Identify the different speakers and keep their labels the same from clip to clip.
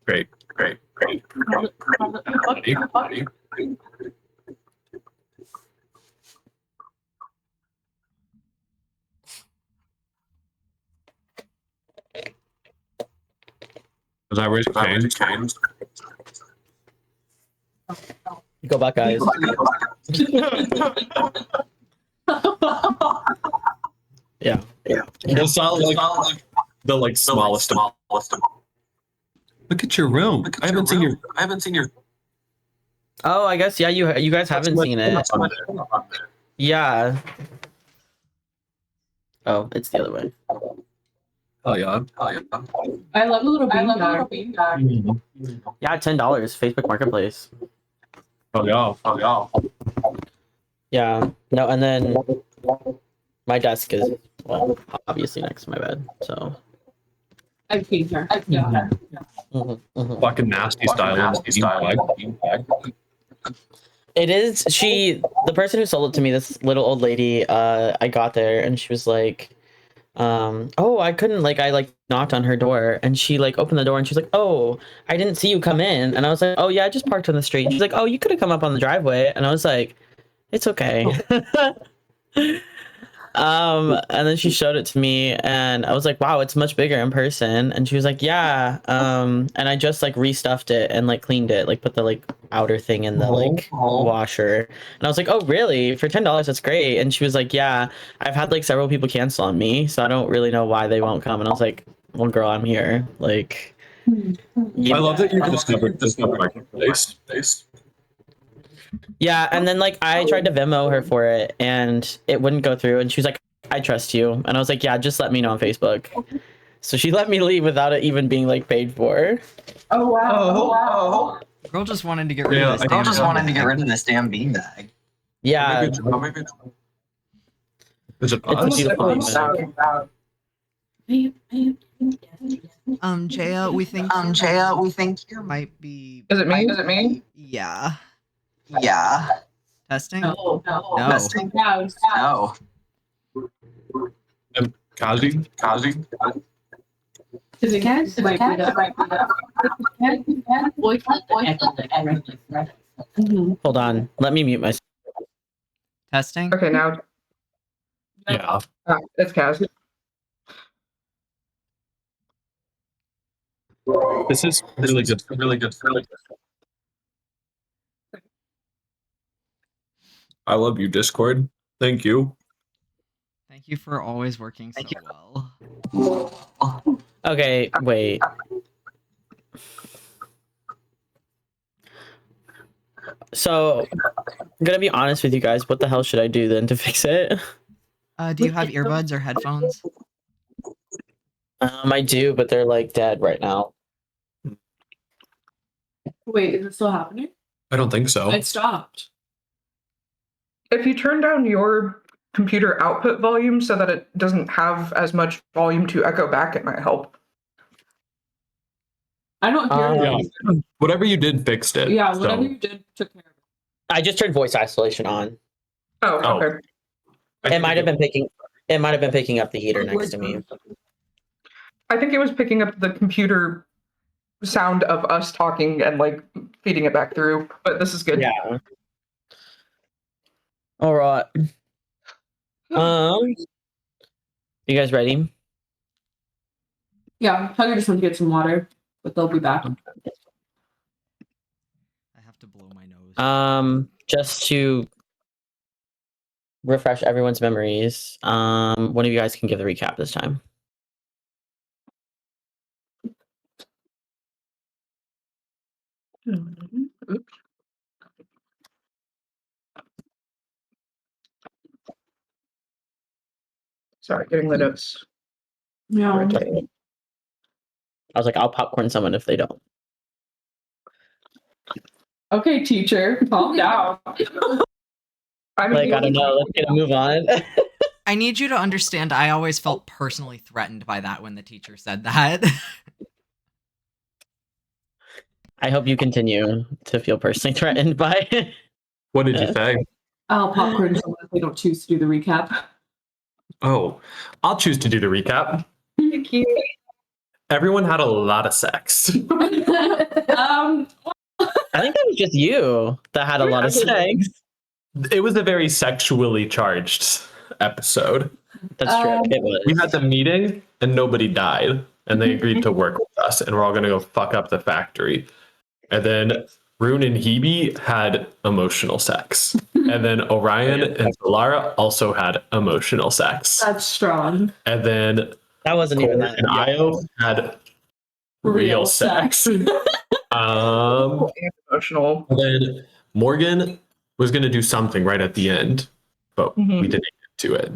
Speaker 1: Great. Ready? Is that where it changed?
Speaker 2: Go back, guys. Yeah.
Speaker 1: It sounds like the smallest. Look at your room. I haven't seen your.
Speaker 2: Oh, I guess, yeah, you guys haven't seen it. Yeah. Oh, it's the other way.
Speaker 1: Oh yeah.
Speaker 3: I love a little beanbag.
Speaker 2: Yeah, $10, Facebook Marketplace.
Speaker 1: Oh yeah.
Speaker 2: Yeah. No, and then my desk is, well, obviously next to my bed, so.
Speaker 3: I've seen her.
Speaker 1: Fucking nasty style.
Speaker 2: It is, the person who sold it to me, this little old lady, I got there and she was like, oh, I couldn't, I knocked on her door and she opened the door and she's like, oh, I didn't see you come in. And I was like, oh yeah, I just parked on the street. And she's like, oh, you could have come up on the driveway. And I was like, it's okay. And then she showed it to me and I was like, wow, it's much bigger in person. And she was like, yeah. And I just restuffed it and cleaned it, put the outer thing in the washer. And I was like, oh really? For $10, that's great. And she was like, yeah, I've had several people cancel on me, so I don't really know why they won't come. And I was like, well girl, I'm here.
Speaker 1: I love that you discovered Marketplace.
Speaker 2: Yeah, and then I tried to Venmo her for it and it wouldn't go through and she was like, I trust you. And I was like, yeah, just let me know on Facebook. So she let me leave without it even being paid for.
Speaker 3: Oh wow.
Speaker 4: Girl just wanted to get rid of this damn beanbag.
Speaker 2: Yeah.
Speaker 1: Is it
Speaker 2: It's a beautiful beanbag.
Speaker 4: Jaya, we think you might be.
Speaker 3: Is it me?
Speaker 4: Yeah. Testing?
Speaker 3: No.
Speaker 4: Testing?
Speaker 3: No.
Speaker 1: Kazi?
Speaker 3: Is it cat?
Speaker 2: Hold on. Let me mute myself.
Speaker 4: Testing?
Speaker 3: Okay, now
Speaker 1: Yeah.
Speaker 3: it's Kaz.
Speaker 1: This is really good. I love you, Discord. Thank you.
Speaker 4: Thank you for always working so well.
Speaker 2: Okay, wait. So, I'm gonna be honest with you guys. What the hell should I do then to fix it?
Speaker 4: Do you have earbuds or headphones?
Speaker 2: I do, but they're dead right now.
Speaker 3: Wait, is it still happening?
Speaker 1: I don't think so.
Speaker 3: It stopped.
Speaker 5: If you turn down your computer output volume so that it doesn't have as much volume to echo back, it might help.
Speaker 3: I don't hear
Speaker 1: Yeah.
Speaker 3: you.
Speaker 1: Whatever you did fixed it.
Speaker 3: Yeah,
Speaker 1: so-
Speaker 3: whatever you did took care of it.
Speaker 2: I just turned voice isolation on.
Speaker 5: Oh,
Speaker 1: Oh.
Speaker 5: okay.
Speaker 2: It might have been picking up the heater next to me.
Speaker 5: I think it was picking up the computer sound of us talking and feeding it back through, but this is good.
Speaker 2: Yeah. All right. You guys ready?
Speaker 3: Yeah, Hugger just went to get some water, but they'll be back.
Speaker 4: I have to blow my nose.
Speaker 2: Just to refresh everyone's memories, one of you guys can give the recap this time.
Speaker 5: Oops. Sorry, getting the notes.
Speaker 3: Yeah.
Speaker 5: Right.
Speaker 2: I was like, I'll popcorn someone if they don't.
Speaker 3: Okay, teacher, calm down.
Speaker 5: I mean,
Speaker 2: I don't know. Let's get a move on.
Speaker 4: I need you to understand, I always felt personally threatened by that when the teacher said that.
Speaker 2: I hope you continue to feel personally threatened by it.
Speaker 1: What did you say?
Speaker 3: I'll popcorn someone if they don't choose to do the recap.
Speaker 1: Oh, I'll choose to do the recap.
Speaker 5: Thank you.
Speaker 1: Everyone had a lot of sex.
Speaker 2: I think that was just you that had a lot of sex.
Speaker 1: It was a very sexually charged episode.
Speaker 2: That's true. It was.
Speaker 1: We had the meeting and nobody died, and they agreed to work with us, and we're all gonna go fuck up the factory. And then Rune and Hebe had emotional sex. And then Orion and Solara also had emotional sex.
Speaker 3: That's strong.
Speaker 1: And then
Speaker 2: That wasn't even
Speaker 1: Cole
Speaker 2: that.
Speaker 1: and Io had real sex.
Speaker 5: Emotional.
Speaker 1: And then Morgan was going to do something right at the end, but we didn't get to it.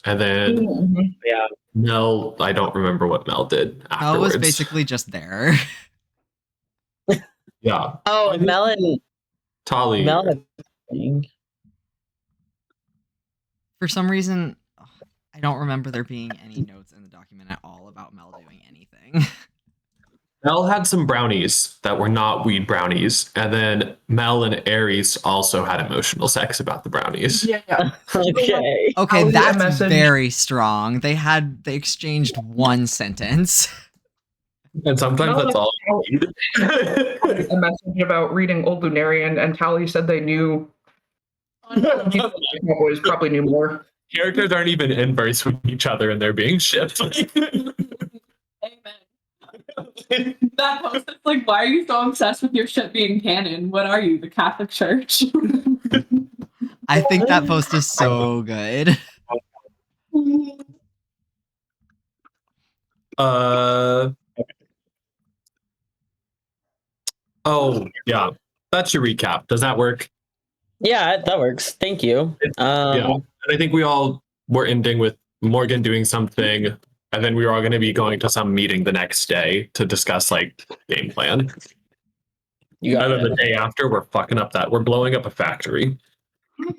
Speaker 1: And then
Speaker 2: Yeah.
Speaker 1: Mel, I don't remember what Mel did
Speaker 4: Mel
Speaker 1: afterwards.
Speaker 4: was basically just there.
Speaker 1: Yeah.
Speaker 2: Oh, Mel and
Speaker 1: Tali.
Speaker 2: Mel had something.
Speaker 4: For some reason, I don't remember there being any notes in the document at all about Mel doing anything.
Speaker 1: Mel had some brownies that were not weed brownies. And then Mel and Aries also had emotional sex about the brownies.
Speaker 5: Yeah.
Speaker 2: Okay.
Speaker 4: Okay,
Speaker 5: I'll
Speaker 4: that's
Speaker 5: leave a message.
Speaker 4: very strong. They exchanged one sentence.
Speaker 1: And sometimes that's all you need.
Speaker 5: A message about reading Old Lunarian, and Tally said they knew. Boys probably knew more.
Speaker 1: Characters aren't even in verse with each other and they're being shipped.
Speaker 3: Amen. That post is like, why are you so obsessed with your shit being canon? What are you, the Catholic Church?
Speaker 4: I think that post is so good.
Speaker 1: Oh, yeah. That's your recap. Does that work?
Speaker 2: Yeah, that works. Thank you.
Speaker 1: Yeah. And I think we all were ending with Morgan doing something, and then we were all going to be going to some meeting the next day to discuss like game plan.
Speaker 2: You got
Speaker 1: And then
Speaker 2: it.
Speaker 1: the day after, we're fucking up that. We're blowing up a factory.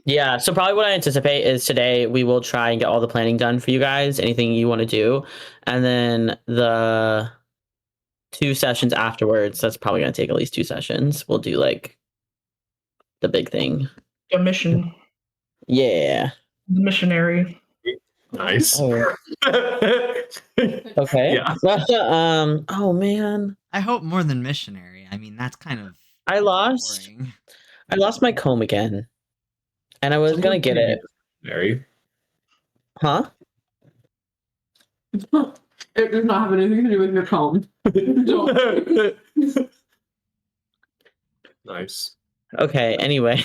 Speaker 2: Yeah, so probably what I anticipate is today we will try and get all the planning done for you guys, anything you want to do. And then the 2 sessions afterwards, that's probably going to take at least 2 sessions. We'll do like the big thing.
Speaker 5: A mission.
Speaker 2: Yeah.
Speaker 5: The missionary.
Speaker 1: Nice.
Speaker 2: Oh, okay.
Speaker 1: Yeah.
Speaker 2: Oh man.
Speaker 4: I hope more than missionary. I mean, that's kind of
Speaker 2: I lost
Speaker 4: boring.
Speaker 2: my comb again. And I was going to get it.
Speaker 1: Mary.
Speaker 2: Huh?
Speaker 3: It does not have anything to do with your comb.
Speaker 1: Nice.
Speaker 2: Okay, anyway.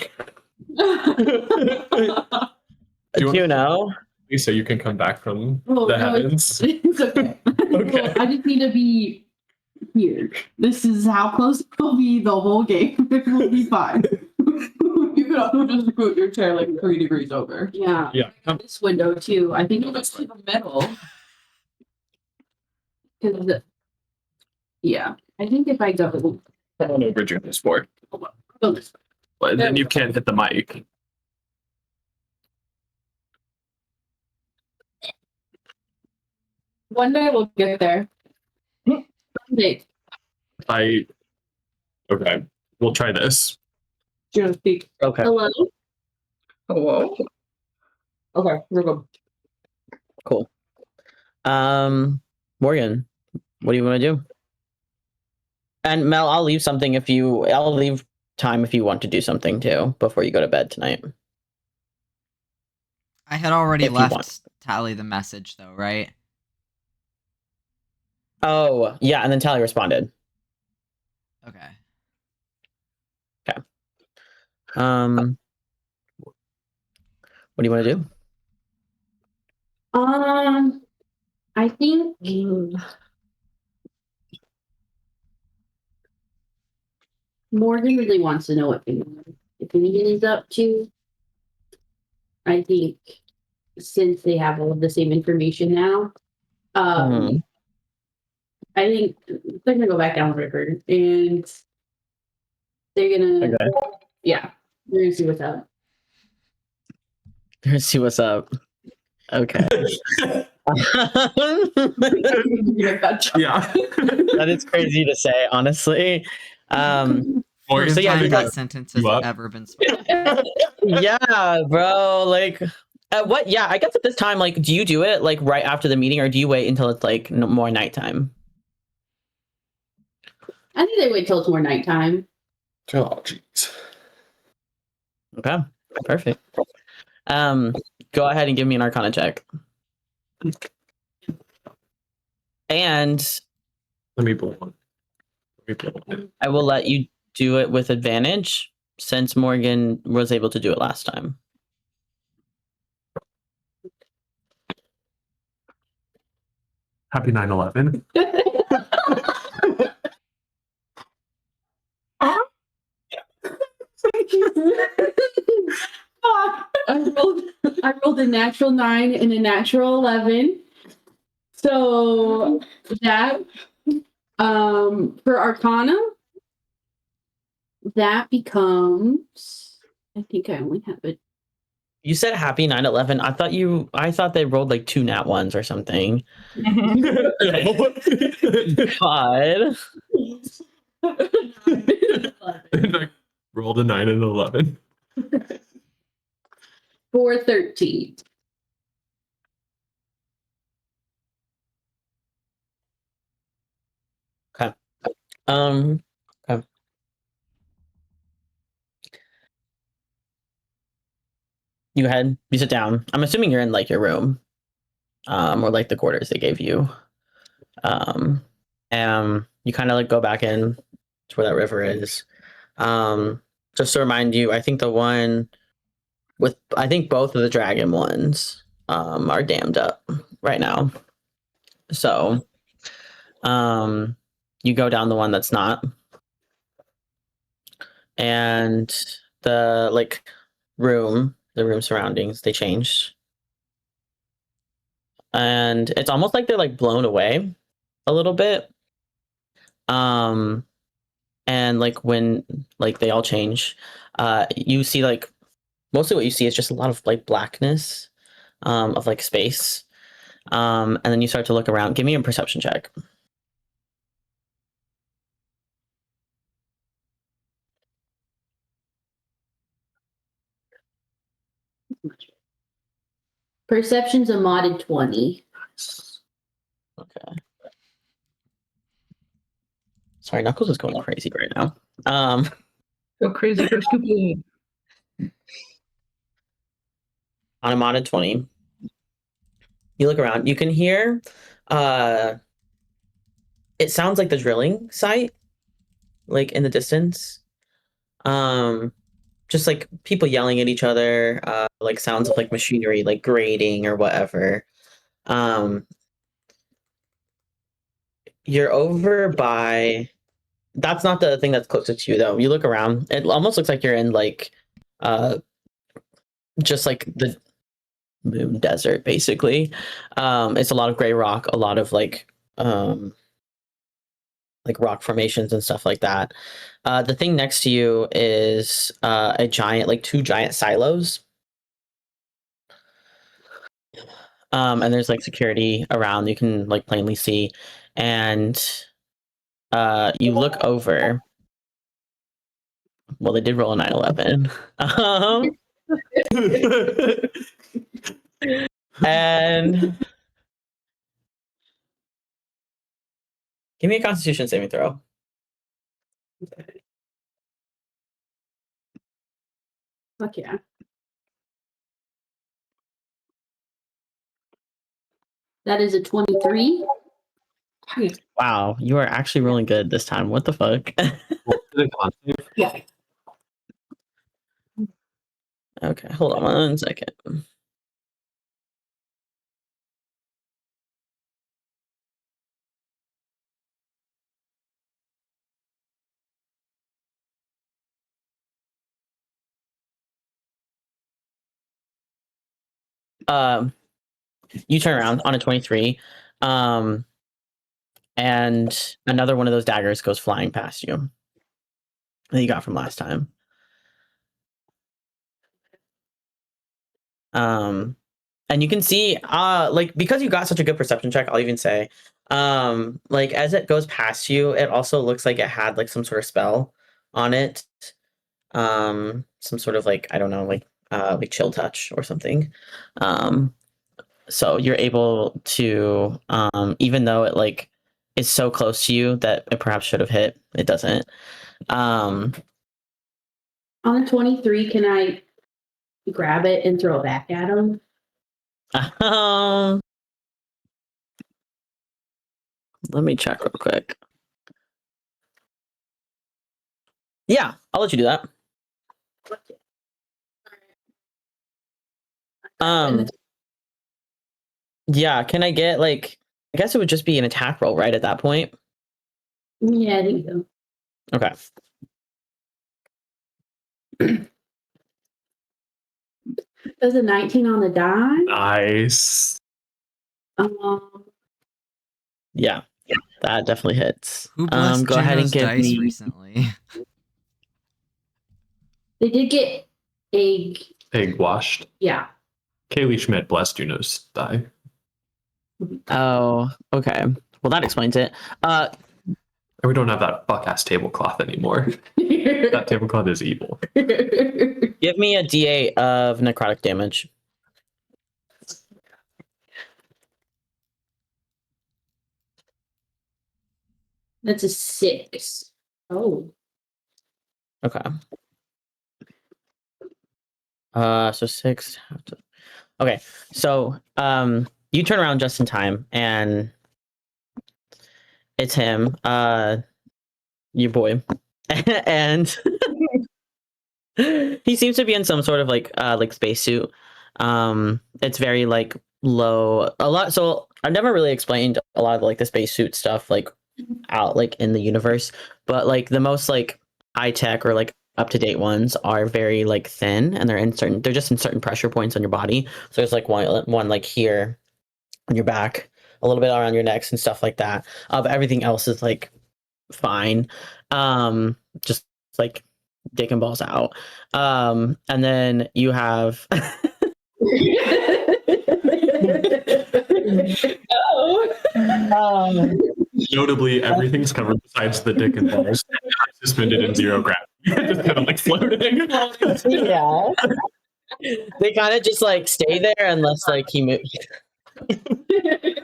Speaker 2: You know?
Speaker 1: So you can come back from
Speaker 3: Well,
Speaker 1: the
Speaker 3: no,
Speaker 1: heavens.
Speaker 3: It's okay.
Speaker 1: Okay.
Speaker 3: I just need to be here. This is how close it will be the whole game. It will be fine. You could also just scoot your chair like 3 degrees over.
Speaker 6: Yeah.
Speaker 1: Yeah.
Speaker 6: This window too. I think it's to the middle. Yeah. I think if I go
Speaker 1: Come on over, Junior Sport.
Speaker 6: go this way.
Speaker 1: But then you can't hit the mic.
Speaker 6: One day we'll get there. Someday.
Speaker 1: Okay. We'll try this.
Speaker 3: Do you want to speak?
Speaker 2: Okay.
Speaker 6: Hello?
Speaker 5: Hello.
Speaker 3: Okay, we're good.
Speaker 2: Cool. Morgan, what do you want to do? And Mel, I'll leave time if you want to do something too before you go to bed tonight.
Speaker 4: I had already
Speaker 2: If you
Speaker 4: left
Speaker 2: want.
Speaker 4: Tally the message, though, right?
Speaker 2: Oh, yeah, and then Tally responded.
Speaker 4: Okay.
Speaker 2: What do you want to do?
Speaker 6: I think Morgan really wants to know what Finnegan is up to. I think since they have all of the same information now,
Speaker 2: Mhm.
Speaker 6: I think they're gonna go back down the river and they're gonna,
Speaker 2: Okay.
Speaker 6: yeah, they're gonna see what's up.
Speaker 2: Let's see what's up. Okay.
Speaker 1: Yeah.
Speaker 2: That is crazy to say, honestly.
Speaker 4: First
Speaker 2: So yeah,
Speaker 4: time
Speaker 2: we
Speaker 4: that
Speaker 2: got-
Speaker 4: sentence has
Speaker 1: you up?
Speaker 4: ever been spoken.
Speaker 2: Yeah, bro. Like, What? Yeah, I guess at this time, like, do you do it like right after the meeting, or do you wait until it's like more nighttime?
Speaker 6: I think they wait till it's more nighttime.
Speaker 1: Oh, jeez.
Speaker 2: Okay, perfect. Go ahead and give me an Arcana check. And
Speaker 1: Let me blow one.
Speaker 2: I will let you do it with advantage since Morgan was able to do it last time.
Speaker 1: Happy 9/11.
Speaker 6: I rolled a natural 9 and a natural 11. So that for Arcana, that becomes, I think I only have it.
Speaker 2: You said happy 9/11. I thought they rolled like 2 nat ones or something. God.
Speaker 1: And I rolled a 9 and 11.
Speaker 6: 413.
Speaker 2: Okay. You sit down. I'm assuming you're in like your room. Or like the quarters they gave you. And you kind of like go back in to where that river is. Just to remind you, I think both of the dragon ones are dammed up right now. So you go down the one that's not. And the room surroundings, they changed. And it's almost like they're like blown away a little bit. And like when like they all change, you see like mostly what you see is just a lot of like blackness of like space. And then you start to look around. Give me a perception check.
Speaker 6: Perception's a modded 20.
Speaker 2: Okay. Sorry, Knuckles is going crazy right now.
Speaker 5: Go crazy for Scoopy.
Speaker 2: On a modded 20, you look around. You can hear it sounds like the drilling site, like in the distance. Just like people yelling at each other, like sounds of like machinery like grating or whatever. You're over by, that's not the thing that's closest to you though. You look around, it almost looks like you're in like just like the moon desert basically. It's a lot of gray rock, a lot of like rock formations and stuff like that. The thing next to you is a giant, like 2 giant silos. And there's like security around, you can like plainly see. And you look over. Well, they did roll a 9/11. And give me a Constitution saving throw.
Speaker 6: Fuck yeah. That is a 23.
Speaker 2: Wow, you are actually rolling good this time. What the fuck?
Speaker 6: Yeah.
Speaker 2: Okay, hold on 1 second. You turn around on a 23, and another one of those daggers goes flying past you that you got from last time. And you can see, like, because you got such a good perception check, I'll even say, like, as it goes past you, it also looks like it had like some sort of spell on it. Some sort of like, I don't know, like like chill touch or something. So you're able to, even though it like is so close to you that it perhaps should have hit, it doesn't.
Speaker 6: On a 23, can I grab it and throw it back at him?
Speaker 2: Um, let me check real quick. Yeah, I'll let you do that. Yeah, can I get like, I guess it would just be an attack roll, right, at that point?
Speaker 6: Yeah, I think so.
Speaker 2: Okay.
Speaker 6: There's a 19 on the die.
Speaker 1: Nice.
Speaker 2: Yeah, that definitely hits.
Speaker 4: Who blessed
Speaker 2: Go ahead and
Speaker 4: Juno's
Speaker 2: give
Speaker 4: dice
Speaker 2: me.
Speaker 4: recently?
Speaker 6: They did get egg.
Speaker 1: Egg washed.
Speaker 6: Yeah.
Speaker 1: Kaylee Schmidt blessed Juno's die.
Speaker 2: Oh, okay. Well, that explains it.
Speaker 1: And we don't have that fuck ass tablecloth anymore. That tablecloth is evil.
Speaker 2: Give me a D8 of necrotic damage.
Speaker 6: That's a 6. Oh.
Speaker 2: Okay. So 6. Okay, so you turn around just in time, and it's him, your boy, and he seems to be in some sort of like spacesuit. It's very like low, a lot. So I've never really explained a lot of like the spacesuit stuff like out like in the universe, but like the most like high tech or like up to date ones are very like thin, and they're just in certain pressure points on your body. So there's like one like here on your back, a little bit around your necks and stuff like that. But everything else is like fine. Just like dick and balls out. And then you have
Speaker 1: Notably, everything's covered besides the dick and balls. Suspended in zero gravity. Just kind of like floating.
Speaker 2: yeah. They kind of just like stay there unless like he moves.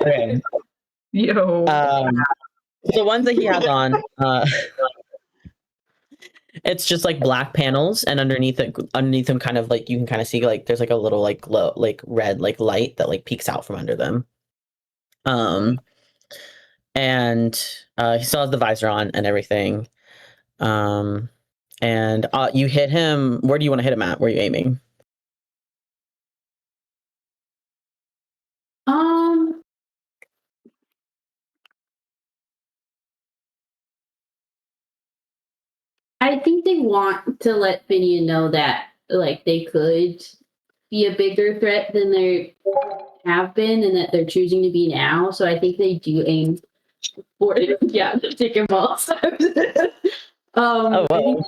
Speaker 2: Okay.
Speaker 5: Yo.
Speaker 2: The ones that he has on, it's just like black panels, and underneath them, kind of like you can kind of see like there's like a little like glow, like red like light that like peeks out from under them. And he still has the visor on and everything. And you hit him. Where do you want to hit him at? Where are you aiming?
Speaker 6: I think they want to let Finian know that like they could be a bigger threat than they have been, and that they're choosing to be now. So I think they do aim for yeah, the dick and balls.
Speaker 2: Oh, wow.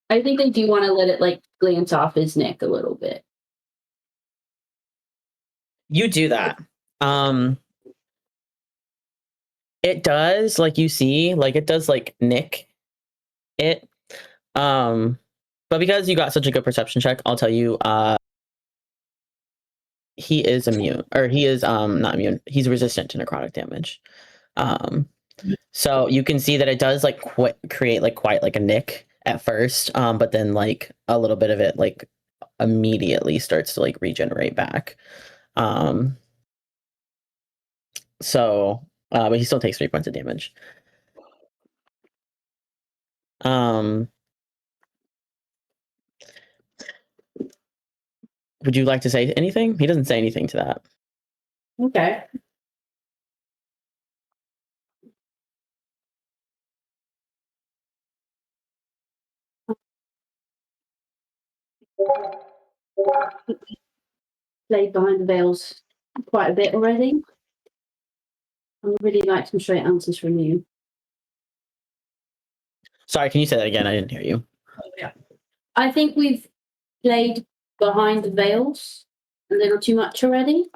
Speaker 6: I think they do want to let it like glance off his neck a little bit.
Speaker 2: You do that. It does, like you see, like it does like nick it. But because you got such a good perception check, I'll tell you, he is immune, or he is not immune. He's resistant to necrotic damage. So you can see that it does like create like quite like a nick at first, but then like a little bit of it like immediately starts to like regenerate back. So, but he still takes 3 points of damage. Would you like to say anything? He doesn't say anything to that.
Speaker 6: Okay. Played behind the veils quite a bit already. I would really like some straight answers from you.
Speaker 2: Sorry, can you say that again? I didn't hear you.
Speaker 6: I think we've played behind the veils a little too much already.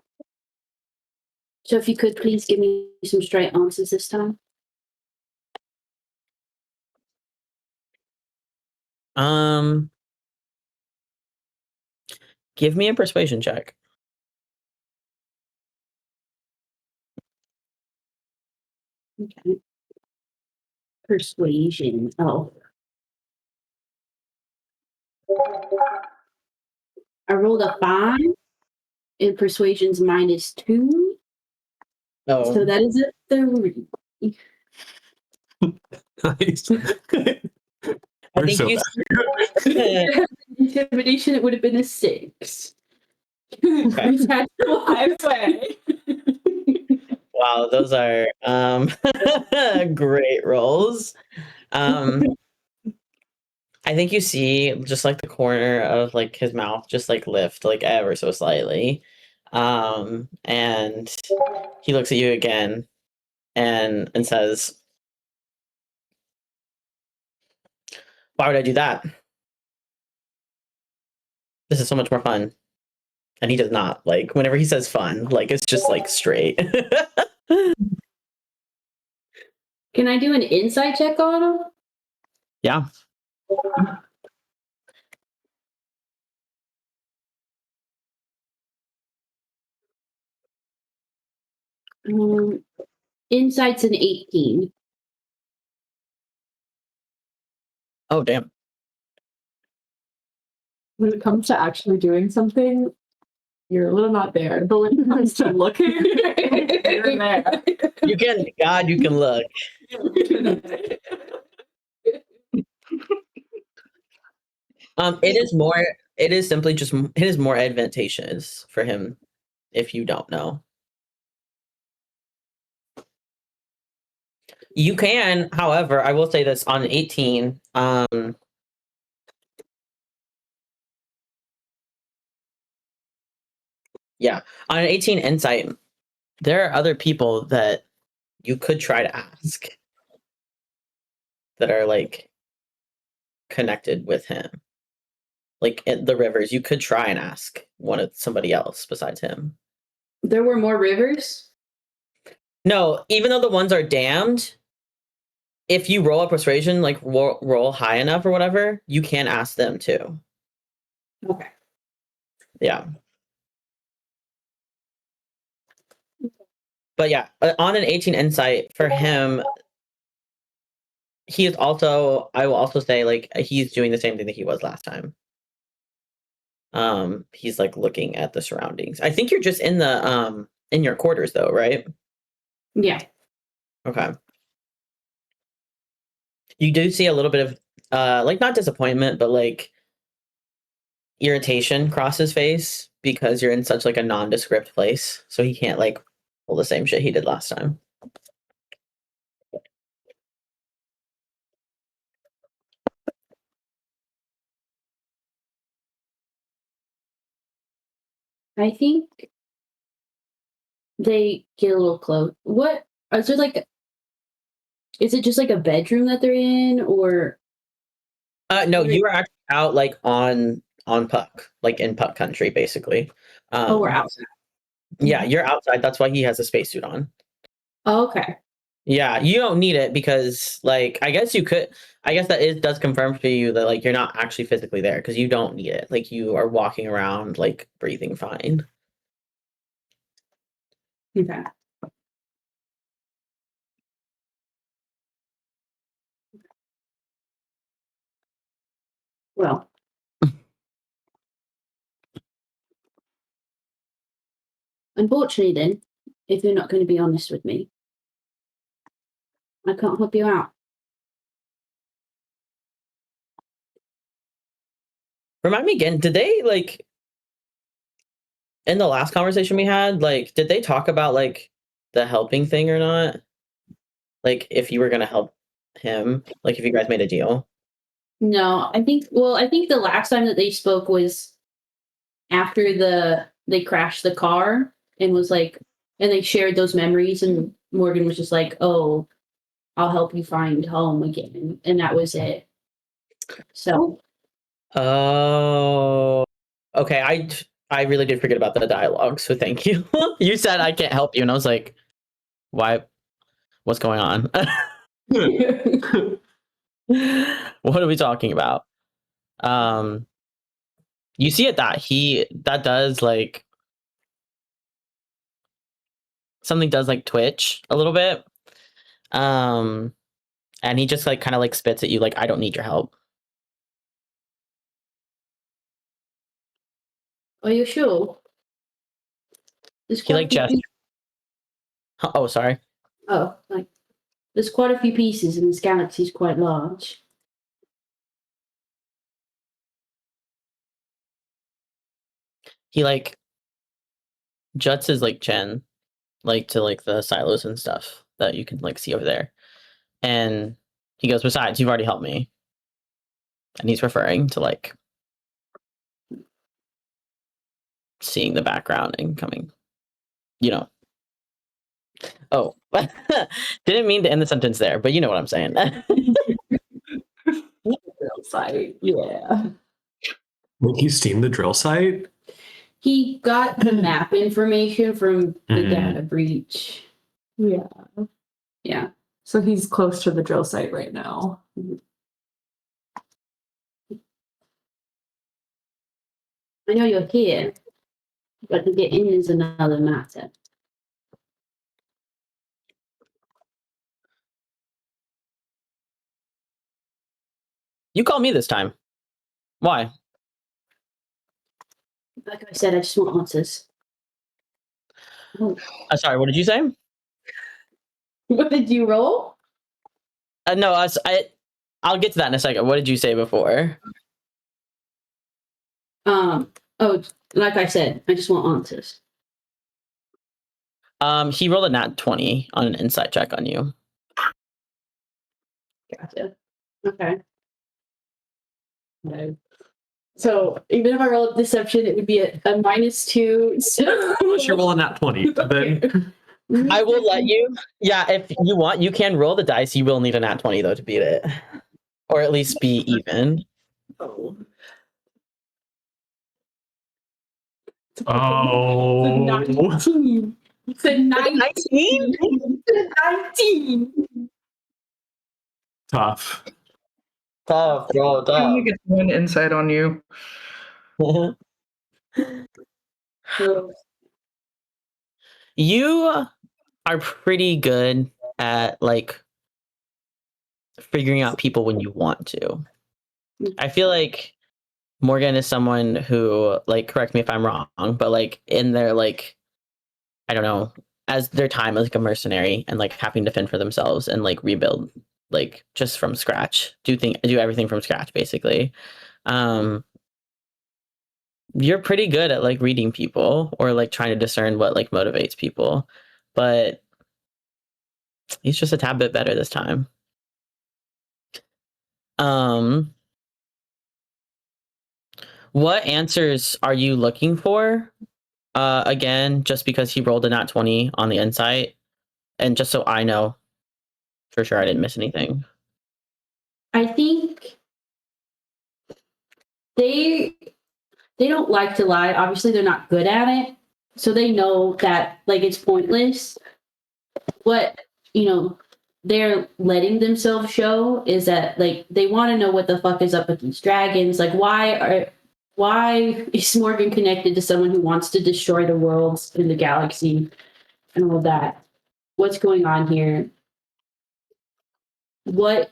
Speaker 6: So if you could please give me some straight answers this time.
Speaker 2: Give me a persuasion check.
Speaker 6: Okay. Persuasion. Oh. I rolled a 5 and persuasion's -2.
Speaker 2: Oh,
Speaker 6: So that is a 3.
Speaker 1: Nice.
Speaker 2: I
Speaker 1: We're
Speaker 2: think
Speaker 1: so
Speaker 2: you.
Speaker 6: Intimidation, it would have been a 6. That's halfway.
Speaker 2: Wow, those are great rolls. I think you see just like the corner of like his mouth just like lift like ever so slightly. And he looks at you again and says, "Why would I do that? This is so much more fun." And he does not like whenever he says fun, like it's just like straight.
Speaker 6: Can I do an insight check on him?
Speaker 2: Yeah.
Speaker 6: Insight's an 18.
Speaker 2: Oh damn.
Speaker 3: When it comes to actually doing something, you're a little not there. But when it comes to looking, you're there.
Speaker 2: You can look. It is simply just it is more advantageous for him if you don't know. You can, however, I will say this on 18, yeah, on an 18 insight, there are other people that you could try to ask that are like connected with him. Like in the rivers, you could try and ask somebody else besides him.
Speaker 6: There were more rivers?
Speaker 2: No, even though the ones are damned, if you roll a persuasion, like roll high enough or whatever, you can ask them too.
Speaker 6: Okay.
Speaker 2: Yeah. But yeah, on an 18 insight for him, he is also, I will also say, like, he's doing the same thing that he was last time. He's like looking at the surroundings. I think you're just in the in your quarters though, right?
Speaker 6: Yeah.
Speaker 2: Okay. You do see a little bit of like not disappointment, but like irritation cross his face because you're in such like a nondescript place. So he can't like pull the same shit he did last time.
Speaker 6: I think they get a little close. What is there like? Is it just like a bedroom that they're in, or?
Speaker 2: No, you were actually out like on Puck, like in Puck country, basically.
Speaker 6: Oh, we're outside.
Speaker 2: Yeah, you're outside. That's why he has a spacesuit on.
Speaker 6: Oh, okay.
Speaker 2: Yeah, you don't need it because, like, I guess you could. I guess that it does confirm for you that like you're not actually physically there because you don't need it. Like you are walking around, like breathing fine.
Speaker 6: Okay. Well. Unfortunately, then, if you're not going to be honest with me, I can't help you out.
Speaker 2: Remind me again. Did they like in the last conversation we had? Like, did they talk about like the helping thing or not? Like, if you were gonna help him, like if you guys made a deal.
Speaker 6: No, I think the last time that they spoke was after they crashed the car and was like, and they shared those memories, and Morgan was just like, "Oh, I'll help you find home again," and that was it. So
Speaker 2: Oh, okay. I really did forget about the dialogue, so thank you. You said I can't help you, and I was like, why? What's going on? What are we talking about? You see it that does like something does like twitch a little bit. And he just like kind of like spits at you like, I don't need your help.
Speaker 6: Are you sure? There's
Speaker 2: He
Speaker 6: quite
Speaker 2: like
Speaker 6: a few
Speaker 2: gestures. Oh, sorry.
Speaker 6: Oh, like there's quite a few pieces, and this galaxy is quite large.
Speaker 2: He like juts his like chin like to like the silos and stuff that you can like see over there. And he goes, besides, you've already helped me. And he's referring to like seeing the background and coming, you know. Oh, didn't mean to end the sentence there, but you know what I'm saying.
Speaker 3: Site. Yeah.
Speaker 1: Like you steam the drill site?
Speaker 6: He got the map information from the
Speaker 1: Mhm.
Speaker 6: data breach.
Speaker 3: Yeah.
Speaker 6: Yeah.
Speaker 3: So he's close to the drill site right now.
Speaker 6: I know you're here, but to get in is another matter.
Speaker 2: You call me this time. Why?
Speaker 6: Like I said, I just want answers. Oh.
Speaker 2: Sorry, what did you say?
Speaker 6: What did you roll?
Speaker 2: No, I'll get to that in a second. What did you say before?
Speaker 6: Oh, like I said, I just want answers.
Speaker 2: He rolled a nat 20 on an insight check on you.
Speaker 6: Gotcha. Okay.
Speaker 3: Okay. So even if I roll a deception, it would be a -2. So
Speaker 1: Unless you're rolling that 20, then
Speaker 2: I will let you. Yeah, if you want, you can roll the dice. You will need a nat 20 though to beat it, or at least be even.
Speaker 3: Oh.
Speaker 1: oh,
Speaker 3: 19. It's a 19. 19.
Speaker 1: tough.
Speaker 2: Tough, bro,
Speaker 5: He only gets one insight on you.
Speaker 2: You are pretty good at like figuring out people when you want to. I feel like Morgan is someone who, like, correct me if I'm wrong, but like in their like, I don't know, as their time as like a mercenary and like having to fend for themselves and like rebuild like just from scratch, do everything from scratch basically. You're pretty good at like reading people or like trying to discern what like motivates people, but he's just a tad bit better this time. What answers are you looking for? Again, just because he rolled a nat 20 on the insight, and just so I know for sure I didn't miss anything.
Speaker 6: I think they don't like to lie. Obviously, they're not good at it, so they know that like it's pointless. What they're letting themselves show is that like they want to know what the fuck is up with these dragons. Like why is Morgan connected to someone who wants to destroy the worlds in the galaxy and all that? What's going on here? What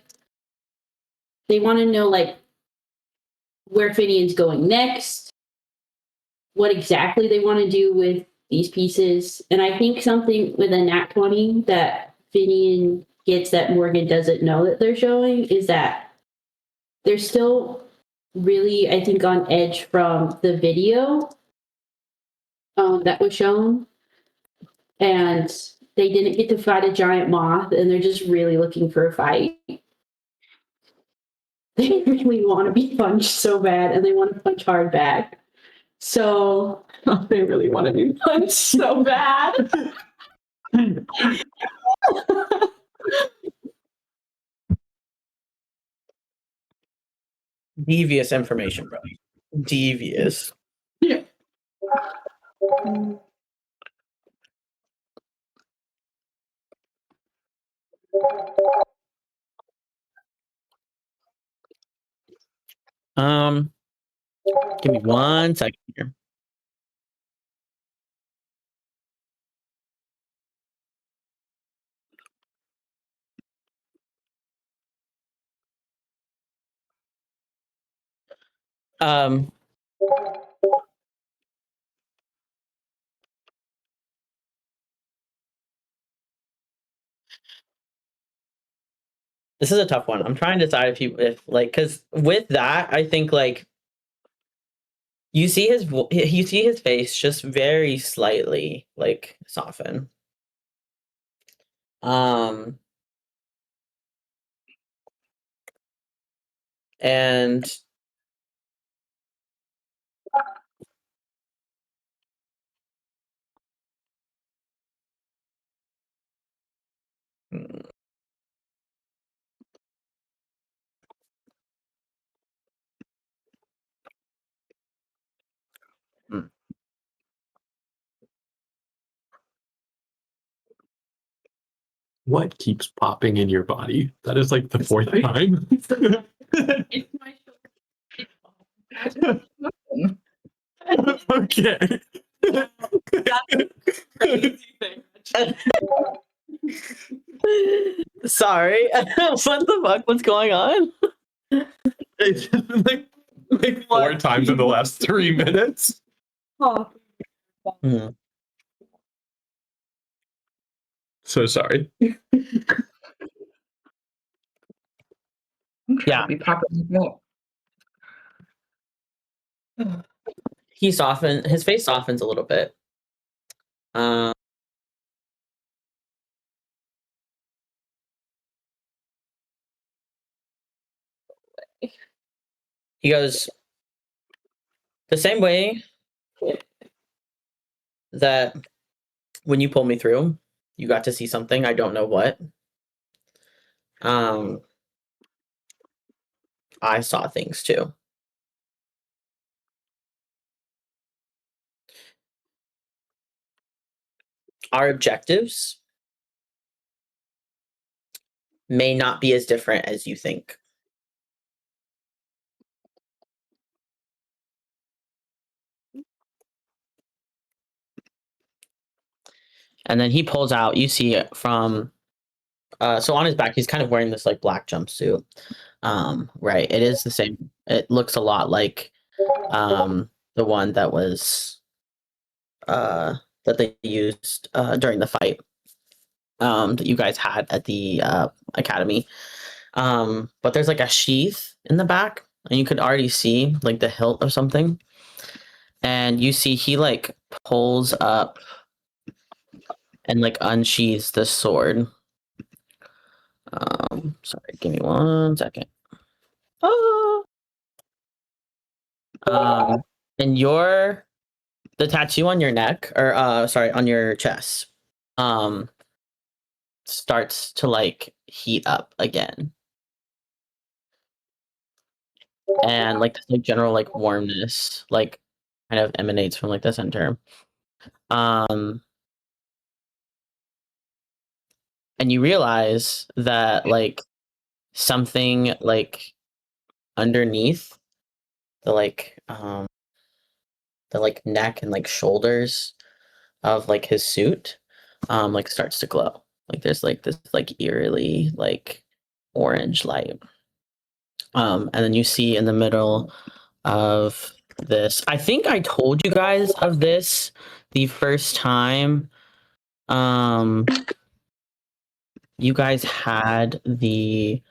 Speaker 6: they want to know, like where Finian's going next, what exactly they want to do with these pieces. And I think something with a nat 20 that Finian gets that Morgan doesn't know that they're showing is that they're still really, I think, on edge from the video that was shown. And they didn't get to fight a giant moth, and they're just really looking for a fight. They really want to be punched so bad, and they want to punch hard back. So
Speaker 3: They really want to be punched so bad.
Speaker 2: Devious information, bro. Devious.
Speaker 3: Yeah.
Speaker 2: Um, give me 1 second here. Um, this is a tough one. I'm trying to decide if like, because with that, I think like you see you see his face just very slightly like soften. And
Speaker 1: What keeps popping in your body? That is like the fourth time.
Speaker 6: It's my
Speaker 1: Okay.
Speaker 3: Crazy thing.
Speaker 2: sorry, what the fuck? What's going on?
Speaker 1: It's just been like 4 times in the last 3 minutes.
Speaker 3: Oh.
Speaker 2: Hmm.
Speaker 1: So sorry.
Speaker 5: I'm trying
Speaker 2: Yeah.
Speaker 5: to be popping up.
Speaker 2: His face softens a little bit. He goes, the same way that when you pulled me through, you got to see something, I don't know what. I saw things too. Our objectives may not be as different as you think. And then he pulls out, you see it from, so on his back, he's kind of wearing this like black jumpsuit. Right. It is the same. It looks a lot like the one that was, that they used during the fight that you guys had at the academy. But there's like a sheath in the back, and you could already see like the hilt of something. And you see he like pulls up and like unsheathes the sword. Sorry, give me 1 second. And the tattoo on your neck, or sorry, on your chest, starts to like heat up again. And like this like general like warmness like kind of emanates from like the center. And you realize that like something like underneath the neck and like shoulders of like his suit like starts to glow. Like there's like this like eerily like orange light. And then you see in the middle of this, I think I told you guys of this the first time you guys had the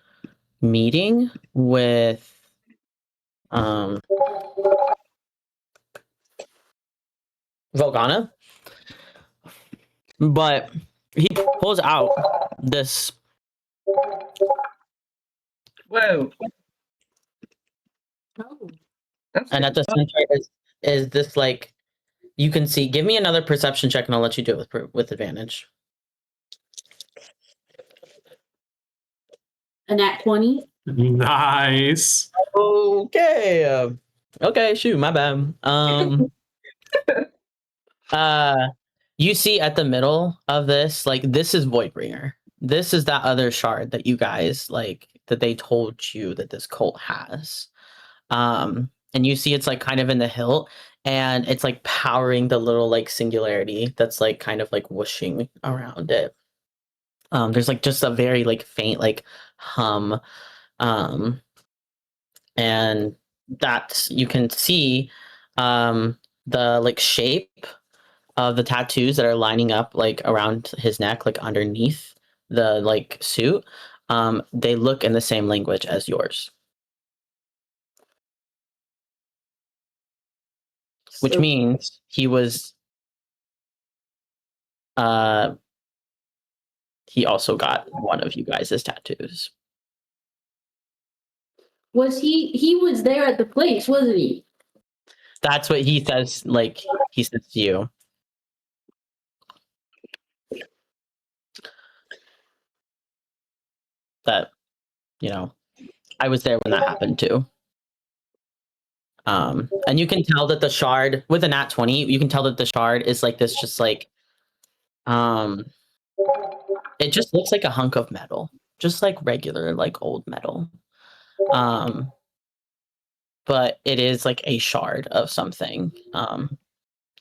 Speaker 2: meeting with Volgana. But he pulls out this.
Speaker 5: Whoa.
Speaker 3: Oh.
Speaker 2: And at the center is this like, you can see. Give me another perception check, and I'll let you do it with advantage.
Speaker 6: a nat 20.
Speaker 1: Nice.
Speaker 2: Okay. Okay. Shoot. My bad. You see at the middle of this, like this is Voidbringer. This is that other shard that you guys like that they told you that this cult has. And you see it's like kind of in the hilt, and it's like powering the little like singularity that's like kind of like whooshing around it. There's like just a very like faint like hum. And that you can see the like shape of the tattoos that are lining up like around his neck, like underneath the like suit. They look in the same language as yours, which
Speaker 6: So-
Speaker 2: means he was he also got one of you guys' tattoos.
Speaker 6: Was he was there at the place, wasn't he?
Speaker 2: That's what he says, like he says to you. That, you know, I was there when that happened too. And you can tell that the shard with a nat 20, you can tell that the shard is like this, just like it just looks like a hunk of metal, just like regular, like old metal. But it is like a shard of something. And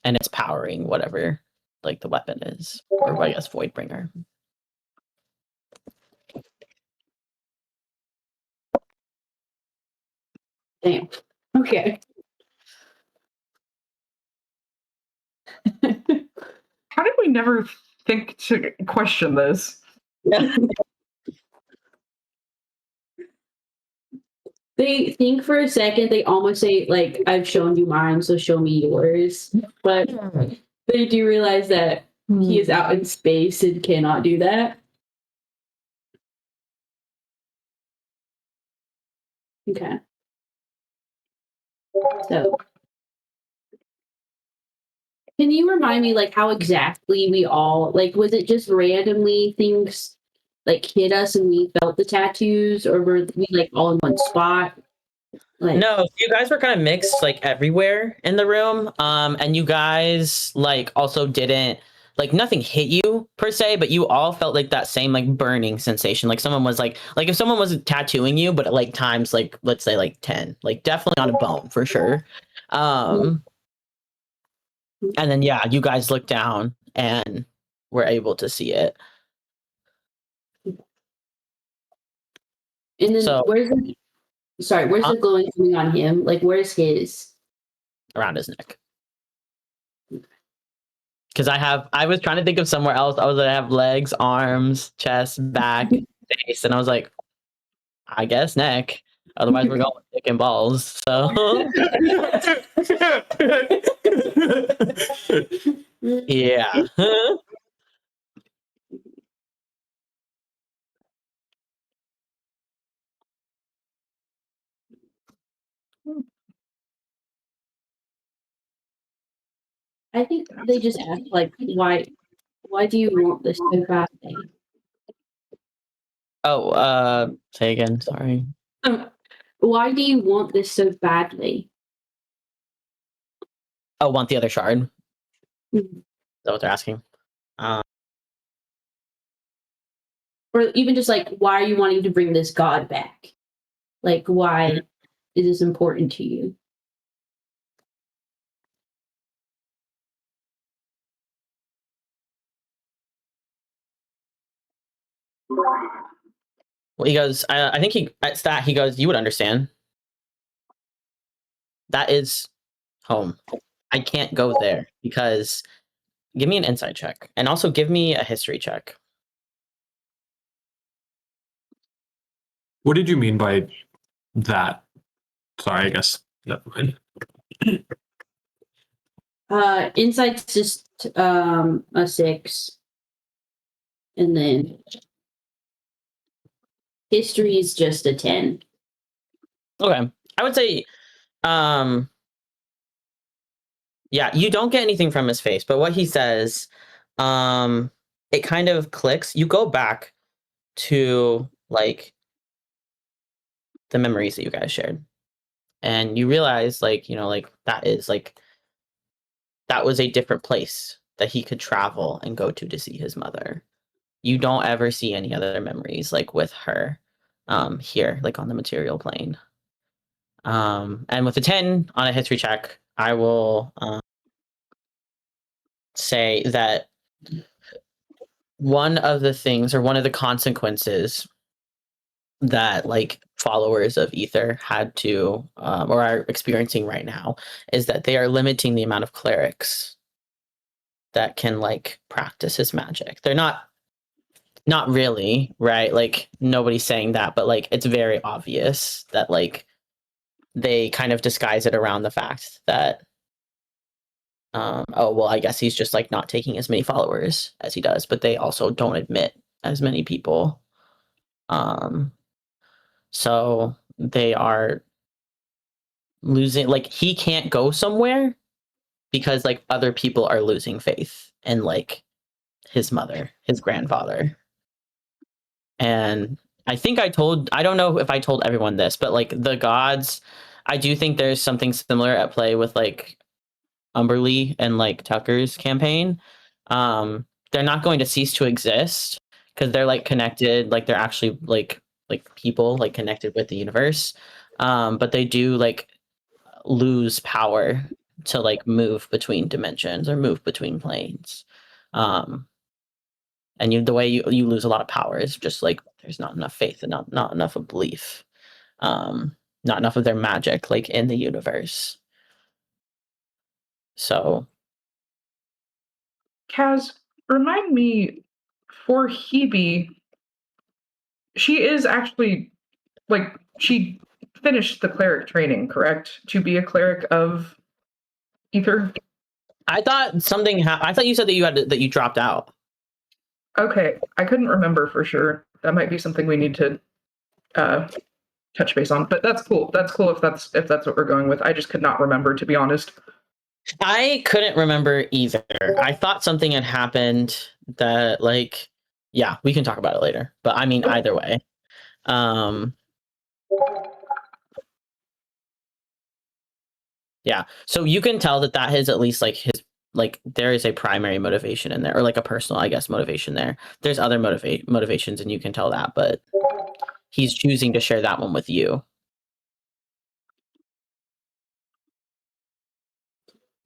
Speaker 2: it's powering whatever like the weapon is, or I guess Voidbringer.
Speaker 6: Damn. Okay.
Speaker 5: How did we never think to question this?
Speaker 6: They think for a second, they almost say, like, I've shown you mine, so show me yours. But they do realize that he is out in space and cannot do that. Okay. So, can you remind me, like, how exactly we all, like, was it just randomly things, like, hit us and we felt the tattoos, or were we, like, all in one spot? Like,
Speaker 2: No, you guys were kind of mixed like everywhere in the room. And you guys like also didn't like nothing hit you per se, but you all felt like that same like burning sensation. Like someone was like if someone was tattooing you, but like times like let's say like 10, like definitely on a bone for sure. And then yeah, you guys looked down and were able to see it.
Speaker 6: and then
Speaker 2: So-
Speaker 6: where's the glowing coming on him? Like, where's his?
Speaker 2: Around his neck. Because I was trying to think of somewhere else. I have legs, arms, chest, back, face, and I was like, I guess neck. Otherwise, we're going with dick and balls. So yeah.
Speaker 6: I think they just asked, like, why do you want this so badly?
Speaker 2: Oh, say again. Sorry.
Speaker 6: Why do you want this so badly?
Speaker 2: Oh, want the other shard? Is
Speaker 6: Mhm.
Speaker 2: that what they're asking?
Speaker 6: Or even just like, why are you wanting to bring this god back? Like, why is this important to you?
Speaker 2: Well, he goes. I think it's that he goes. You would understand. That is home. I can't go there because. Give me an insight check, and also give me a history check.
Speaker 1: What did you mean by that? Sorry, I guess. Never mind.
Speaker 6: Insight's just a 6. And then history is just a 10.
Speaker 2: Okay, I would say, yeah, you don't get anything from his face, but what he says, it kind of clicks. You go back to like the memories that you guys shared, and you realize, like, you know, like that that was a different place that he could travel and go to see his mother. You don't ever see any other memories like with her here, like on the material plane. And with a 10 on a history check, I will say that one of the things or one of the consequences that like followers of Ether had to or are experiencing right now is that they are limiting the amount of clerics that can like practice his magic. They're not really, right? Like nobody's saying that, but like it's very obvious that like they kind of disguise it around the fact that oh well, I guess he's just like not taking as many followers as he does, but they also don't admit as many people. So they are losing, like he can't go somewhere because like other people are losing faith in like his mother, his grandfather. And I think I don't know if I told everyone this, but like the gods, I do think there's something similar at play with like Umberlee and like Tucker's campaign. They're not going to cease to exist because they're like connected, like they're actually like people like connected with the universe. But they do like lose power to like move between dimensions or move between planes. And the way you lose a lot of power is just like there's not enough faith and not enough of belief, not enough of their magic like in the universe. So
Speaker 5: Kaz, remind me, for Hebe, she is actually like she finished the cleric training, correct? To be a cleric of Ether.
Speaker 2: I thought something I thought you said that that you dropped out.
Speaker 5: Okay, I couldn't remember for sure. That might be something we need to touch base on. But that's cool. That's cool if that's what we're going with. I just could not remember, to be honest.
Speaker 2: I couldn't remember either. I thought something had happened that like yeah, we can talk about it later. But I mean either way. Yeah. So you can tell that is at least like his like there is a primary motivation in there or like a personal I guess motivation there. There's other motivations and you can tell that, but he's choosing to share that one with you.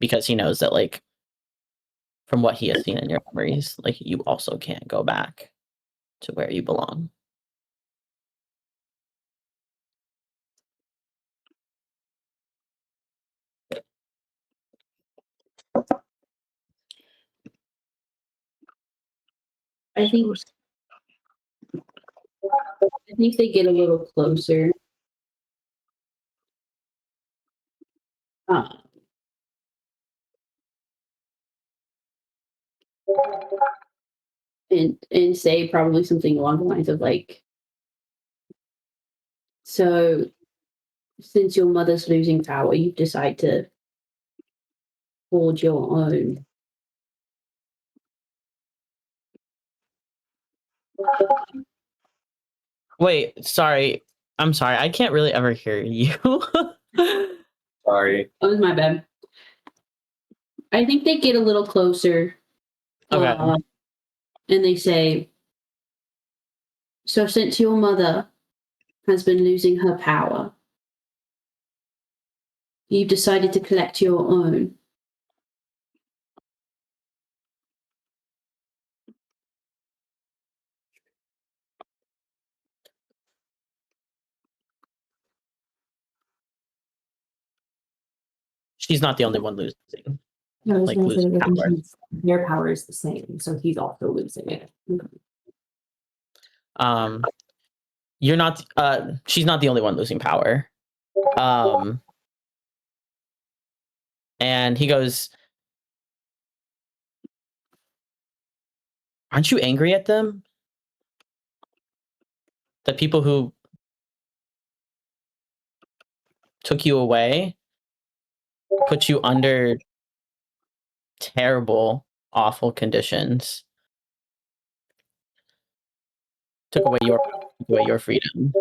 Speaker 2: Because he knows that like from what he has seen in your memories, like you also can't go back to where you belong.
Speaker 6: I think they get a little closer. And say probably something along the lines of like, so since your mother's losing power, you decide to hold your own.
Speaker 2: Wait, sorry. I'm sorry. I can't really ever hear you.
Speaker 1: Sorry.
Speaker 6: Oh, it's my bad. I think they get a little closer.
Speaker 2: Okay.
Speaker 6: And they say, so since your mother has been losing her power, you've decided to collect your own.
Speaker 2: She's not the only one losing.
Speaker 7: No, I was
Speaker 2: Like,
Speaker 7: gonna say
Speaker 2: losing
Speaker 7: that
Speaker 2: power.
Speaker 7: their power is the same, so he's also losing it.
Speaker 2: You're not she's not the only one losing power. And he goes, aren't you angry at them? The people who took you away, put you under terrible, awful conditions, took away your freedom,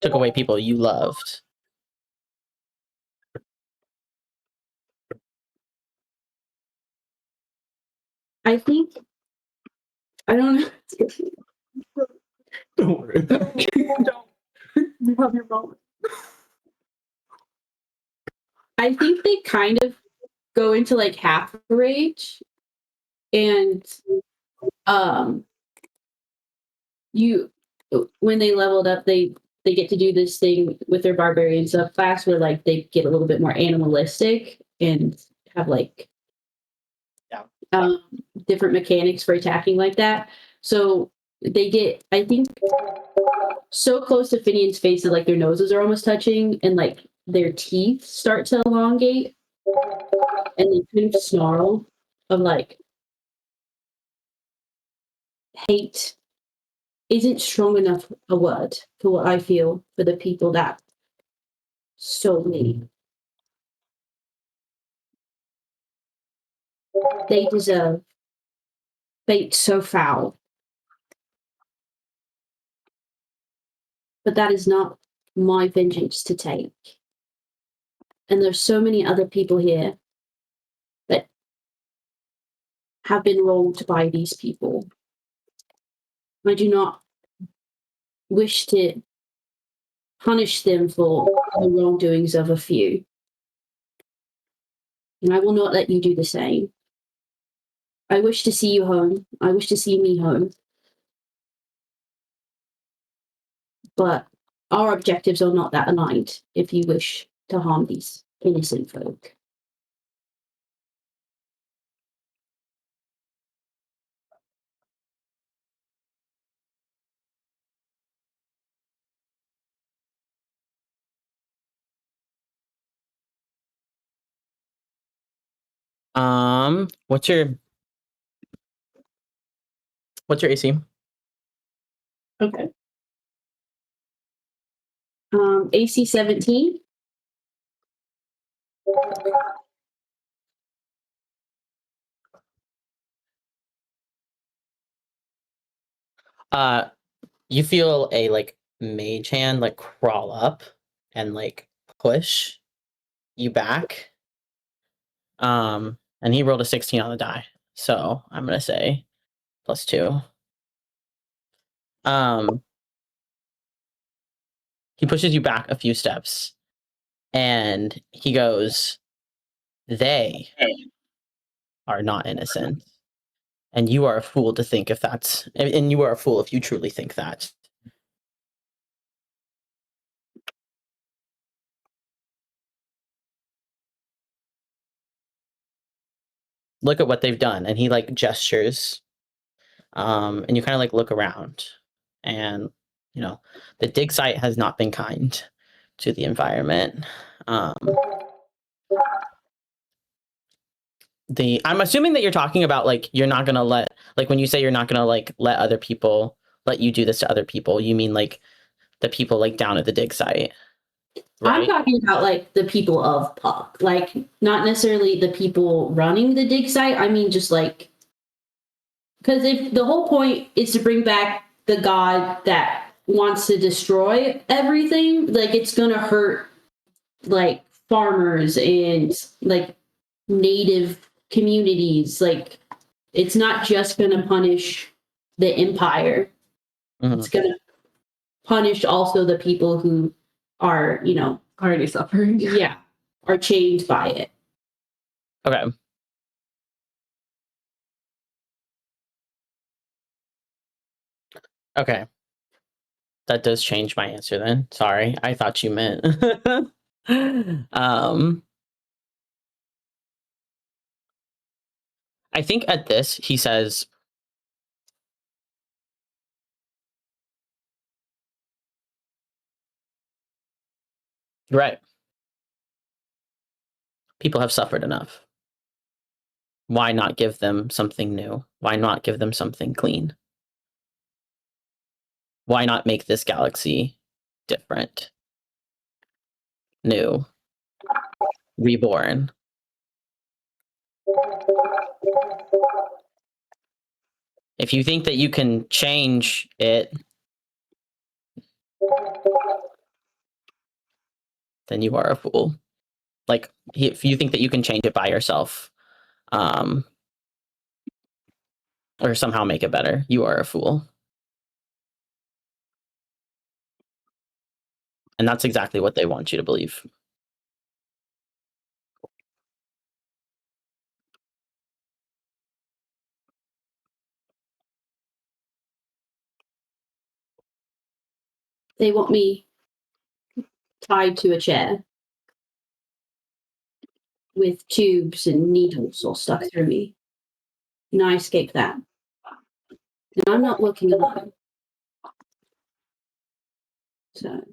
Speaker 2: took away people you loved.
Speaker 6: I think I don't know.
Speaker 1: Don't worry.
Speaker 3: You have your moment.
Speaker 6: I think they kind of go into like half rage, and you when they leveled up, they get to do this thing with their barbarian subclass where like they get a little bit more animalistic and have like different mechanics for attacking like that. So they get, I think, so close to Finian's face that like their noses are almost touching, and like their teeth start to elongate, and they kind of snarl of like hate isn't strong enough a word for what I feel for the people that stole me. They deserve fate so foul. But that is not my vengeance to take. And there's so many other people here that have been wronged by these people. I do not wish to punish them for the wrongdoings of a few. And I will not let you do the same. I wish to see you home. I wish to see me home. But our objectives are not that aligned if you wish to harm these innocent folk.
Speaker 2: What's your AC?
Speaker 6: Okay. AC 17.
Speaker 2: You feel a like mage hand like crawl up and like push you back. And he rolled a 16 on the die, so I'm gonna say +2. He pushes you back a few steps, and he goes, "They are not innocent, and you are a fool to think if that's, and you are a fool if you truly think that." Look at what they've done, and he like gestures, and you kind of like look around, and you know the dig site has not been kind to the environment. I'm assuming that you're talking about like you're not gonna let, like when you say you're not gonna like let other people let you do this to other people, you mean like the people like down at the dig site,
Speaker 6: I'm
Speaker 2: right?
Speaker 6: talking about like the people of Puck, like not necessarily the people running the dig site. I mean, just like, because if the whole point is to bring back the god that wants to destroy everything, like it's gonna hurt like farmers and like native communities. Like it's not just gonna punish the empire.
Speaker 2: Mhm.
Speaker 6: It's gonna punish also the people who are, you know,
Speaker 3: Already suffering.
Speaker 6: yeah, are chained by it.
Speaker 2: Okay. Okay. That does change my answer then. Sorry. I thought you meant I think at this he says, "You're right. People have suffered enough. Why not give them something new? Why not give them something clean? Why not make this galaxy different, new, reborn?" If you think that you can change it, then you are a fool. Like, if you think that you can change it by yourself, or somehow make it better. You are a fool. And that's exactly what they want you to believe.
Speaker 6: They want me tied to a chair with tubes and needles all stuck through me. And I escape that. And I'm not looking alone. So,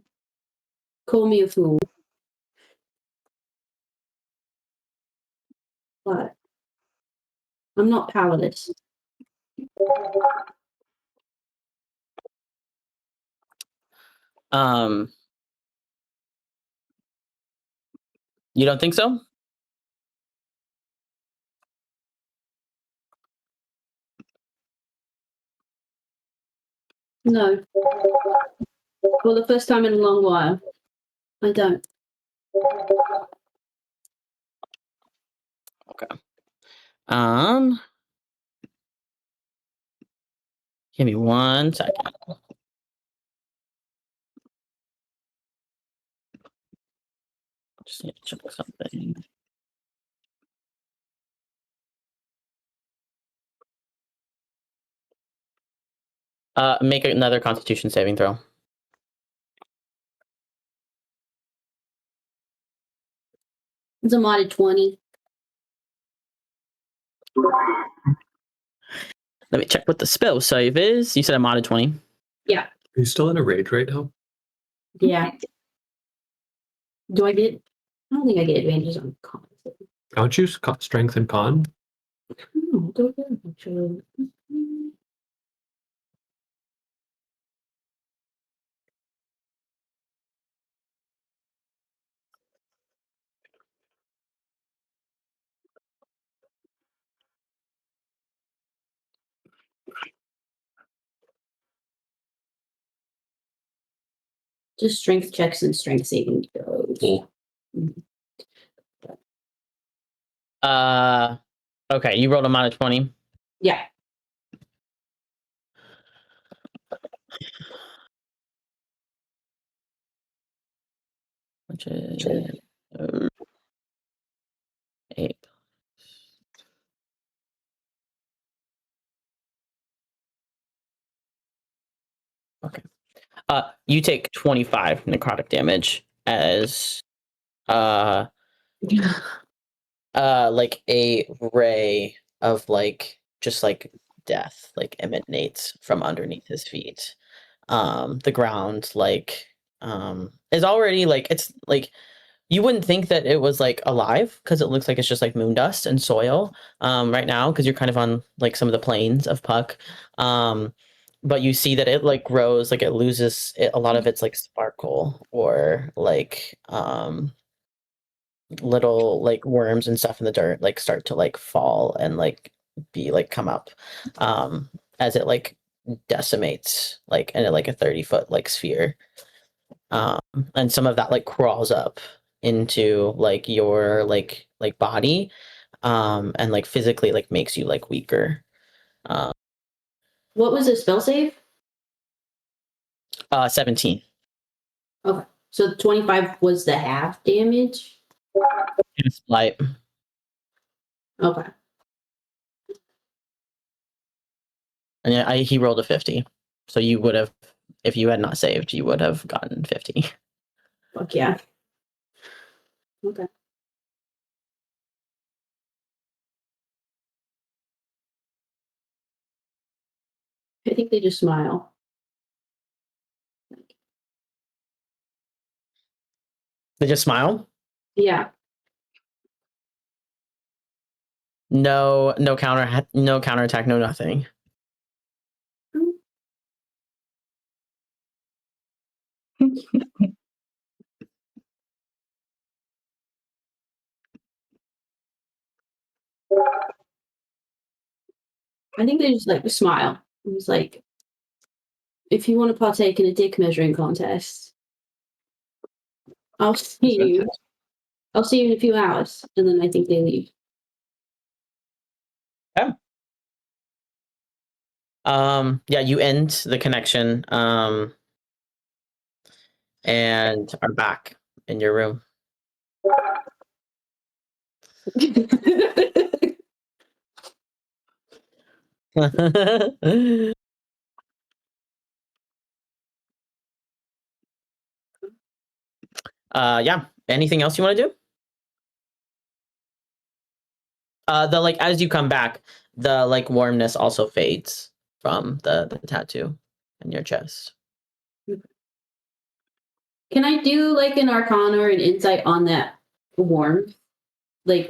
Speaker 6: call me a fool. But I'm not powerless.
Speaker 2: You don't think so?
Speaker 6: No. For the first time in a long while, I don't.
Speaker 2: Give me 1 second. Just need to check something. Make another Constitution saving throw.
Speaker 6: It's a modded 20.
Speaker 2: Let me check what the spell save is. You said a modded 20.
Speaker 6: Yeah.
Speaker 1: Are you still in a rage right now?
Speaker 6: Yeah. Do I get? I don't think I get advantages on con.
Speaker 1: Don't you strength and con?
Speaker 6: No, don't get it, actually. Just strength checks and strength saving throws.
Speaker 1: Cool.
Speaker 2: Okay, you rolled a modded 20.
Speaker 6: Yeah.
Speaker 2: Which is 8. Okay. You take 25 necrotic damage as like a ray of like just like death like emanates from underneath his feet. The ground like is already like, it's like you wouldn't think that it was like alive because it looks like it's just like moon dust and soil right now because you're kind of on like some of the plains of Puck. But you see that it like grows, like it loses a lot of its like sparkle or like little like worms and stuff in the dirt like start to like fall and like be like come up as it like decimates like in like a 30-foot like sphere. And some of that like crawls up into like your like body and like physically like makes you like weaker.
Speaker 6: What was the spell save?
Speaker 2: 17.
Speaker 6: Okay. So 25 was the half damage?
Speaker 2: It's light.
Speaker 6: Okay.
Speaker 2: And yeah, he rolled a 50. So you would have, if you had not saved, you would have gotten 50.
Speaker 6: Fuck yeah. Okay. I think they just smile.
Speaker 2: They just smile.
Speaker 6: Yeah.
Speaker 2: No counterattack, no nothing.
Speaker 6: I think they just like smile. It was like, if you want to partake in a dick measuring contest, I'll see you. I'll see you in a few hours. And then I think they leave.
Speaker 2: Yeah. Yeah, you end the connection and are back in your room. Yeah. Anything else you want to do? The like as you come back, the like warmness also fades from the tattoo in your chest.
Speaker 6: Can I do like an arcana or an insight on that warmth? Like,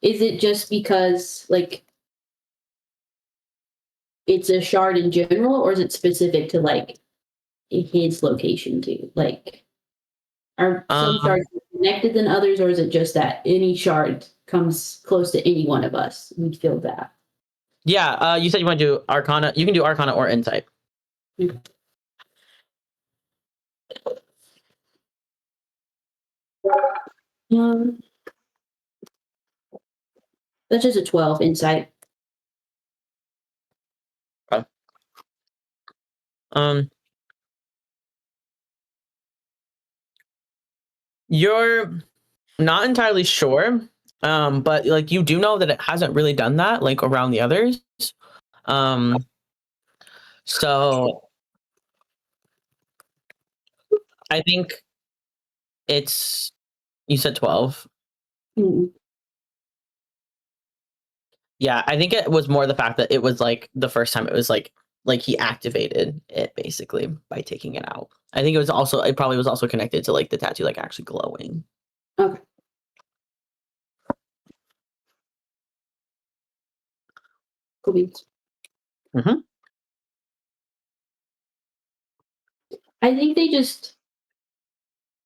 Speaker 6: is it just because like it's a shard in general, or is it specific to like his location too? Like, are some shards more connected than others, or is it just that any shard comes close to any one of us, we'd feel that?
Speaker 2: Yeah, you said you want to do arcana. You can do arcana or insight.
Speaker 6: That's just a 12 insight.
Speaker 2: You're not entirely sure, but like you do know that it hasn't really done that like around the others. So I think it's you said 12.
Speaker 6: Mm.
Speaker 2: Yeah, I think it was more the fact that it was like the first time it was like he activated it basically by taking it out. I think it probably was also connected to like the tattoo like actually glowing.
Speaker 6: Okay. Cool beans.
Speaker 2: Mhm.
Speaker 6: I think they just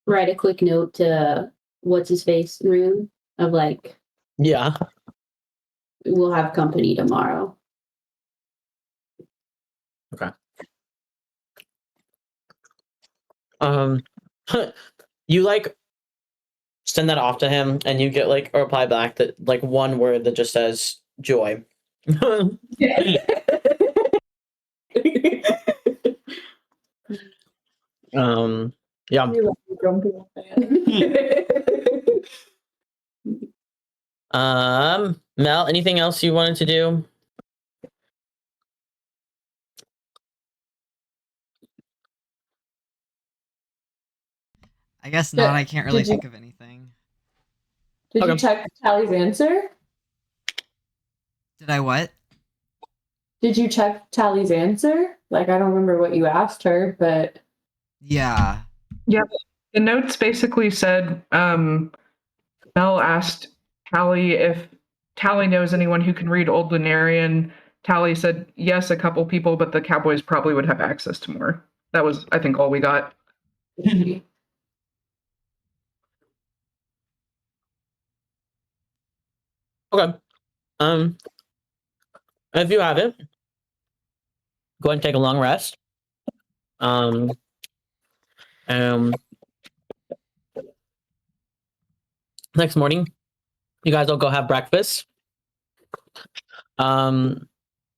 Speaker 6: write a quick note to what's his face room of like,
Speaker 2: Yeah.
Speaker 6: we'll have company tomorrow.
Speaker 2: Okay. You like send that off to him and you get like a reply back that like one word that just says joy. Yeah. Mel, anything else you wanted to do?
Speaker 4: I guess not.
Speaker 7: Yeah,
Speaker 4: I can't really
Speaker 7: did you-
Speaker 4: think of anything.
Speaker 7: Did you
Speaker 2: Okay.
Speaker 7: check Tally's answer?
Speaker 4: Did I what?
Speaker 7: Did you check Tally's answer? Like, I don't remember what you asked her, but
Speaker 4: Yeah.
Speaker 5: The notes basically said Mel asked Tally if Tally knows anyone who can read Old Lunarian. Tally said yes, a couple people, but the Cowboys probably would have access to more. That was, I think, all we got.
Speaker 2: Okay. If you have it, go ahead and take a long rest. Next morning, you guys will go have breakfast.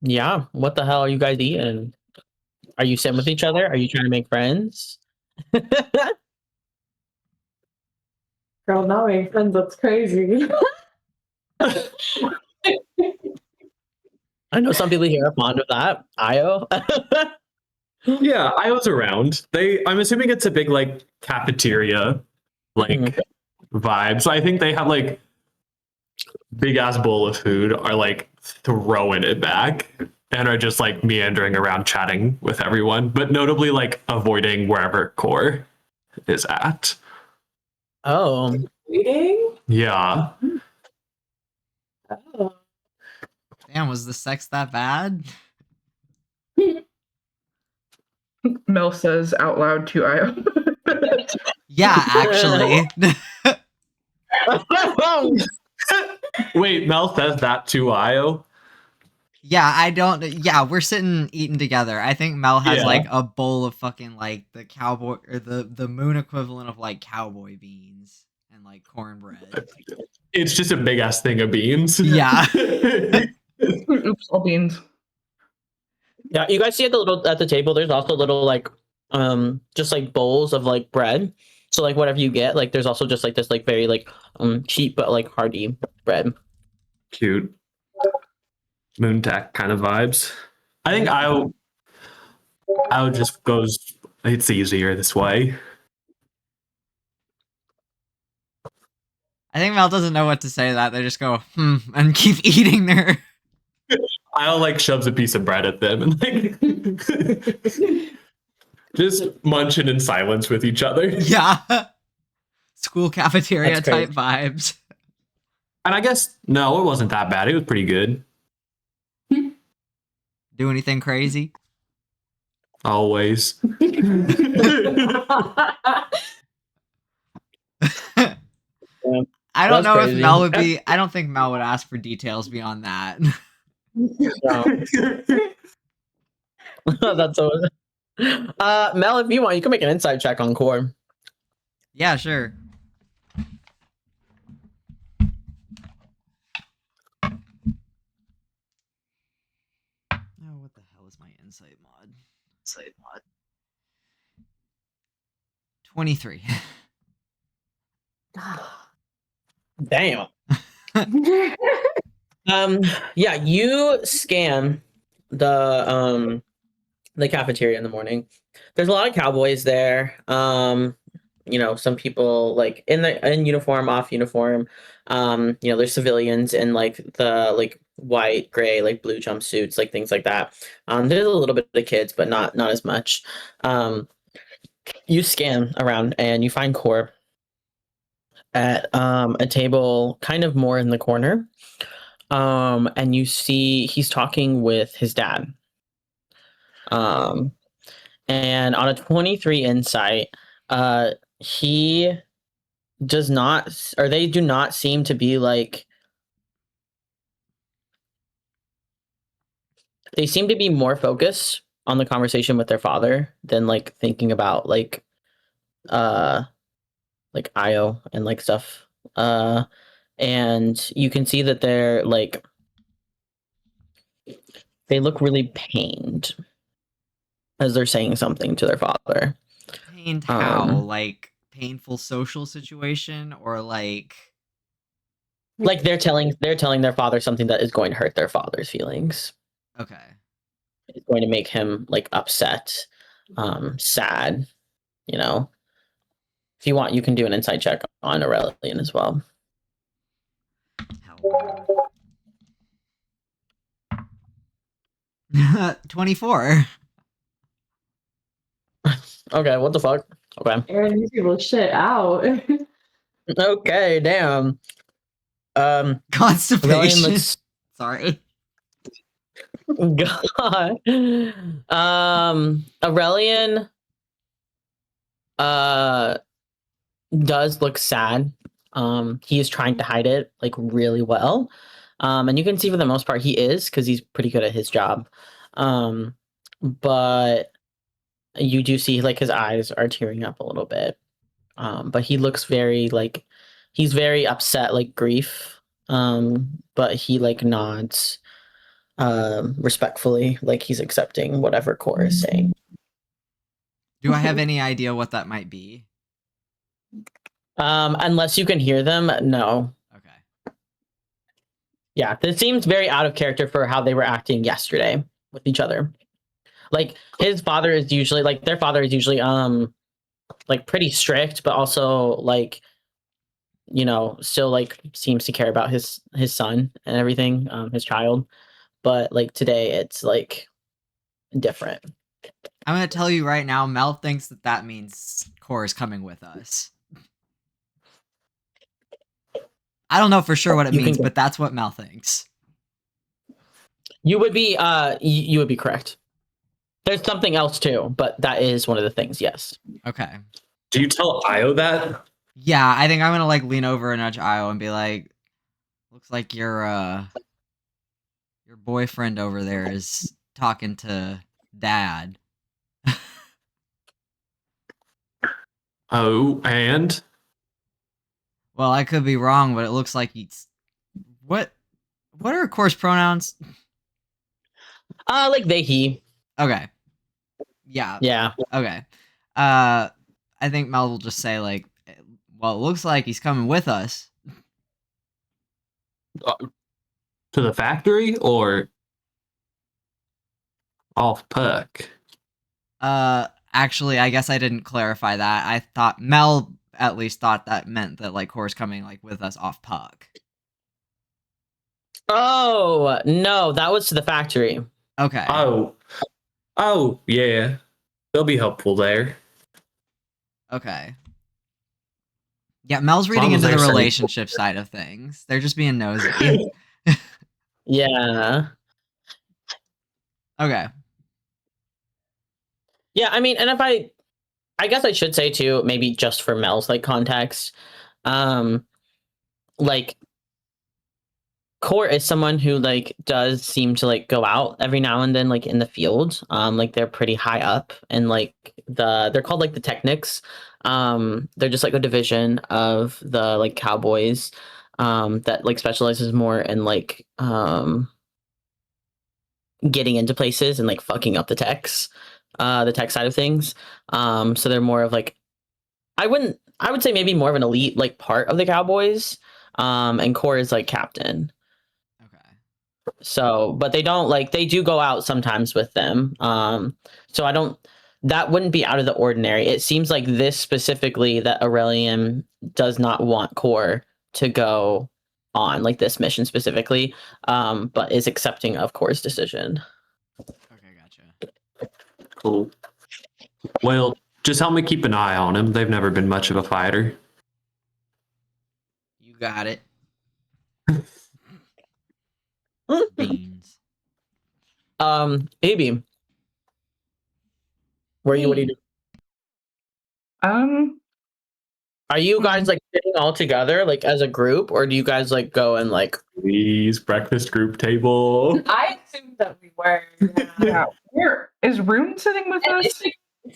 Speaker 2: Yeah, what the hell are you guys eating? Are you sitting with each other? Are you trying to make friends?
Speaker 7: girl, not making friends, that's crazy.
Speaker 2: I know some people here are fond of that. Io.
Speaker 1: Yeah, I was around. I'm assuming it's a big like cafeteria like
Speaker 2: Mhm.
Speaker 1: vibe. So I think they have like big ass bowl of food, are like throwing it back and are just like meandering around chatting with everyone, but notably like avoiding wherever Core is at.
Speaker 2: Oh,
Speaker 7: Waiting?
Speaker 1: Yeah.
Speaker 7: Oh.
Speaker 4: Damn, was the sex that bad?
Speaker 5: Mel says out loud to Io.
Speaker 4: Yeah, actually.
Speaker 1: Wait, Mel says that to Io?
Speaker 4: Yeah, I don't. Yeah, we're sitting eating together. I think Mel has
Speaker 1: Yeah.
Speaker 4: like a bowl of fucking like the cowboy or the moon equivalent of like cowboy beans and like cornbread.
Speaker 1: It's just a big ass thing of beans.
Speaker 4: Yeah.
Speaker 5: Oops, all beans.
Speaker 2: Yeah, you guys see at the table. There's also little like just like bowls of like bread. So like whatever you get, like there's also just like this like very like cheap but like hearty bread.
Speaker 1: Cute. Moontech kind of vibes. I think I would just goes. It's easier this way.
Speaker 4: I think Mel doesn't know what to say to that. They just go, and keep eating their.
Speaker 1: I'll like shoves a piece of bread at them and like just munching in silence with each other.
Speaker 4: Yeah. School cafeteria
Speaker 2: That's
Speaker 4: type
Speaker 2: great.
Speaker 4: vibes.
Speaker 1: And I guess no, it wasn't that bad. It was pretty good.
Speaker 4: Do anything crazy?
Speaker 1: Always.
Speaker 4: I don't
Speaker 2: That's
Speaker 4: know if
Speaker 2: crazy.
Speaker 4: Mel would be. I don't think Mel would ask for details beyond that.
Speaker 2: That's so. Mel, if you want, you can make an insight check on Core.
Speaker 4: Yeah, sure. Oh, what the hell is my insight mod? Insight mod. 23.
Speaker 2: Damn. Yeah, you scan the cafeteria in the morning. There's a lot of cowboys there. You know, some people like in uniform, off uniform. You know, there's civilians in like the like white, gray, like blue jumpsuits, like things like that. There's a little bit of kids, but not as much. You scan around and you find Core at a table kind of more in the corner. And you see he's talking with his dad. And on a 23 insight, he does not, or they do not seem to be like, they seem to be more focused on the conversation with their father than like thinking about like Io and like stuff. And you can see that they're like, they look really pained as they're saying something to their father.
Speaker 4: Pained how? Like painful social situation or like
Speaker 2: Like they're telling their father something that is going to hurt their father's feelings.
Speaker 4: okay.
Speaker 2: It's going to make him like upset, sad, you know. If you want, you can do an insight check on Aurelian as well.
Speaker 4: Hell. 24.
Speaker 2: Okay, what the fuck? Okay.
Speaker 7: Aaron, these people shit out.
Speaker 2: Okay, damn. Aurelian
Speaker 4: Constipation.
Speaker 2: looks
Speaker 4: Sorry.
Speaker 2: God. Aurelian does look sad. He is trying to hide it like really well. And you can see for the most part he is because he's pretty good at his job. But you do see like his eyes are tearing up a little bit. But he looks very like he's very upset, like grief. But he like nods respectfully, like he's accepting whatever Core is saying.
Speaker 4: Do I have any idea what that might be?
Speaker 2: Unless you can hear them, no.
Speaker 4: Okay.
Speaker 2: Yeah, this seems very out of character for how they were acting yesterday with each other. Like his father is usually like their father is usually like pretty strict, but also like, you know, still like seems to care about his son and everything, his child. But like today it's like different.
Speaker 4: I'm gonna tell you right now, Mel thinks that means Core is coming with us. I don't know for sure what it
Speaker 2: You
Speaker 4: means,
Speaker 2: can-
Speaker 4: but that's what Mel thinks.
Speaker 2: You would be you would be correct. There's something else too, but that is one of the things, yes.
Speaker 4: Okay.
Speaker 1: Do you tell Io that?
Speaker 4: Yeah, I think I'm gonna like lean over and nudge Io and be like, looks like your boyfriend over there is talking to Dad.
Speaker 1: Oh, and
Speaker 4: Well, I could be wrong, but it looks like he's what are Core's pronouns?
Speaker 2: Like they he.
Speaker 4: Okay. Yeah.
Speaker 2: Yeah.
Speaker 4: Okay. I think Mel will just say like, well, it looks like he's coming with us.
Speaker 1: To the factory or off Puck?
Speaker 4: Actually, I guess I didn't clarify that. I thought Mel at least thought that meant that like Core's coming like with us off Puck.
Speaker 2: Oh no, that was to the factory.
Speaker 4: Okay.
Speaker 1: Oh, yeah. They'll be helpful there.
Speaker 4: Okay. Yeah, Mel's
Speaker 1: As
Speaker 4: reading
Speaker 1: long as
Speaker 4: into the
Speaker 1: they're saying-
Speaker 4: relationship side of things. They're just being nosy.
Speaker 2: Yeah.
Speaker 4: Okay.
Speaker 2: Yeah, I mean, and if I guess I should say too, maybe just for Mel's like context, like Core is someone who like does seem to like go out every now and then like in the field. Like they're pretty high up and like they're called like the Technics. They're just like a division of the like Cowboys that like specializes more in like getting into places and like fucking up the tech side of things. So they're more of like I would say maybe more of an elite like part of the Cowboys. And Core is like captain.
Speaker 4: Okay.
Speaker 2: So, but they don't like they do go out sometimes with them. So that wouldn't be out of the ordinary. It seems like this specifically that Aurelian does not want Core to go on like this mission specifically, but is accepting of Core's decision.
Speaker 4: Okay, gotcha.
Speaker 1: Cool. Well, just help me keep an eye on him. They've never been much of a fighter.
Speaker 4: You got it. Beans.
Speaker 2: Maybe. What are you doing? Are you guys like sitting all together like as a group, or do you guys like go and like
Speaker 1: Please, breakfast group table.
Speaker 7: I assumed that we were.
Speaker 5: Yeah. Where is Rune sitting with
Speaker 7: And
Speaker 5: us?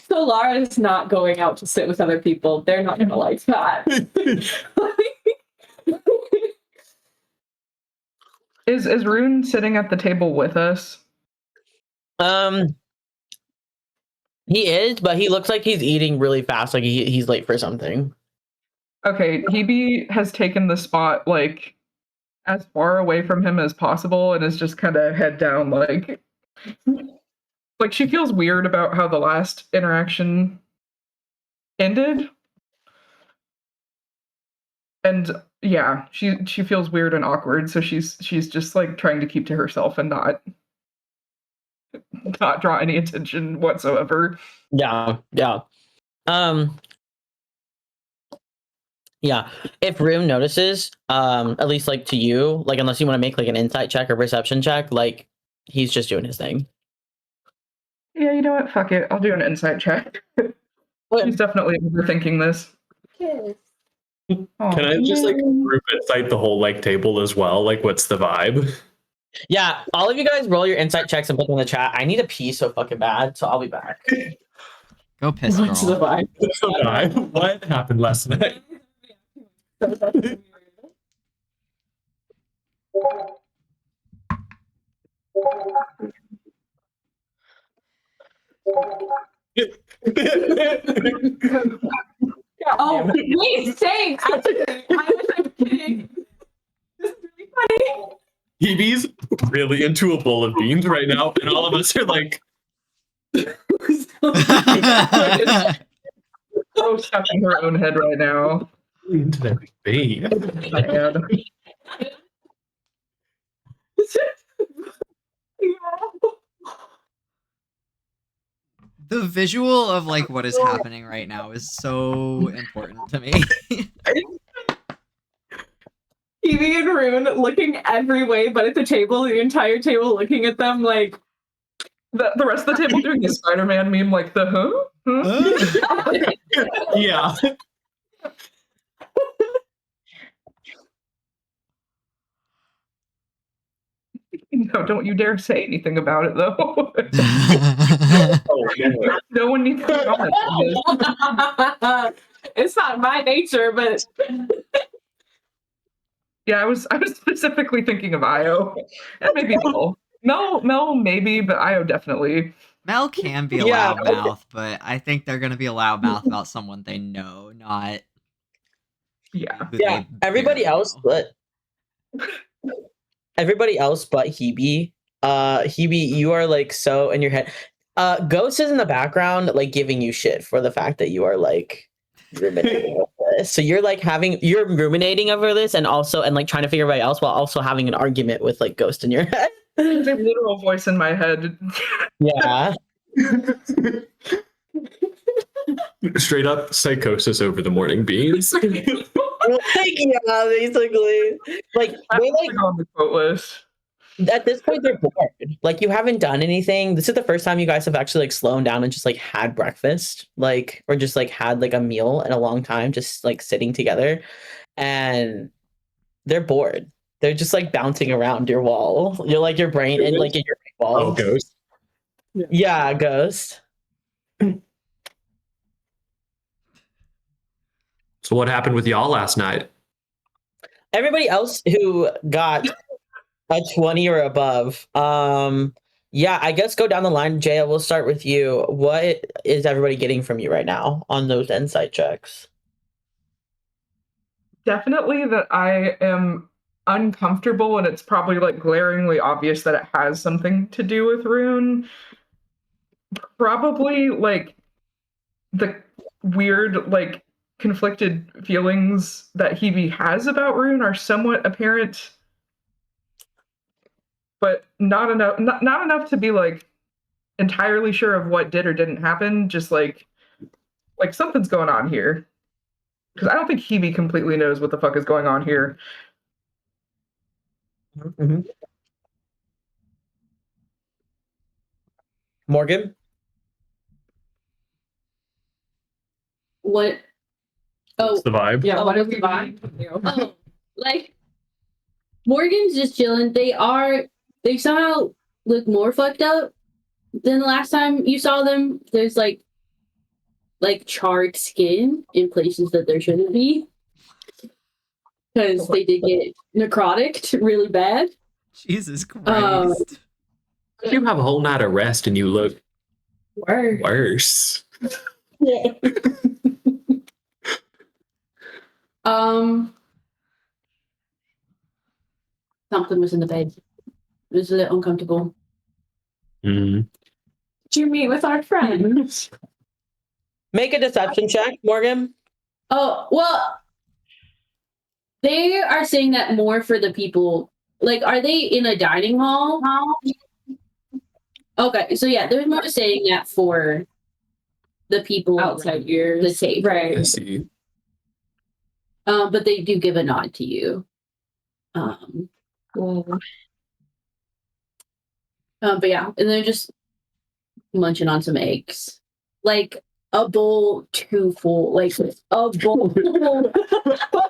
Speaker 7: Solara is not going out to sit with other people. They're not gonna like that.
Speaker 5: Is Rune sitting at the table with us?
Speaker 2: he is, but he looks like he's eating really fast, like he's late for something.
Speaker 5: Okay, Hebe has taken the spot like as far away from him as possible and is just kind of head down like she feels weird about how the last interaction ended. And yeah, she feels weird and awkward, so she's just like trying to keep to herself and not draw any attention whatsoever.
Speaker 2: Yeah. Yeah. If Rune notices, at least like to you, like unless you want to make like an insight check or perception check, like he's just doing his thing.
Speaker 5: Yeah, you know what? Fuck it. I'll do an insight check. She's definitely overthinking this.
Speaker 7: Yes.
Speaker 5: Oh,
Speaker 1: Can I just like group insight the whole like table as well? Like, what's the vibe?
Speaker 2: Yeah, all of you guys roll your insight checks and put them in the chat. I need a pee so fucking bad, so I'll be back.
Speaker 4: Go piss,
Speaker 7: What's the
Speaker 4: girl.
Speaker 7: vibe?
Speaker 1: What's the vibe? What happened last night?
Speaker 7: Oh, wait, same. Actually, I was like kidding. This is really funny.
Speaker 1: Hebe's really into a bowl of beans right now, and all of us are like,
Speaker 5: so stuck in her own head right now.
Speaker 1: into that bean.
Speaker 5: Man.
Speaker 4: The visual of like what is happening right now is so important to me.
Speaker 7: Evie and Rune looking every way but at the table, the entire table looking at them like
Speaker 5: The rest of the table doing the Spider-Man meme, like the
Speaker 1: Yeah.
Speaker 5: No, don't you dare say anything about it though.
Speaker 1: Oh, no.
Speaker 5: No one needs to comment on this.
Speaker 7: it's not my nature, but
Speaker 5: Yeah, I was specifically thinking of Io. And maybe Mel. Mel maybe, but Io definitely.
Speaker 4: Mel can be a
Speaker 2: Yeah.
Speaker 4: loudmouth, but I think they're gonna be a loudmouth about someone they know, not
Speaker 5: Yeah.
Speaker 4: who
Speaker 2: Yeah,
Speaker 4: they
Speaker 2: everybody
Speaker 4: barely
Speaker 2: else,
Speaker 4: know.
Speaker 2: but Hebe. Hebe, you are like so in your head. Ghost is in the background, like giving you shit for the fact that you are like ruminating over this. So you're like you're ruminating over this, and like trying to figure everybody else while also having an argument with like Ghost in your head.
Speaker 5: There's a literal voice in my head.
Speaker 2: Yeah.
Speaker 1: Straight up psychosis over the morning beans.
Speaker 2: Like, yeah, basically. Like
Speaker 5: I'm
Speaker 2: they like
Speaker 5: on the quote list.
Speaker 2: at this point they're bored. Like you haven't done anything. This is the first time you guys have actually like slowed down and just like had breakfast, like or just like had like a meal in a long time, just like sitting together, and they're bored. They're just like bouncing around your wall. You're like your brain and like in your wall.
Speaker 1: Oh, Ghost.
Speaker 2: Yeah, Ghost.
Speaker 1: So what happened with y'all last night?
Speaker 2: Everybody else who got a 20 or above, yeah, I guess go down the line. Jaya, we'll start with you. What is everybody getting from you right now on those insight checks?
Speaker 5: Definitely that I am uncomfortable, and it's probably like glaringly obvious that it has something to do with Rune. Probably like the weird, like conflicted feelings that Hebe has about Rune are somewhat apparent, but not enough to be like entirely sure of what did or didn't happen. Just like something's going on here. Because I don't think Hebe completely knows what the fuck is going on here.
Speaker 2: Mm-hmm. Morgan?
Speaker 6: What? Oh,
Speaker 1: What's the vibe?
Speaker 3: Yeah,
Speaker 6: Oh,
Speaker 3: what is
Speaker 6: okay.
Speaker 3: the vibe?
Speaker 6: oh, like Morgan's just chilling. They somehow look more fucked up than the last time you saw them. There's like charred skin in places that there shouldn't be. Because they did get necrotic really bad.
Speaker 4: Jesus Christ.
Speaker 1: You have a whole night of rest and you look worse.
Speaker 6: Yeah. Something was in the bed. It was a little uncomfortable.
Speaker 1: Mm.
Speaker 7: Did you meet with our friends?
Speaker 2: Make a deception check, Morgan.
Speaker 6: Oh, well, they are saying that more for the people. Like, are they in a dining hall? Okay, so yeah, they're more saying that for the people
Speaker 7: Outside ears.
Speaker 6: the table.
Speaker 1: I
Speaker 7: Right.
Speaker 1: see.
Speaker 6: But they do give a nod to you. But yeah, and they're just munching on some eggs. Like a bowl too full. Like a bowl.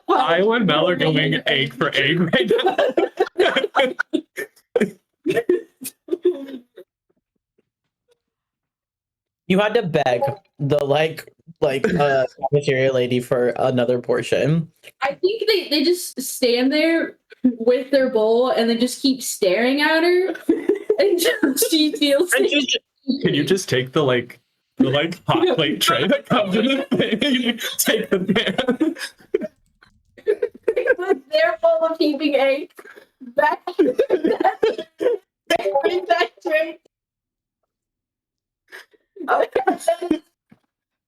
Speaker 1: Iowa and Mel are going egg for egg right now.
Speaker 2: You had to beg the cafeteria lady for another portion.
Speaker 6: I think they just stand there with their bowl and they just keep staring at her until she feels
Speaker 2: And
Speaker 6: it.
Speaker 2: she's
Speaker 1: Can you just take the hot plate tray that comes in the thing and you take the pan?
Speaker 6: They're full of heaping eggs. Back tray.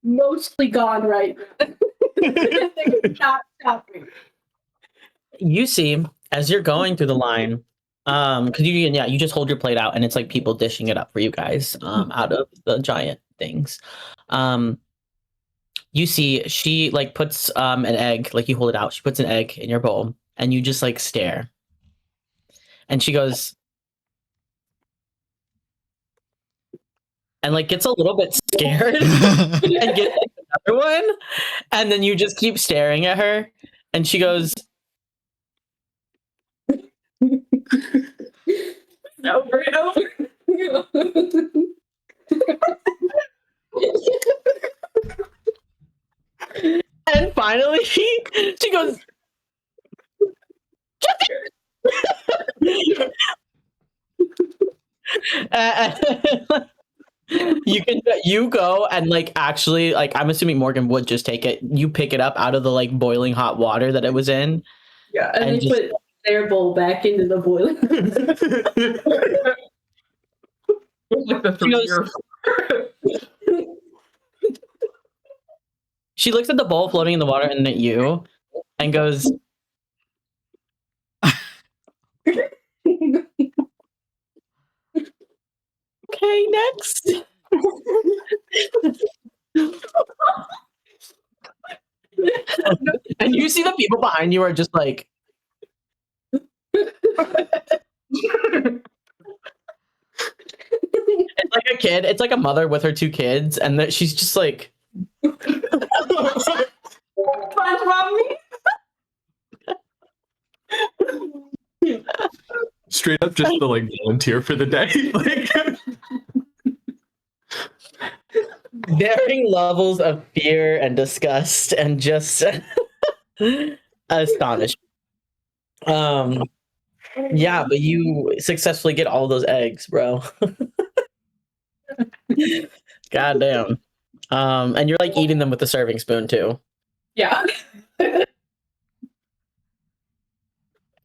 Speaker 6: Mostly gone right now. They're not stopping.
Speaker 2: You see, as you're going through the line, because you just hold your plate out and it's like people dishing it up for you guys out of the giant things. You see she like puts an egg, like you hold it out, she puts an egg in your bowl and you just like stare. And she goes and like gets a little bit scared and gets like, another one, and then you just keep staring at her and she goes
Speaker 6: Over and over.
Speaker 2: and finally she goes you go and like actually like I'm assuming Morgan would just take it. You pick it up out of the like boiling hot water that it was in.
Speaker 5: Yeah.
Speaker 6: And
Speaker 2: And
Speaker 6: they
Speaker 2: just-
Speaker 6: put their bowl back into the boiler.
Speaker 5: Like the
Speaker 2: She goes-
Speaker 5: 3 or
Speaker 2: She looks at the bowl floating in the water and at you and goes, okay, next. And you see the people behind you are just like, it's like a kid, it's like a mother with her 2 kids, and that she's just like,
Speaker 3: SpongeBob me.
Speaker 1: Straight up just to like volunteer for the day. Like
Speaker 2: varying levels of fear and disgust and just astonished. Yeah, but you successfully get all those eggs, bro. God damn. And you're like eating them with a serving spoon too.
Speaker 3: Yeah.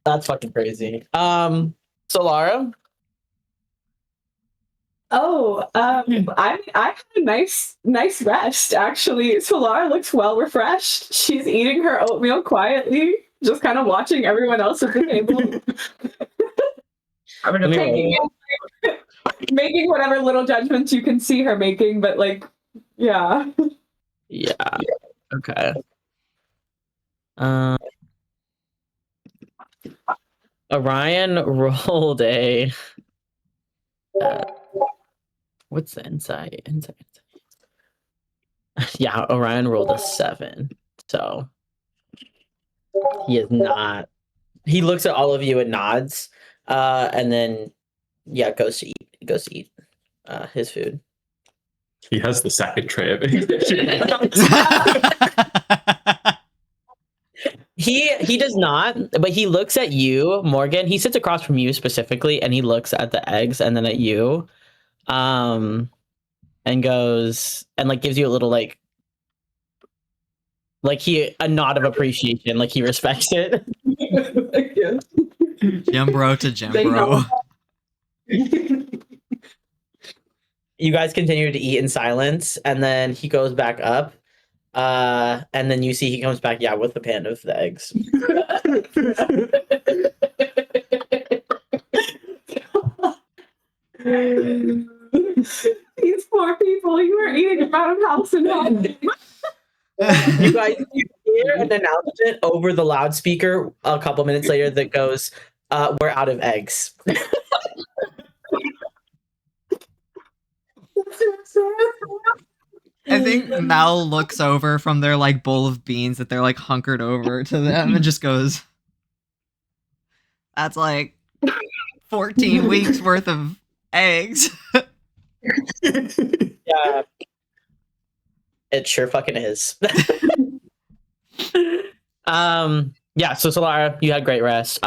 Speaker 2: That's fucking crazy. Solara?
Speaker 7: Oh, I had a nice rest actually. Solara looks well refreshed. She's eating her oatmeal quietly, just kind of watching everyone else at the table,
Speaker 5: having a
Speaker 2: Let me
Speaker 7: taking in, making whatever little judgments you can see her making. But like, yeah.
Speaker 2: Yeah. Okay. Orion rolled a. What's the insight? Yeah, Orion rolled a 7. So he is not. He looks at all of you and nods, and then yeah, goes to eat his food.
Speaker 1: he has the second tray of eggs.
Speaker 2: He does not, but he looks at you, Morgan. He sits across from you specifically, and he looks at the eggs and then at you, and goes and like gives you a little like a nod of appreciation, like he respects it.
Speaker 4: Jembro to Jembro.
Speaker 2: You guys continue to eat in silence, and then he goes back up, and then you see he comes back, yeah, with the pan of the eggs.
Speaker 7: These poor people, you were eating them out of house and home.
Speaker 2: You guys you hear an announcement over the loudspeaker a couple minutes later that goes, we're out of eggs.
Speaker 4: I think Mel looks over from their like bowl of beans that they're like hunkered over to them and just goes, that's like 14 weeks worth of eggs.
Speaker 2: Yeah. It sure fucking is. Yeah, so Solara, you had great rest.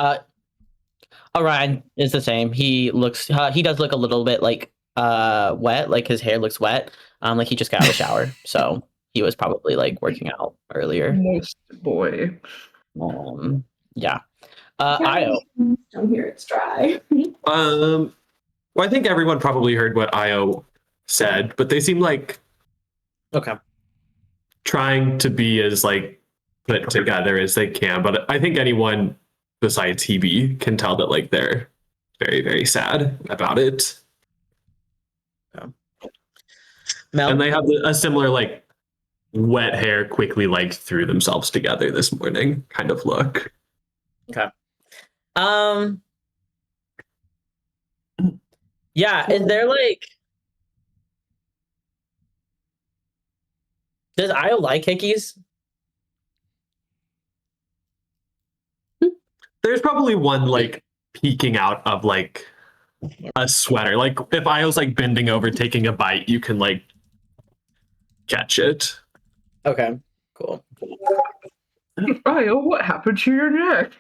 Speaker 2: Orion is the same. He does look a little bit like wet, like his hair looks wet. Like he just got out of the shower. So he was probably like working out earlier.
Speaker 5: most boy.
Speaker 2: Yeah. Io.
Speaker 7: Don't hear it's dry.
Speaker 1: Well, I think everyone probably heard what Io said, but they seem like
Speaker 2: Okay.
Speaker 1: trying to be as like put together as they can. But I think anyone besides Hebe can tell that like they're very, very sad about it.
Speaker 2: Mel.
Speaker 1: And they have a similar like wet hair quickly like threw themselves together this morning kind of look.
Speaker 2: Yeah, is there like does Io like hickeys?
Speaker 1: There's probably one like peeking out of like a sweater. Like if Io's like bending over taking a bite, you can like catch it.
Speaker 2: Okay, cool.
Speaker 5: Io, what happened to your neck?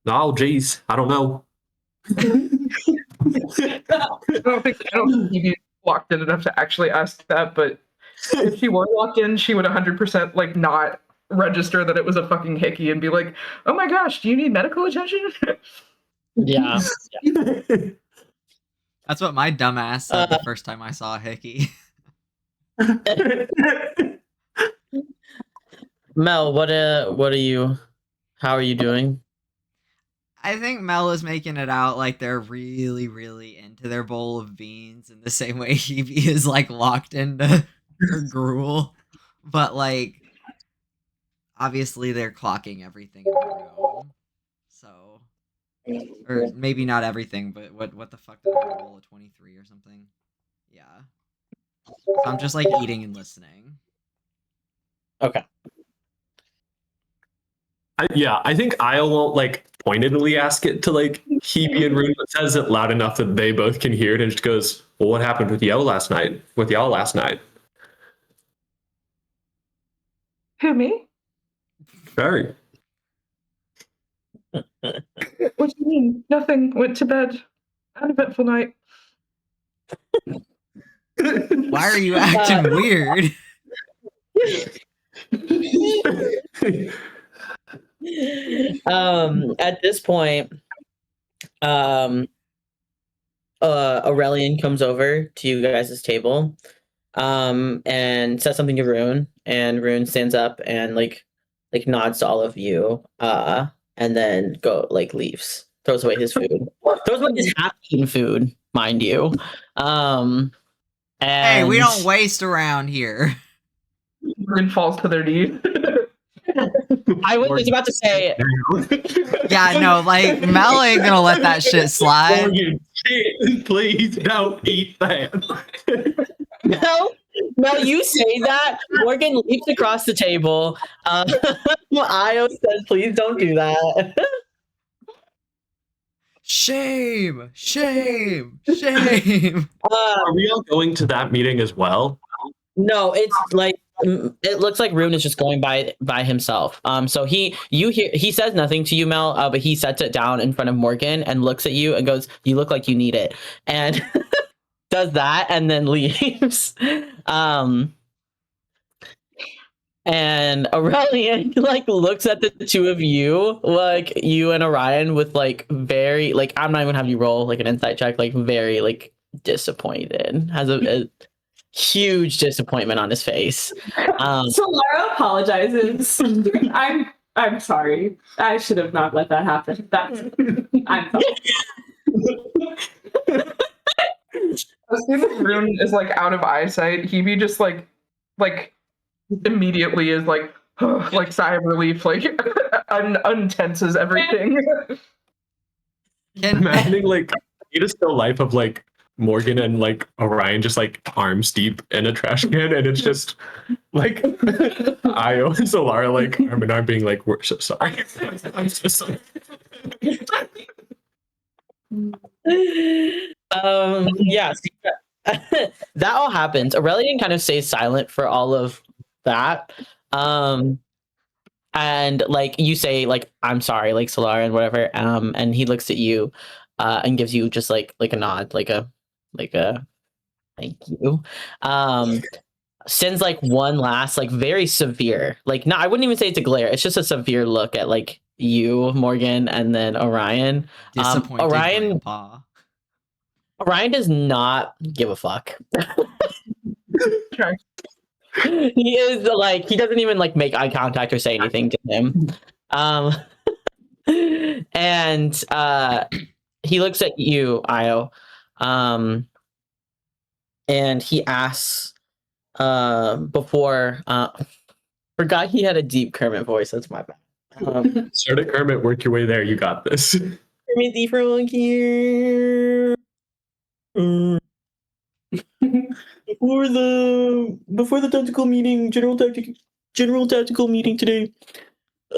Speaker 1: Oh geez, I don't know.
Speaker 5: I don't think he locked in enough to actually ask that, but if she were locked in, she would 100% like not register that it was a fucking hickey and be like, "Oh my gosh, do you need medical attention?"
Speaker 2: Yeah.
Speaker 4: That's what my dumbass said the first time I saw a hickey.
Speaker 2: Mel, what are you? How are you doing?
Speaker 4: I think Mel is making it out like they're really, really into their bowl of beans in the same way Hebe is like locked into her gruel. But like, obviously they're clocking everything in the room. So, or maybe not everything, but what the fuck did I roll, a 23 or something? Yeah. So I'm just like eating and listening.
Speaker 2: Okay.
Speaker 1: I think Isle won't like pointedly ask it to like Hebe and Rune, but says it loud enough that they both can hear it and just goes, "Well, what happened with y'all last night?
Speaker 5: Who, me?
Speaker 1: Very.
Speaker 5: What do you mean? Nothing. Went to bed. Had an eventful night.
Speaker 4: Why are you acting weird?
Speaker 2: At this point, Aurelian comes over to you guys' table, and says something to Rune, and Rune stands up and like nods to all of you, and then leaves, throws away his food, throws away his half-eaten food, mind you. And
Speaker 4: Hey, we don't waste around here.
Speaker 5: Rune falls to their knees.
Speaker 2: I was just about to say,
Speaker 4: Yeah, no, like Mel ain't gonna let that shit slide.
Speaker 1: Morgan, please don't eat that.
Speaker 2: No, you say that. Morgan leaps across the table. Io says, "Please don't do that."
Speaker 4: Shame, shame, shame.
Speaker 1: Are we all going to that meeting as well?
Speaker 2: No, it's like it looks like Rune is just going by himself. So he says nothing to you, Mel, but he sets it down in front of Morgan and looks at you and goes, "You look like you need it," and does that and then leaves. And Aurelian like looks at the two of you, like you and Orion, with like very like, I'm not even having you roll like an insight check, like very like disappointed, has a huge disappointment on his face.
Speaker 7: So Lara apologizes. I'm sorry. I should have not let that happen. I'm sorry.
Speaker 5: As soon as Rune is like out of eyesight, Hebe just like immediately is like like sigh of relief, like untenses everything.
Speaker 1: Imagining like you just still life of like Morgan and like Orion just like arms deep in a trash can, and it's just like Io and Solara like arm in arm being like, "We're so sorry." I'm so sorry.
Speaker 2: Yeah, that all happens. Aurelian kind of stays silent for all of that. And like you say, like, "I'm sorry," like Solara and whatever. And he looks at you, and gives you just like a nod, like a thank you. Sends like one last like very severe, like, no, I wouldn't even say it's a glare. It's just a severe look at like you, Morgan, and then Orion.
Speaker 4: Disappointed
Speaker 2: Orion does not give a fuck. He is like, he doesn't even like make eye contact or say anything to him. And he looks at you, Io, and he asks, before, forgot he had a deep Kermit voice. That's my bad.
Speaker 1: Start at Kermit, work your way there. You got this.
Speaker 2: Kermit the Frog here. Before the tactical meeting, general tactical meeting today,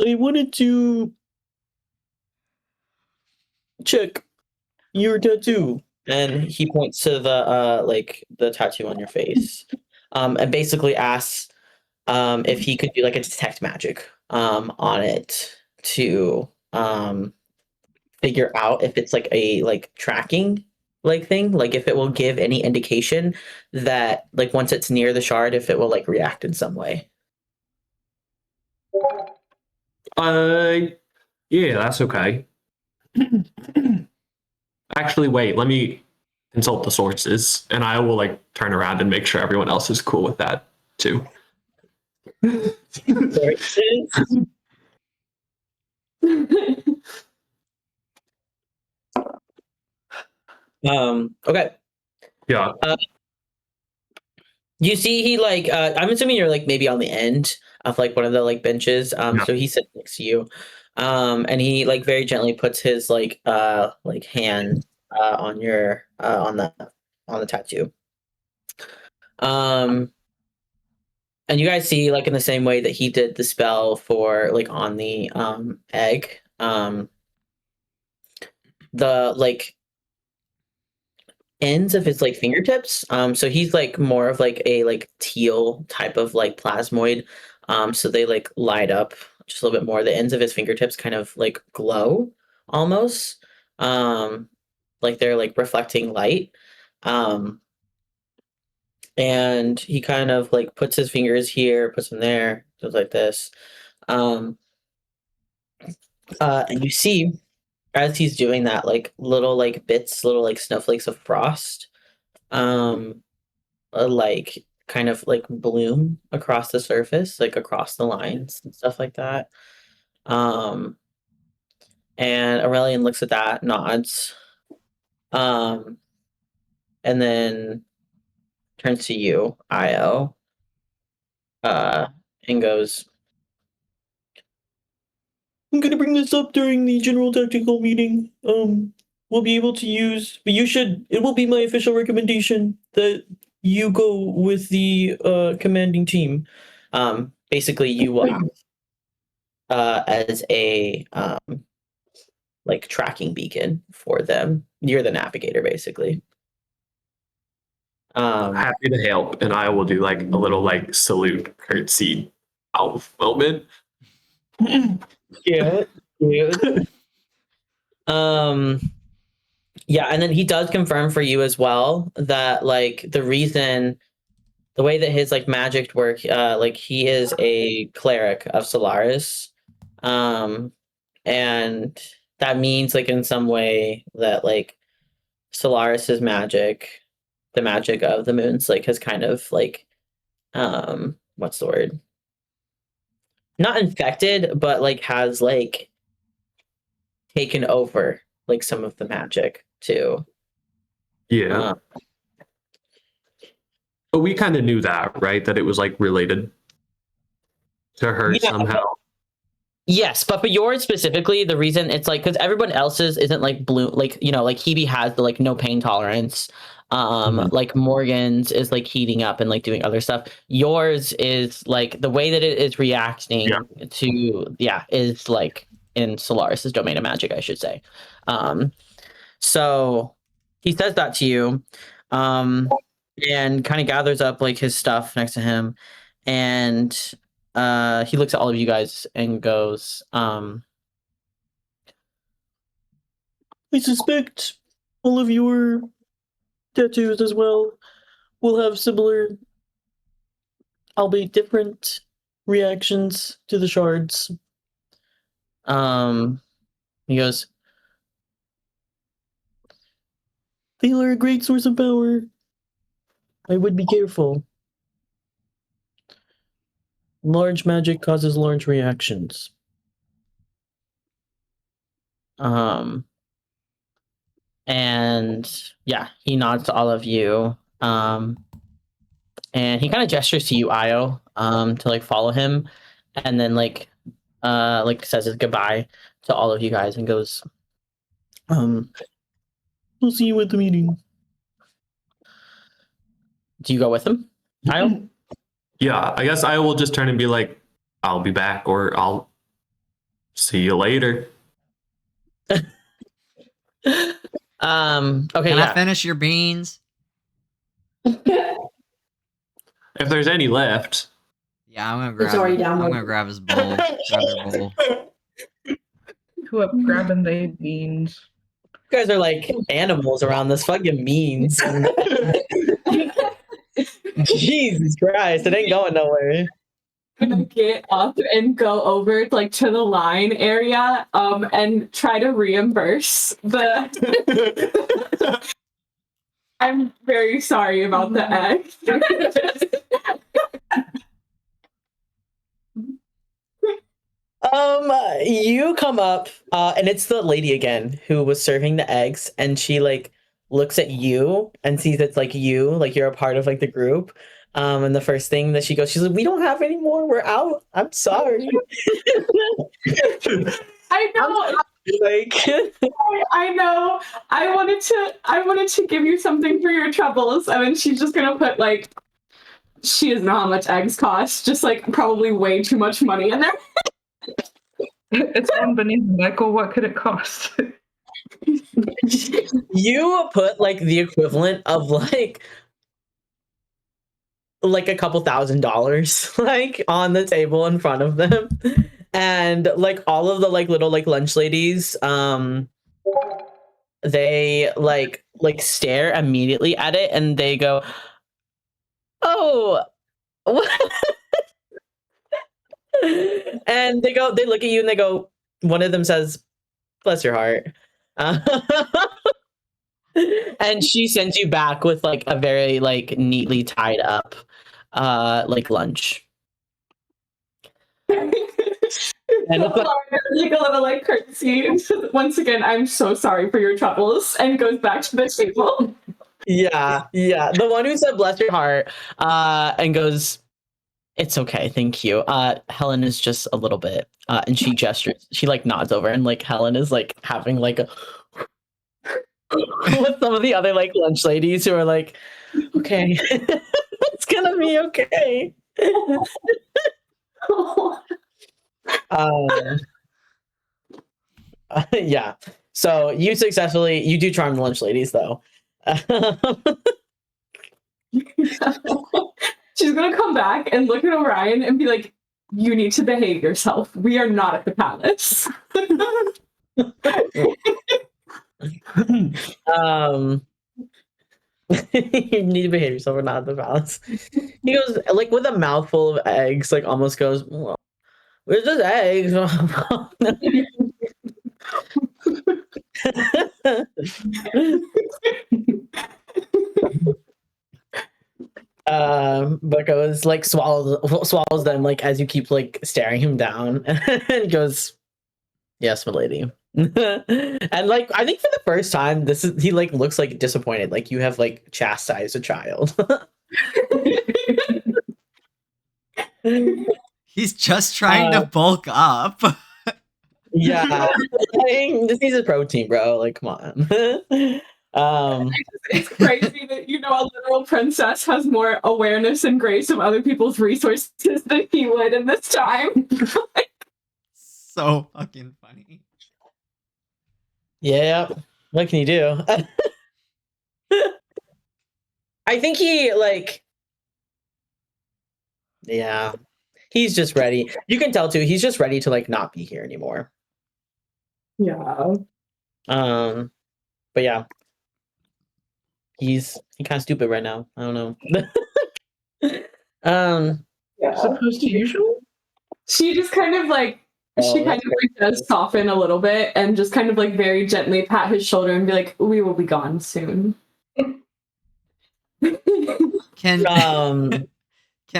Speaker 2: I wanted to check your tattoo. And he points to the tattoo on your face, and basically asks if he could do like a detect magic on it to figure out if it's like a tracking like thing, like if it will give any indication that like once it's near the shard, if it will like react in some way.
Speaker 1: Yeah, that's okay. Actually, wait, let me consult the sources, and I will like turn around and make sure everyone else is cool with that too.
Speaker 2: Okay.
Speaker 1: Yeah.
Speaker 2: You see, he like I'm assuming you're like maybe on the end of like one of the like benches.
Speaker 1: Yeah.
Speaker 2: So he sits next to you, and he like very gently puts his like hand on your on the tattoo. And you guys see like in the same way that he did the spell for like on the egg, the like ends of his like fingertips, so he's like more of like a like teal type of like plasmoid, so they like light up just a little bit more. The ends of his fingertips kind of like glow almost, like they're like reflecting light, and he kind of like puts his fingers here, puts them there, goes like this, and you see as he's doing that, like little like bits, little like snowflakes of frost, like kind of like bloom across the surface, like across the lines and stuff like that. And Aurelian looks at that, nods, and then turns to you, Io, and goes, I'm gonna bring this up during the general tactical meeting. We'll be able to use, but it will be my official recommendation that you go with the commanding team. Basically you will act as a like tracking beacon for them. You're the navigator basically.
Speaker 1: Happy to help, and I will do like a little like salute curtsy out moment.
Speaker 2: Yeah. Yeah, and then he does confirm for you as well that like the way that his like magic work, like he is a cleric of Solaris, and that means like in some way that like Solaris's magic, the magic of the moons, like has kind of like what's the word? Not infected, but like has like taken over like some of the magic too.
Speaker 1: Yeah. But we kind of knew that, right? That it was like related to her
Speaker 2: Yeah.
Speaker 1: somehow.
Speaker 2: Yes, but for yours specifically, the reason it's like because everyone else's isn't like blue, like you know, like Hebe has the like no pain tolerance. Like Morgan's is like heating up and like doing other stuff. Yours is like the way that it is reacting to is like in Solaris's domain of magic, I should say. So he says that to you, and kind of gathers up like his stuff next to him, and he looks at all of you guys and goes, I suspect all of your tattoos as well will have similar, albeit different, reactions to the shards. He goes, they are a great source of power. I would be careful. Large magic causes large reactions. And yeah, he nods to all of you. And he kind of gestures to you, Io, to like follow him, and then like says his goodbye to all of you guys and goes, we'll see you at the meeting. Do you go with him, Io?
Speaker 1: Yeah, I guess I will just turn and be like, I'll be back, or I'll see you later.
Speaker 2: Okay.
Speaker 4: Can I finish your beans?
Speaker 1: If there's any left.
Speaker 4: Yeah, I'm gonna grab.
Speaker 6: It's already down
Speaker 4: I'm
Speaker 6: there.
Speaker 4: gonna grab his bowl. Grab their bowl.
Speaker 5: Who up grabbing the beans?
Speaker 2: guys are like animals around this fucking beans. Jesus Christ, it ain't going nowhere.
Speaker 7: I'm gonna get up and go over like to the line area and try to reimburse the I'm very sorry about the egg.
Speaker 2: You come up, and it's the lady again who was serving the eggs, and she like looks at you and sees it's like you, like you're a part of like the group. And the first thing that she's like, "We don't have any more. We're out. I'm sorry."
Speaker 7: I know.
Speaker 2: Like,
Speaker 7: I know. I wanted to give you something for your troubles, and then she's just gonna put like she doesn't know how much eggs cost, just like probably way too much money in there.
Speaker 5: It's one beneath Michael. What could it cost?
Speaker 2: you put like the equivalent of like a couple $1,000 like on the table in front of them, and like all of the like little like lunch ladies they like stare immediately at it and they go, "Oh, what?" And they look at you and they go, one of them says, "Bless your heart." And she sends you back with like a very like neatly tied up like lunch. And it's
Speaker 7: like a little like courtesy. Once again, I'm so sorry for your troubles, and goes back to the table.
Speaker 2: yeah. The one who said "bless your heart" and goes, "It's okay, thank you. Helen is just a little bit," and she gestures. She like nods over, and like Helen is like having like a with some of the other like lunch ladies who are like, "Okay, it's gonna be okay." Yeah. So you do charm the lunch ladies though.
Speaker 7: She's gonna come back and look at Orion and be like, "You need to behave yourself. We are not at the palace."
Speaker 2: You need to behave yourself or not at the palace. He goes like with a mouthful of eggs, like almost goes, "Well, where's this eggs?" But goes like swallows them like as you keep like staring him down and goes, "Yes, milady." And like I think for the first time he like looks like disappointed, like you have like chastised a child.
Speaker 4: He's just trying to bulk up.
Speaker 2: Yeah. This needs a protein, bro. Like, come on.
Speaker 7: It's crazy that a literal princess has more awareness and grace of other people's resources than he would in this time.
Speaker 4: So fucking funny.
Speaker 2: Yeah. What can you do? I think he like. Yeah. He's just ready. You can tell too. He's just ready to like not be here anymore.
Speaker 7: Yeah.
Speaker 2: But yeah. He's kind of stupid right now. I don't know.
Speaker 7: Yeah.
Speaker 5: As opposed to usual?
Speaker 7: She just kind of like does soften a little bit and just kind of like very gently pat his shoulder and be like, "We will be gone soon."
Speaker 4: Can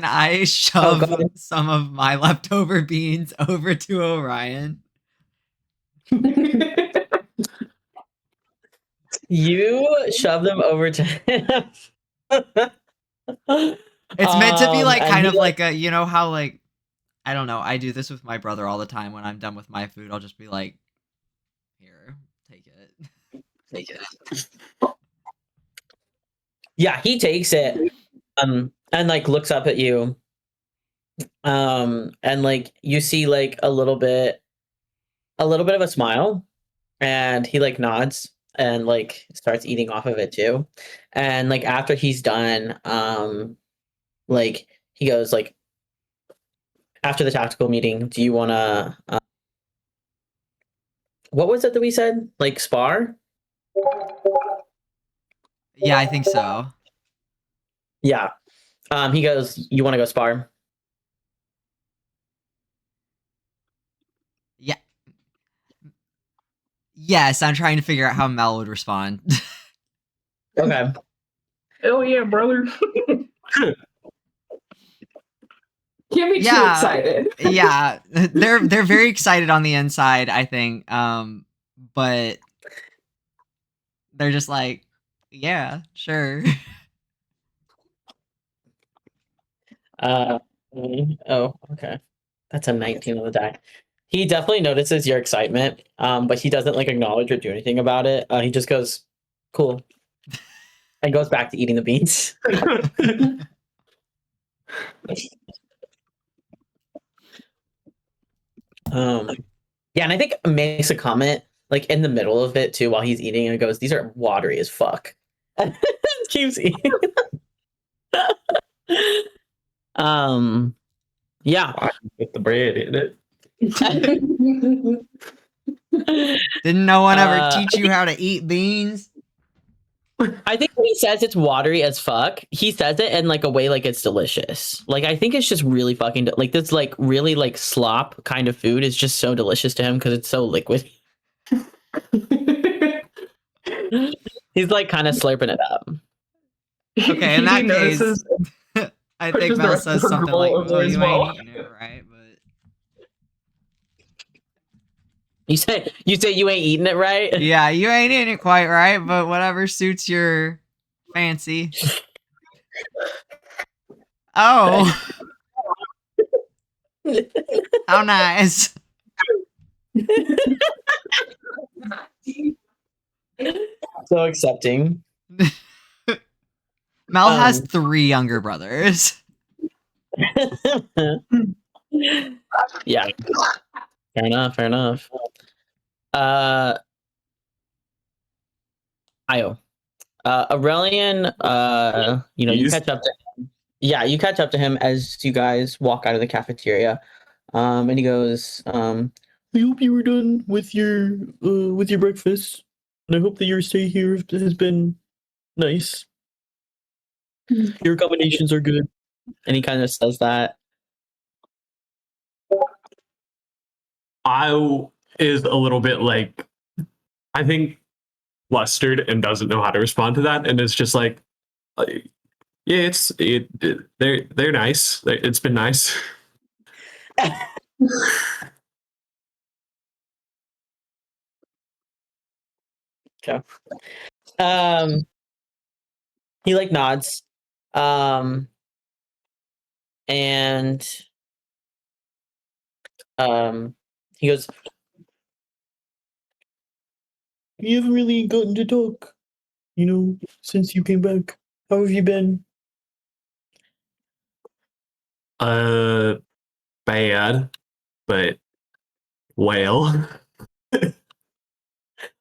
Speaker 4: I shove some of my leftover beans over to Orion?
Speaker 2: You shove them over to him.
Speaker 4: It's meant to be like
Speaker 2: and
Speaker 4: kind
Speaker 2: he,
Speaker 4: of like a, you know how like, I don't know, I do this with my brother all the time. When I'm done with my food, I'll just be like, "Here, take it."
Speaker 2: Take it. Yeah, he takes it and like looks up at you. And like you see like a little bit of a smile, and he like nods and like starts eating off of it too. And like after he's done, like he goes like, after the tactical meeting, do you want to what was it that we said? Like spar?
Speaker 4: Yeah, I think so.
Speaker 2: Yeah. He goes, "You want to go spar?"
Speaker 4: Yeah. Yes, I'm trying to figure out how Mel would respond.
Speaker 2: Okay.
Speaker 5: Oh yeah, brother.
Speaker 7: Can't be too
Speaker 4: Yeah.
Speaker 7: excited.
Speaker 4: Yeah, they're very excited on the inside, I think. But they're just like, yeah, sure.
Speaker 2: Oh, okay. That's a 19 on the die. He definitely notices your excitement, but he doesn't like acknowledge or do anything about it. He just goes, "Cool," and goes back to eating the beans. Yeah, and I think makes a comment like in the middle of it too while he's eating and goes, "These are watery as fuck." Keeps eating. Yeah.
Speaker 1: With the bread in it.
Speaker 4: Didn't no one ever
Speaker 2: Uh,
Speaker 4: teach you how to eat beans?
Speaker 2: I think when he says it's watery as fuck, he says it in like a way like it's delicious. Like I think it's just really fucking like this like really like slop kind of food is just so delicious to him because it's so liquid. He's like kind of slurping it up.
Speaker 4: Okay, in that
Speaker 5: He
Speaker 4: case,
Speaker 5: notices
Speaker 4: I
Speaker 5: pushes
Speaker 4: think
Speaker 5: the
Speaker 4: Mel
Speaker 5: rest of
Speaker 4: says
Speaker 5: her
Speaker 4: something
Speaker 5: gruel
Speaker 4: like,
Speaker 5: over
Speaker 4: "Well,
Speaker 5: as
Speaker 4: you
Speaker 5: well."
Speaker 4: ain't eating it, right?" But
Speaker 2: You say you ain't eating it right?
Speaker 4: yeah, you ain't eating it quite right, but whatever suits your fancy. Oh, how nice.
Speaker 2: So accepting.
Speaker 4: Mel has
Speaker 2: Um,
Speaker 4: 3 younger brothers.
Speaker 2: Yeah. Fair enough. Fair enough. Io. Aurelian, you know, you
Speaker 1: He's-
Speaker 2: catch up to him. Yeah, you catch up to him as you guys walk out of the cafeteria. And he goes, "I hope you were done with your breakfast. And I hope that your stay here has been nice. Your accommodations are good." And he kind of says that.
Speaker 1: I is a little bit like, I think, flustered and doesn't know how to respond to that, and it's just like, yeah, they're nice. It's been nice.
Speaker 2: Okay. He like nods. Um, and he goes, "We haven't really gotten to talk, you know, since you came back. How have you been?"
Speaker 1: Bad, but well,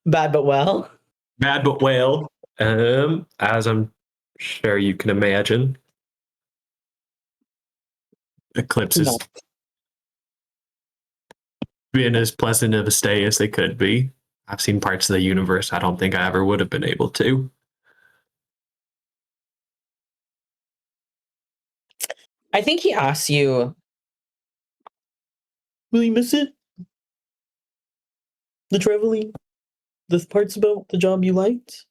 Speaker 2: Bad but well.
Speaker 1: bad but well. As I'm sure you can imagine, Eclipse has
Speaker 2: No.
Speaker 1: been as pleasant of a stay as they could be. I've seen parts of the universe I don't think I ever would have been able to.
Speaker 2: I think he asks you, "Will you miss it? The traveling? The parts about the job you liked?"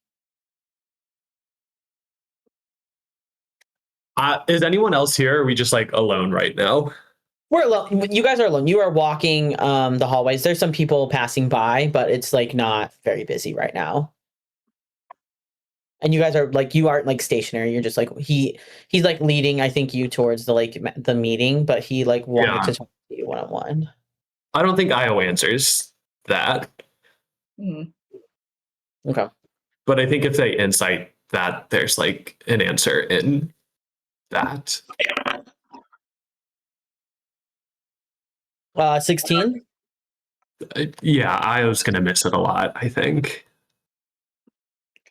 Speaker 1: Is anyone else here? Or are we just like alone right now?
Speaker 2: We're alone. You guys are alone. You are walking the hallways. There's some people passing by, but it's like not very busy right now. And you guys are like you aren't like stationary. You're just like he's like leading, I think, you towards the like the meeting, but he like wanted
Speaker 1: Yeah.
Speaker 2: to talk to you one on one.
Speaker 1: I don't think Io answers that,
Speaker 5: Hmm.
Speaker 2: Okay.
Speaker 1: but I think if they insight that there's like an answer in that.
Speaker 2: 16.
Speaker 1: Yeah, Io's gonna miss it a lot, I think.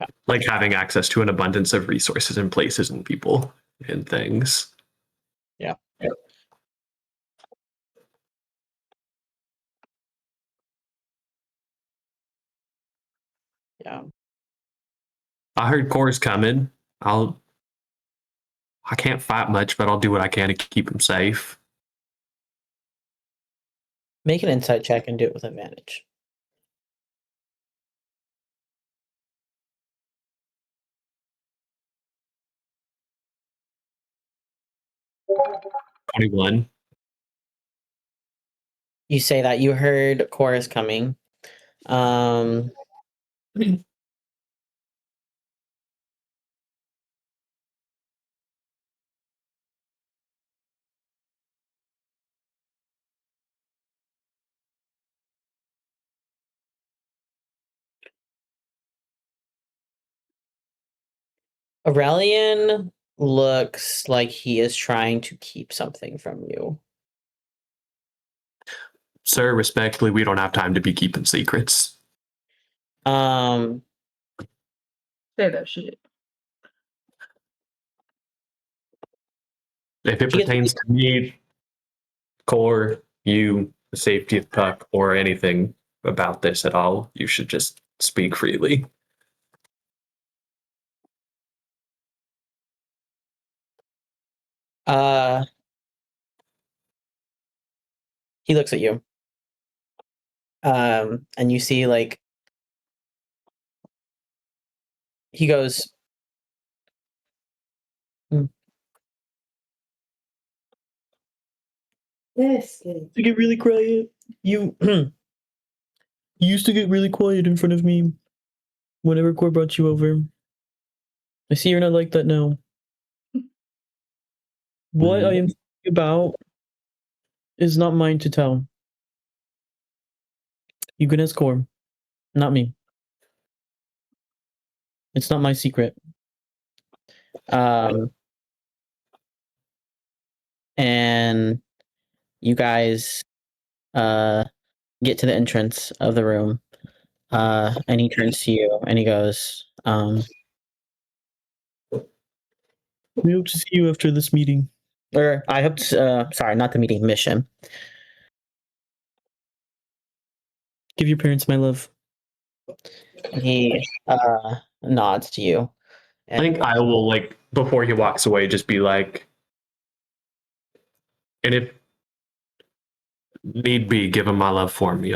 Speaker 2: Okay.
Speaker 1: Like having access to an abundance of resources and places and people and things.
Speaker 2: Yeah. Yeah.
Speaker 1: I heard Core's coming. I can't fight much, but I'll do what I can to keep him safe.
Speaker 2: Make an insight check and do it with advantage.
Speaker 1: $21.
Speaker 2: You say that you heard chorus coming. Aurelian looks like he is trying to keep something from you.
Speaker 1: Sir, respectfully, we don't have time to be keeping secrets.
Speaker 2: Um,
Speaker 5: Say that shit.
Speaker 1: If it
Speaker 2: He gets-
Speaker 1: pertains to me, Core, you, the safety of Puck, or anything about this at all, you should just speak freely.
Speaker 2: he looks at you. And you see like he goes,
Speaker 6: Yes.
Speaker 2: to get really quiet. You you used to get really quiet in front of me whenever Core brought you over. I see you're not like that now. What I am thinking about is not mine to tell. You can ask Core, not me. It's not my secret. And you guys get to the entrance of the room. And he turns to you and he goes, we hope to see you after this meeting. Or I hope to, sorry, not the meeting, mission. Give your parents my love. And he nods to you.
Speaker 1: I think I will, like, before he walks away, just be like, and if need be, give him my love for me.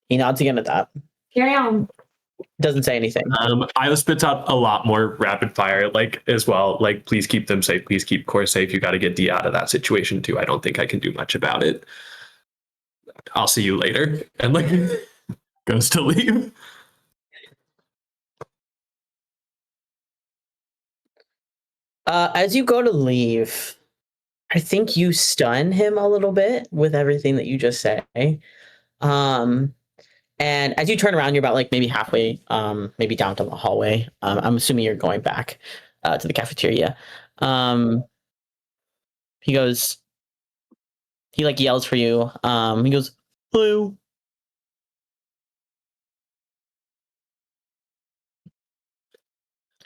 Speaker 2: He nods again at that.
Speaker 7: Carry on.
Speaker 2: Doesn't say anything.
Speaker 1: I spits out a lot more rapid fire, like, as well. Like, please keep them safe. Please keep Core safe. You got to get D out of that situation too. I don't think I can do much about it. I'll see you later. And like goes to leave.
Speaker 2: As you go to leave, I think you stun him a little bit with everything that you just say. And as you turn around, you're about like maybe halfway, maybe down to the hallway. I'm assuming you're going back to the cafeteria. He goes, he like yells for you. He goes, hello.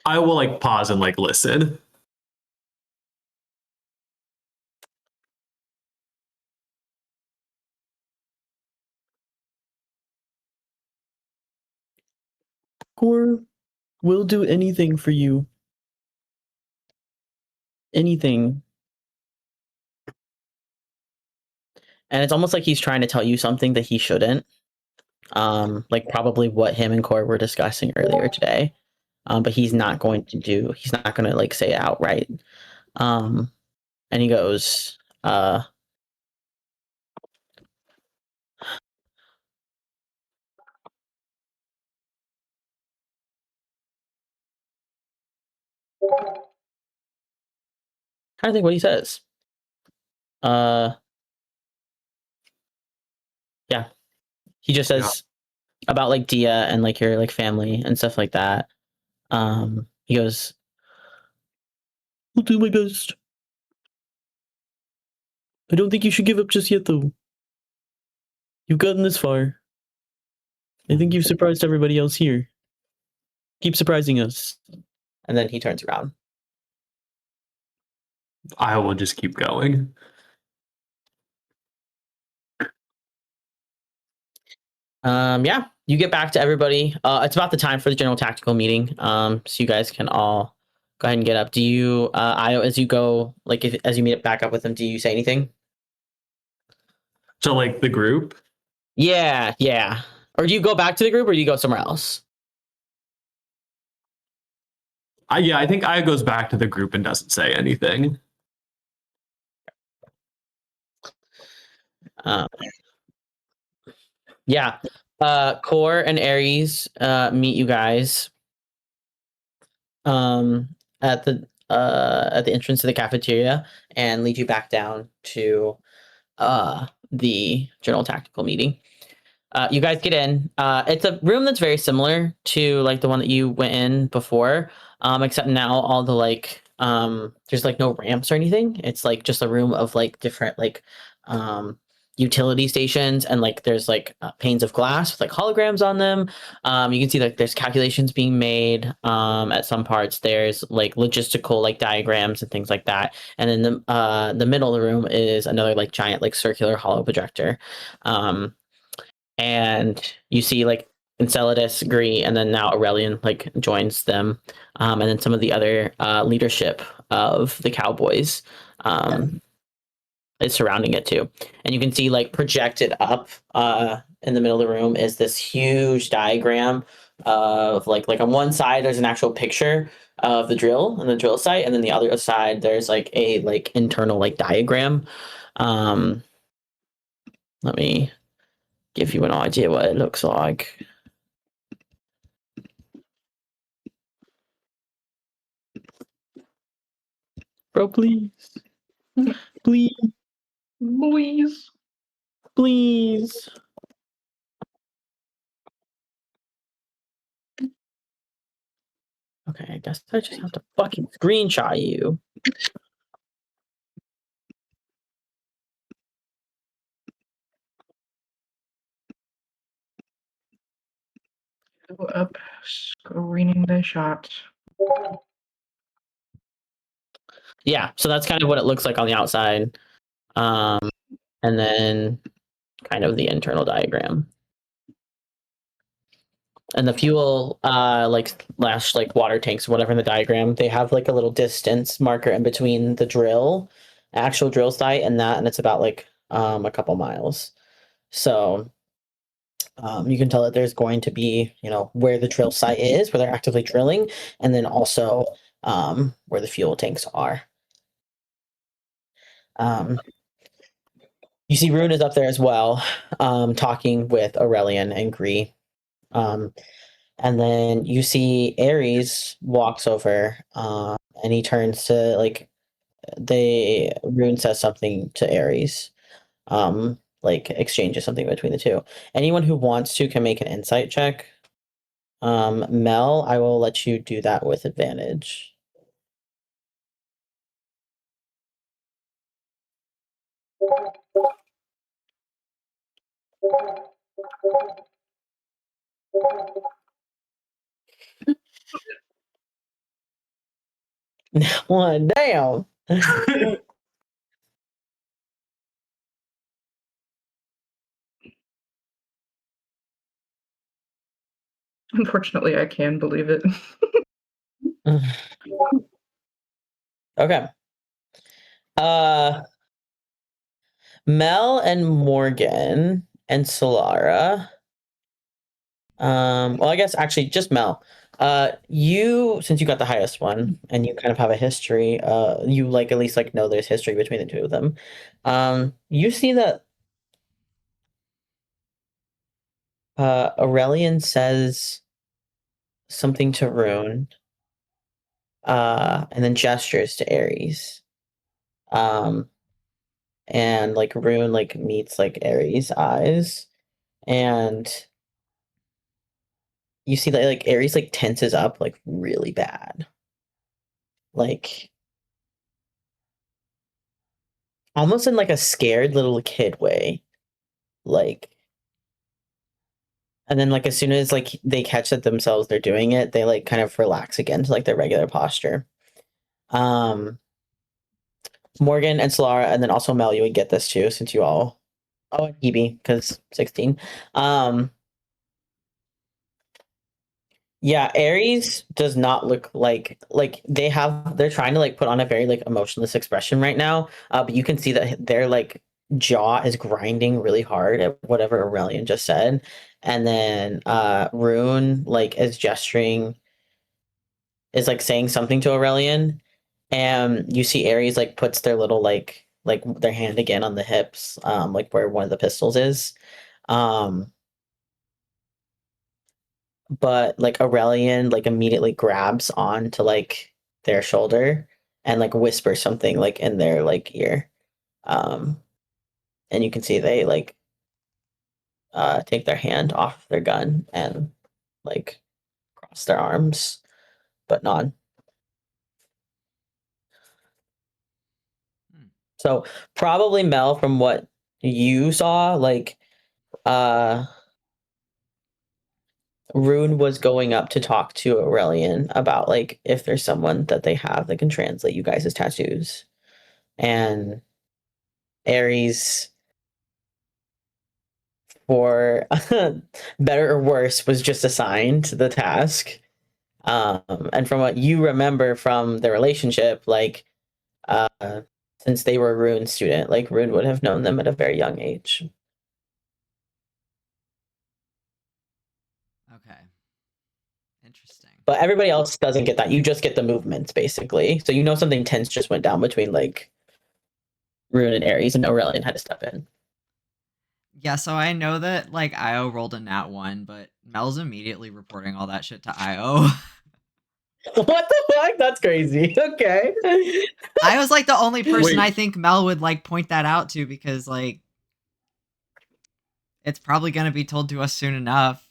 Speaker 1: I will like pause and like listen.
Speaker 2: Core will do anything for you. Anything. And it's almost like he's trying to tell you something that he shouldn't. Like probably what him and Core were discussing earlier today. But he's not going to like say it outright. And he goes, trying to think what he says. Yeah. He just says about like Dia and like your like family and stuff like that. He goes, I'll do my best. I don't think you should give up just yet though. You've gotten this far. I think you've surprised everybody else here. Keep surprising us. And then he turns around.
Speaker 1: I will just keep going.
Speaker 2: Yeah. you get back to everybody. It's about the time for the general tactical meeting. So you guys can all go ahead and get up. Do you, Io, as you go, like as you meet back up with them, do you say anything?
Speaker 1: So like the group.
Speaker 2: Yeah. Or do you go back to the group, or do you go somewhere else?
Speaker 1: I think Aya goes back to the group and doesn't say anything.
Speaker 2: Yeah. Core and Ares meet you guys at the entrance to the cafeteria and lead you back down to the general tactical meeting. You guys get in. It's a room that's very similar to like the one that you went in before, except now all the like there's like no ramps or anything. It's like just a room of like different like utility stations, and like there's like panes of glass with like holograms on them. You can see like there's calculations being made at some parts. There's like logistical like diagrams and things like that. And then the middle of the room is another like giant like circular hollow projector. And you see like Enceladus, Gree, and then now Aurelian like joins them, and then some of the other leadership of the Cowboys is surrounding it too. And you can see like projected up in the middle of the room is this huge diagram of like on one side there's an actual picture of the drill and the drill site, and then the other side there's like a like internal like diagram. Let me give you an idea what it looks like. Bro, please. Please. Please. Okay, I guess I just have to fucking screenshot you.
Speaker 5: Go up, screening the shot.
Speaker 2: Yeah, so that's kind of what it looks like on the outside. And then kind of the internal diagram. And the fuel like slash like water tanks or whatever in the diagram, they have like a little distance marker in between the actual drill site and that, and it's about like a couple miles. So you can tell that there's going to be, where the drill site is, where they're actively drilling, and then also where the fuel tanks are. You see Rune is up there as well, talking with Aurelian and Gree. And then you see Ares walks over, and he turns to like Rune says something to Ares, like exchanges something between the two. Anyone who wants to can make an insight check. Mel, I will let you do that with advantage. One damn.
Speaker 5: Unfortunately, I can believe it.
Speaker 2: Okay. Mel and Morgan and Solara. Well, I guess actually just Mel. You, since you got the highest one and you kind of have a history, you like at least like know there's history between the two of them. You see that Aurelian says something to Rune, and then gestures to Ares. And like Rune like meets like Ares' eyes, and you see that like Ares like tenses up like really bad. Like almost in like a scared little kid way. Like, and then like as soon as like they catch that themselves they're doing it, they like kind of relax again to like their regular posture. Morgan and Solara, and then also Mel, you would get this too, since you all and Hebe, because 16. Yeah, Aries does not look like they're trying to like put on a very like emotionless expression right now. But you can see that their like jaw is grinding really hard at whatever Aurelian just said. And then Rune like is gesturing, is like saying something to Aurelian. And you see Aries like puts their little like their hand again on the hips, like where one of the pistols is. Um but like Aurelian like immediately grabs onto like their shoulder and like whispers something like in their like ear. Um and you can see they like take their hand off their gun and like cross their arms but nod. So probably Mel, from what you saw, like Rune was going up to talk to Aurelian about like if there's someone that they have that can translate you guys' tattoos. And Aries, for better or worse, was just assigned the task. And from what you remember from the relationship, like since they were Rune's student, like Rune would have known them at a very young age.
Speaker 4: Okay. Interesting.
Speaker 2: But everybody else doesn't get that. You just get the movements, basically. So you know something tense just went down between like Rune and Aries, and Aurelian had to step in.
Speaker 4: Yeah, so I know that like Io rolled a nat 1, but Mel's immediately reporting all that shit to Io.
Speaker 2: What the fuck? That's crazy. Okay.
Speaker 4: I was like the only person
Speaker 1: Wait.
Speaker 4: I think Mel would like point that out to, because like it's probably gonna be told to us soon enough.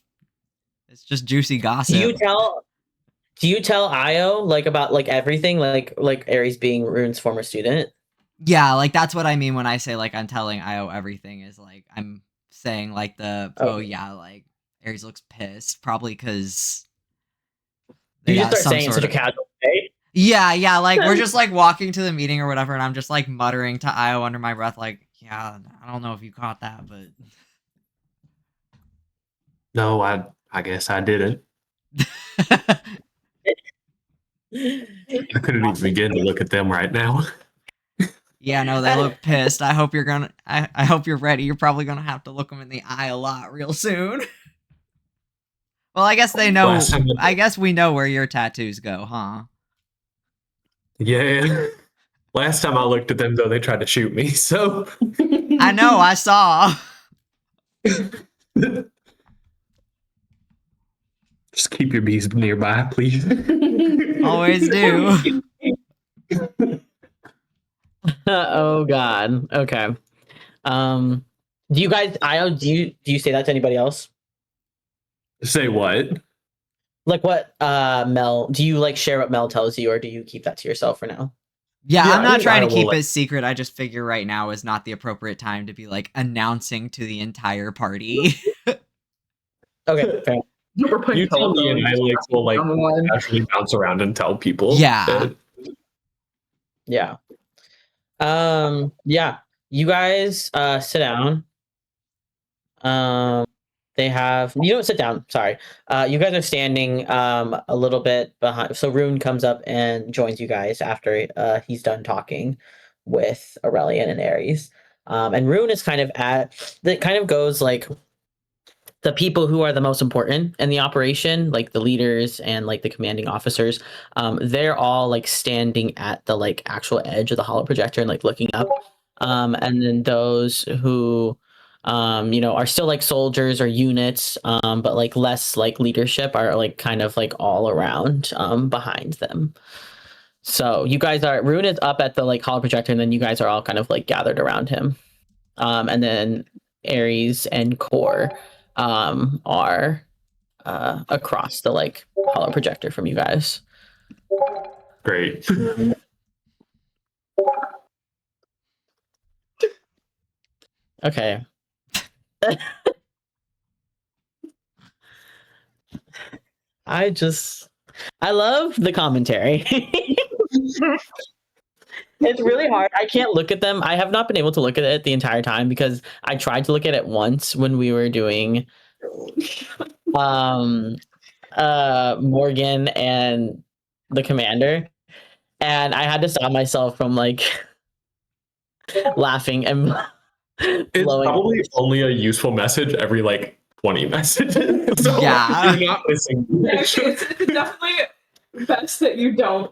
Speaker 4: It's just juicy gossip.
Speaker 2: Do you tell Io like about like everything, like Aries being Rune's former student?
Speaker 4: Yeah, like that's what I mean when I say like I'm telling Io everything, is like I'm saying like oh yeah, like Aries looks pissed, probably because
Speaker 2: You just start saying in such a casual way.
Speaker 4: Yeah, like we're just like walking to the meeting or whatever, and I'm just like muttering to Io under my breath, like, yeah, I don't know if you caught that, but
Speaker 1: No, I guess I didn't. I couldn't even begin to look at them right now.
Speaker 4: yeah, no, they look pissed. I hope I hope you're ready. You're probably gonna have to look them in the eye a lot real soon. Well, I guess they know.
Speaker 1: Last time-
Speaker 4: I guess we know where your tattoos go, huh?
Speaker 1: Yeah. Last time I looked at them, though, they tried to shoot me. So
Speaker 4: I know, I saw.
Speaker 1: just keep your bees nearby, please.
Speaker 4: Always do.
Speaker 2: Oh god. Okay. Do you guys Io, do you say that to anybody else?
Speaker 1: Say what?
Speaker 2: Like what Mel, do you like share what Mel tells you, or do you keep that to yourself for now?
Speaker 4: Yeah,
Speaker 1: Yeah,
Speaker 4: I'm
Speaker 1: I
Speaker 4: not
Speaker 1: think
Speaker 4: trying
Speaker 1: I
Speaker 4: to
Speaker 1: will,
Speaker 4: keep
Speaker 1: like-
Speaker 4: it secret. I just figure right now is not the appropriate time to be like announcing to the entire party.
Speaker 2: Okay, fair.
Speaker 5: We're playing
Speaker 1: You tell me, and I like will like
Speaker 5: on the line.
Speaker 1: actually bounce around and tell people.
Speaker 4: Yeah.
Speaker 2: Yeah. Yeah. You guys sit down. They have, you don't sit down, sorry. You guys are standing a little bit behind. So Rune comes up and joins you guys after he's done talking with Aurelian and Aries. And Rune is kind of that kind of goes like the people who are the most important in the operation, like the leaders and like the commanding officers, they're all like standing at the like actual edge of the holo projector and like looking up. And then those who are still like soldiers or units, but like less like leadership are like kind of like all around behind them. So you guys Rune is up at the like holo projector, and then you guys are all kind of like gathered around him. And then Aries and Core are across the like holo projector from you guys.
Speaker 1: Great.
Speaker 2: Okay. I love the commentary. It's really hard. I can't look at them. I have not been able to look at it the entire time because I tried to look at it once when we were doing Morgan and the commander, and I had to stop myself from like laughing and
Speaker 1: It's
Speaker 2: blowing.
Speaker 1: probably only a useful message every like 20 messages. So
Speaker 4: Yeah.
Speaker 1: you're not missing much.
Speaker 7: It's definitely best that you don't.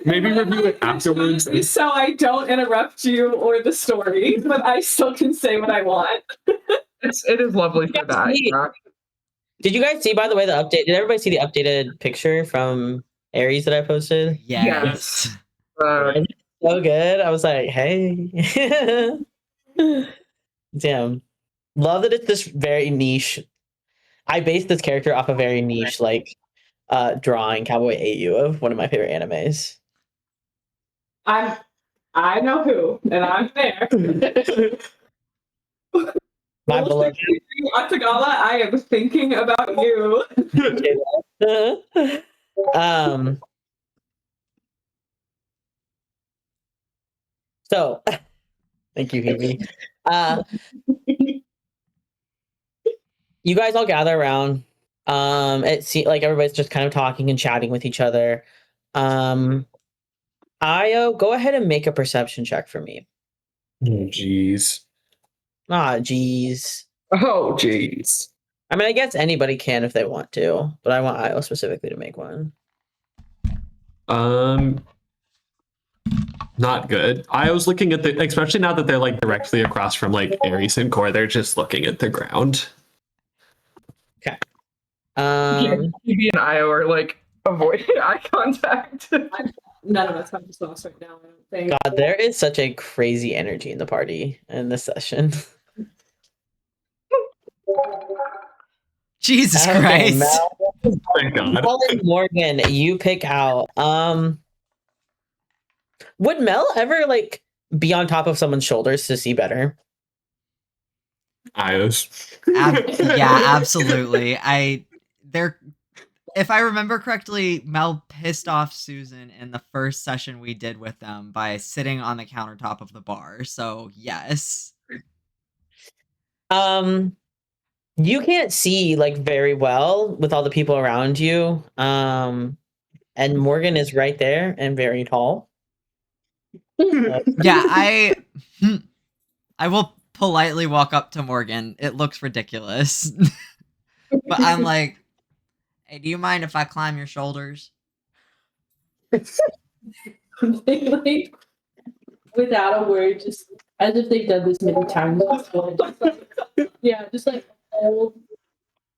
Speaker 1: Maybe review it afterwards.
Speaker 7: So I don't interrupt you or the story, but I still can say what I want.
Speaker 5: It is lovely for that. Yeah.
Speaker 2: Did you guys see, by the way, the update? Did everybody see the updated picture from Aries that I posted?
Speaker 4: Yes.
Speaker 2: So good. I was like, hey. Damn. Love that it's this very niche. I based this character off a very niche, like, drawing Cowboy AU of one of my favorite animes.
Speaker 7: I know who, and I'm there.
Speaker 2: My beloved.
Speaker 7: Atagala, I am thinking about you.
Speaker 2: So thank you, Hebe. You guys all gather around. It seems like everybody's just kind of talking and chatting with each other. Io, go ahead and make a perception check for me.
Speaker 1: Jeez.
Speaker 2: Ah, jeez.
Speaker 1: Oh, jeez.
Speaker 2: I mean, I guess anybody can if they want to, but I want Io specifically to make one.
Speaker 1: Not good. I was looking at the, especially now that they're like directly across from like Ares and Core, they're just looking at the ground.
Speaker 2: Okay.
Speaker 5: Phoebe and Io are like avoiding eye contact.
Speaker 7: None of us have this loss right now, I don't think.
Speaker 2: God, there is such a crazy energy in the party in this session.
Speaker 4: Jesus
Speaker 2: Okay,
Speaker 4: Christ.
Speaker 2: Mel,
Speaker 1: Thank God.
Speaker 2: Mel and Morgan, you pick out. Would Mel ever like be on top of someone's shoulders to see better?
Speaker 1: Ios.
Speaker 4: Yeah, absolutely. If I remember correctly, Mel pissed off Susan in the first session we did with them by sitting on the countertop of the bar. So yes.
Speaker 2: You can't see like very well with all the people around you. And Morgan is right there and very tall.
Speaker 4: Yeah, I will politely walk up to Morgan. It looks ridiculous. But I'm like, hey, do you mind if I climb your shoulders?
Speaker 6: They, like, without a word, just as if they've done this many times before. Just like hold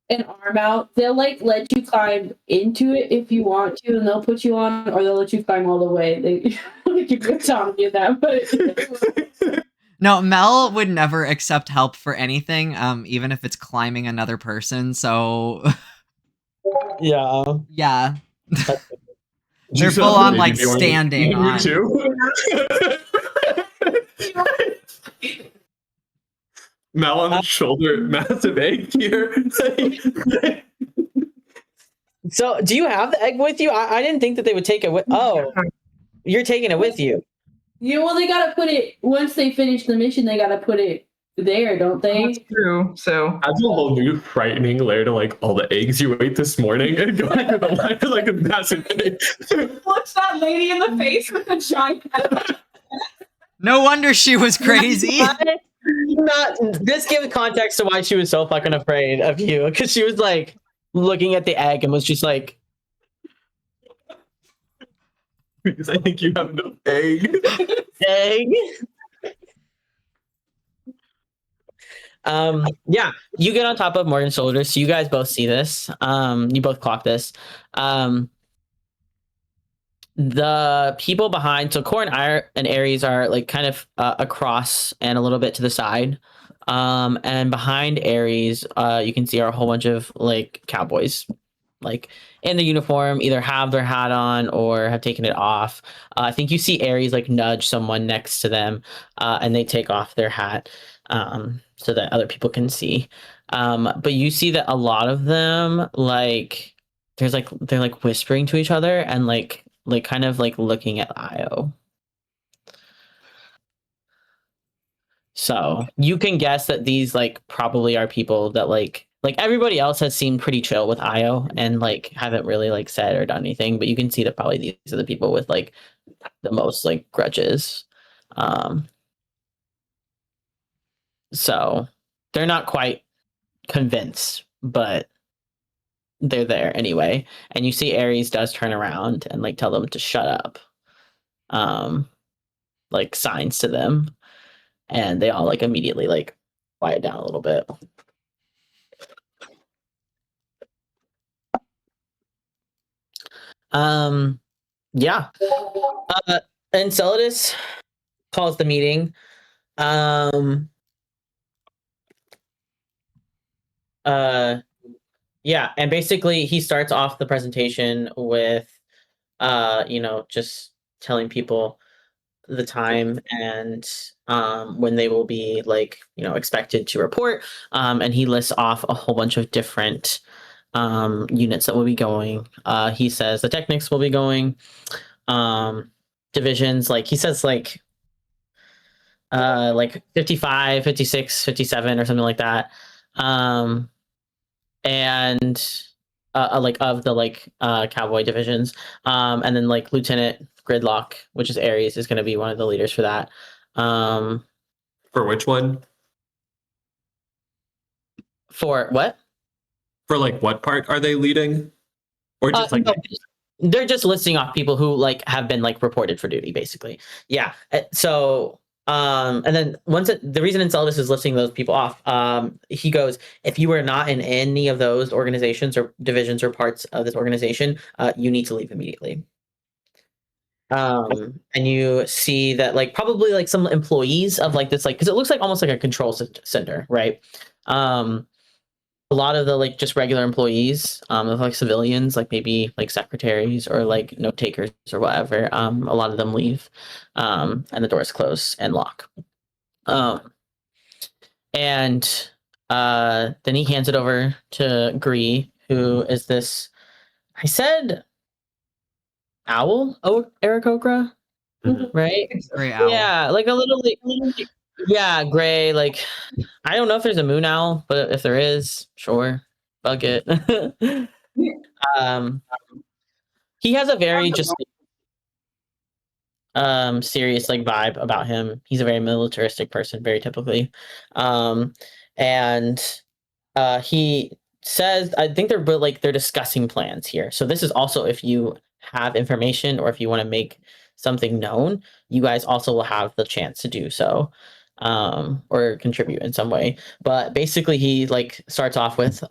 Speaker 6: an arm out. They'll like let you climb into it if you want to, and they'll put you on, or they'll let you climb all the way. They like you good time to that, but
Speaker 4: No, Mel would never accept help for anything, even if it's climbing another person. So
Speaker 2: Yeah.
Speaker 4: yeah.
Speaker 1: You
Speaker 4: They're
Speaker 1: saw
Speaker 4: full
Speaker 1: the
Speaker 4: on
Speaker 1: baby
Speaker 4: like
Speaker 1: Bjorn.
Speaker 4: standing
Speaker 1: You
Speaker 4: on.
Speaker 1: too? Mel on the shoulder, massive egg here.
Speaker 2: So, do you have the egg with you? I didn't think that they would take it with. Oh, you're taking it with you.
Speaker 6: well, they gotta put it once they finish the mission. They gotta put it there, don't they?
Speaker 5: That's true. So
Speaker 1: Adds a whole new frightening layer to like all the eggs you ate this morning and going through the line is like a massive egg.
Speaker 7: Punch that lady in the face with a giant head.
Speaker 4: No wonder she was crazy.
Speaker 2: Not this gives context to why she was so fucking afraid of you, because she was like looking at the egg and was just like,
Speaker 1: Because I think you have no egg.
Speaker 2: egg. Yeah, you get on top of Morgan's shoulders, so you guys both see this. You both clock this. The people behind, so Core and Ares are like kind of across and a little bit to the side. And behind Ares, you can see are a whole bunch of like cowboys, like in the uniform, either have their hat on or have taken it off. I think you see Ares like nudge someone next to them, and they take off their hat so that other people can see. But you see that a lot of them like they're like whispering to each other and like kind of like looking at Io. So you can guess that these like probably are people that like like everybody else has seemed pretty chill with Io and like haven't really like said or done anything, but you can see that probably these are the people with like the most like grudges. So they're not quite convinced, but they're there anyway. And you see Ares does turn around and like tell them to shut up. Like signs to them, and they all like immediately like quiet down a little bit. Yeah. Enceladus calls the meeting. Yeah, and basically he starts off the presentation with just telling people the time and when they will be like expected to report, and he lists off a whole bunch of different units that will be going. He says the Technics will be going, divisions, like he says like 55, 56, 57 or something like that, and like of the like Cowboy divisions, and then like Lieutenant Gridlock, which is Ares, is going to be one of the leaders for that.
Speaker 1: For which one?
Speaker 2: For what?
Speaker 1: For like what part are they leading? Or just like
Speaker 2: No, they're just listing off people who like have been like reported for duty, basically. Yeah. So and then the reason Enceladus is listing those people off, he goes, if you are not in any of those organizations or divisions or parts of this organization, you need to leave immediately. And you see that like probably like some employees of like this, like, because it looks like almost like a control center, right? A lot of the like just regular employees, of like civilians, like maybe like secretaries or like note takers or whatever, a lot of them leave, and the doors close and lock. And then he hands it over to Gree, who is this, I said owl, Aarakocra, right?
Speaker 4: Gray owl.
Speaker 2: Yeah, like a little yeah, gray. Like I don't know if there's a moon owl, but if there is, sure, fuck it. He has a very just serious like vibe about him. He's a very militaristic person, very typically. And he says, I think they're discussing plans here. So this is also if you have information or if you want to make something known, you guys also will have the chance to do so, or contribute in some way. But basically he like starts off with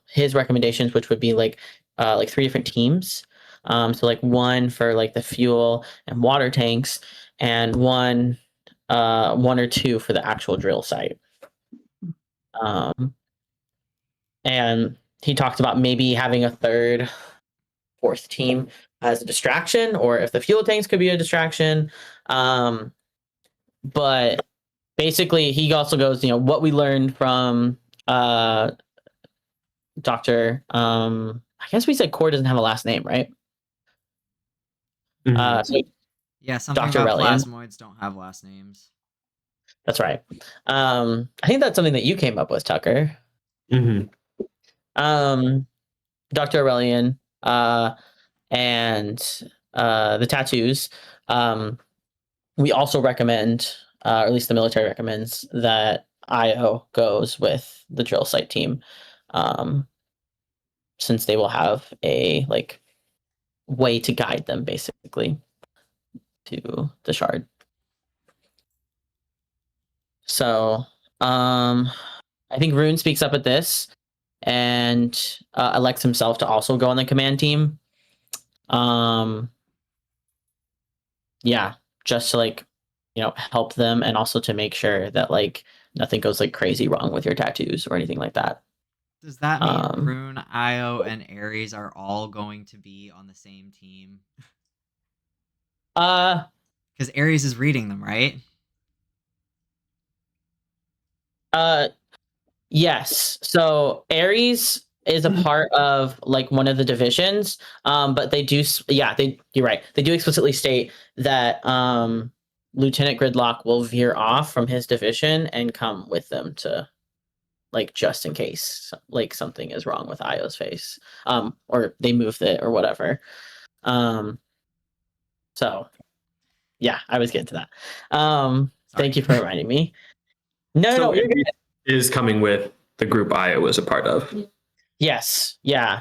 Speaker 2: his recommendations, which would be like 3 different teams. So like one for like the fuel and water tanks, and one or two for the actual drill site. And he talked about maybe having a third, fourth team as a distraction, or if the fuel tanks could be a distraction. But basically he also goes, what we learned from Dr. I guess we said Core doesn't have a last name, right? So
Speaker 4: Yeah, something
Speaker 2: Dr.
Speaker 4: about
Speaker 2: Aurelian.
Speaker 4: plasmoids don't have last names.
Speaker 2: That's right. I think that's something that you came up with, Tucker.
Speaker 1: Mm-hmm.
Speaker 2: Dr. Aurelian, and the tattoos. We also recommend, or at least the military recommends, that Io goes with the drill site team, since they will have a like way to guide them basically to the shard. So I think Rune speaks up at this and elects himself to also go on the command team. Yeah, just to like help them, and also to make sure that like nothing goes like crazy wrong with your tattoos or anything like that.
Speaker 4: Does that mean Rune, Io, and Ares are all going to be on the same team? Because Ares is reading them, right?
Speaker 2: Yes. So Ares is a part of like one of the divisions, but they do. You're right. They do explicitly state that Lieutenant Gridlock will veer off from his division and come with them to like just in case like something is wrong with Io's face, or they moved it or whatever. So yeah, I was getting to that. Thank you for reminding me. No,
Speaker 1: So
Speaker 2: you're good.
Speaker 1: is coming with the group Io was a part of.
Speaker 2: Yes, yeah.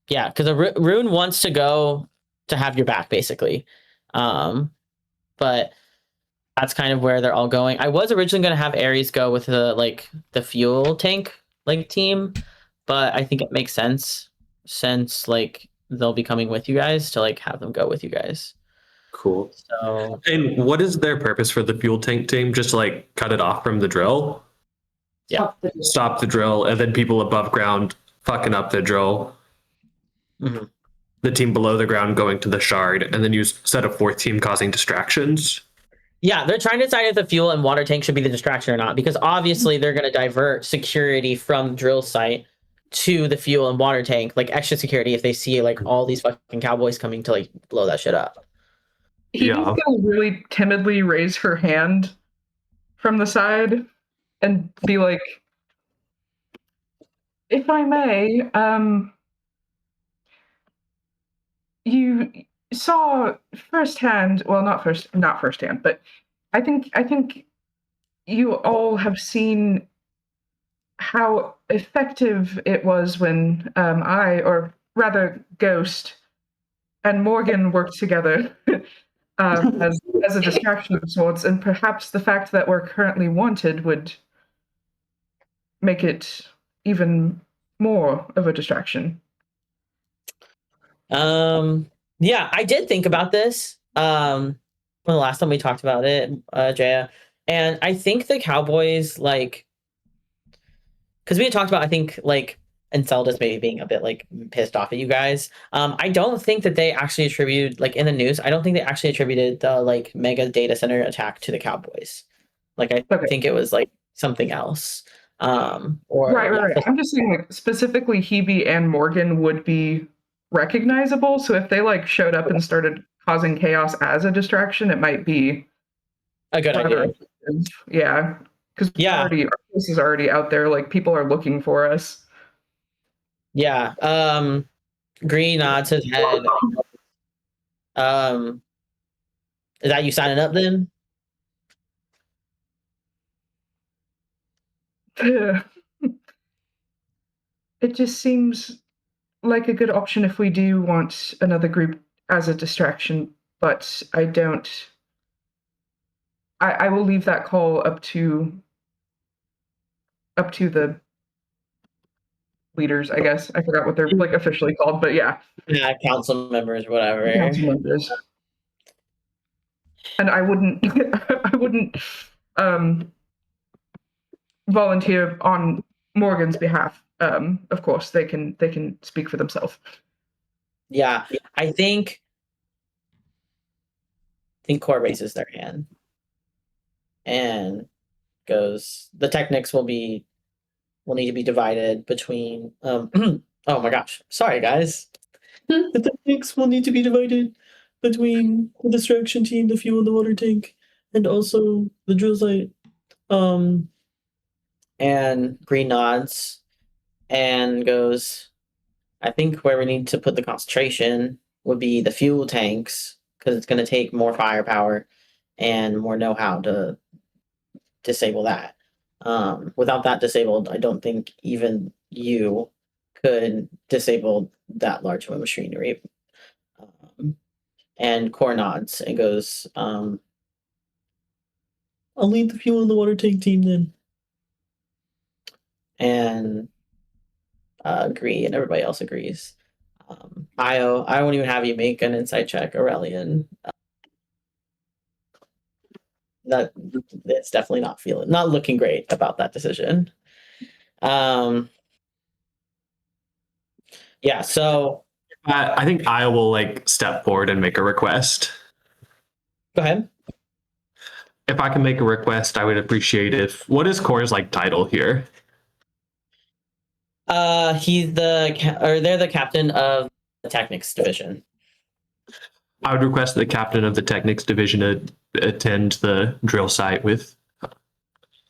Speaker 2: Yeah, because Rune wants to go to have your back, basically. But that's kind of where they're all going. I was originally going to have Ares go with the fuel tank like team, but I think it makes sense since like they'll be coming with you guys to like have them go with you guys.
Speaker 1: Cool.
Speaker 2: So
Speaker 1: And what is their purpose for the fuel tank team? Just to like cut it off from the drill?
Speaker 2: Yeah.
Speaker 1: Stop the drill, and then people above ground fucking up the drill.
Speaker 2: Mhm.
Speaker 1: The team below the ground going to the shard, and then you set a fourth team causing distractions.
Speaker 2: Yeah, they're trying to decide if the fuel and water tank should be the distraction or not, because obviously they're going to divert security from drill site to the fuel and water tank, like extra security if they see like all these fucking cowboys coming to like blow that shit up.
Speaker 5: He's
Speaker 1: Yeah.
Speaker 5: gonna really timidly raise her hand from the side and be like, if I may, you saw firsthand, well, not firsthand, but I think you all have seen how effective it was when or rather Ghost and Morgan worked together as a distraction of sorts, and perhaps the fact that we're currently wanted would make it even more of a distraction.
Speaker 2: Yeah, I did think about this when the last time we talked about it, Jaya, and I think the Cowboys like, because we had talked about, I think like Enceladus maybe being a bit like pissed off at you guys. I don't think that they actually attributed, like in the news, I don't think they actually attributed the like mega data center attack to the Cowboys. Like I
Speaker 5: Okay.
Speaker 2: think it was like something else. Or
Speaker 5: Right. I'm just saying, like, specifically Hebe and Morgan would be recognizable. So if they like showed up and started causing chaos as a distraction, it might be
Speaker 2: a good
Speaker 5: rather
Speaker 2: idea.
Speaker 5: effective. Yeah, because
Speaker 2: Yeah.
Speaker 5: our face is already out there. Like people are looking for us.
Speaker 2: Yeah. Green nods his head. Is that you signing up then?
Speaker 5: It just seems like a good option if we do want another group as a distraction, but I don't. I will leave that call up to the leaders, I guess. I forgot what they're like officially called, but yeah.
Speaker 2: Yeah, council members, whatever.
Speaker 5: Council members. And I wouldn't I wouldn't volunteer on Morgan's behalf. Of course, they can speak for themselves.
Speaker 2: Yeah, I think Core raises their hand and goes, the Technics will need to be divided between oh my gosh, sorry guys. The Technics will need to be divided between the distraction team, the fuel and the water tank, and also the drill site. And Green nods and goes, I think where we need to put the concentration would be the fuel tanks, because it's going to take more firepower and more know-how to disable that. Without that disabled, I don't think even you could disable that large of a machinery. And Core nods and goes, I'll lead the fuel and the water tank team then. And agree, and everybody else agrees. Io, I won't even have you make an insight check, Aurelian. That it's definitely not looking great about that decision. Yeah, so
Speaker 1: I think Io will like step forward and make a request.
Speaker 2: go ahead.
Speaker 1: If I can make a request, I would appreciate it. What is Core's like title here?
Speaker 2: They're the captain of the Technics division.
Speaker 1: I would request the captain of the Technics division to attend the drill site with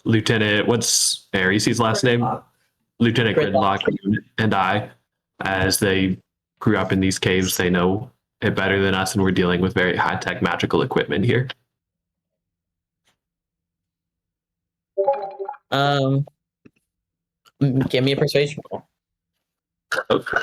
Speaker 1: Lieutenant, what's Ares' last name? Lieutenant
Speaker 2: Gridlock.
Speaker 1: Gridlock and I, as they grew up in these caves, they know it better than us, and we're dealing with very high tech magical equipment here.
Speaker 2: Give me a persuasion roll.
Speaker 1: Okay.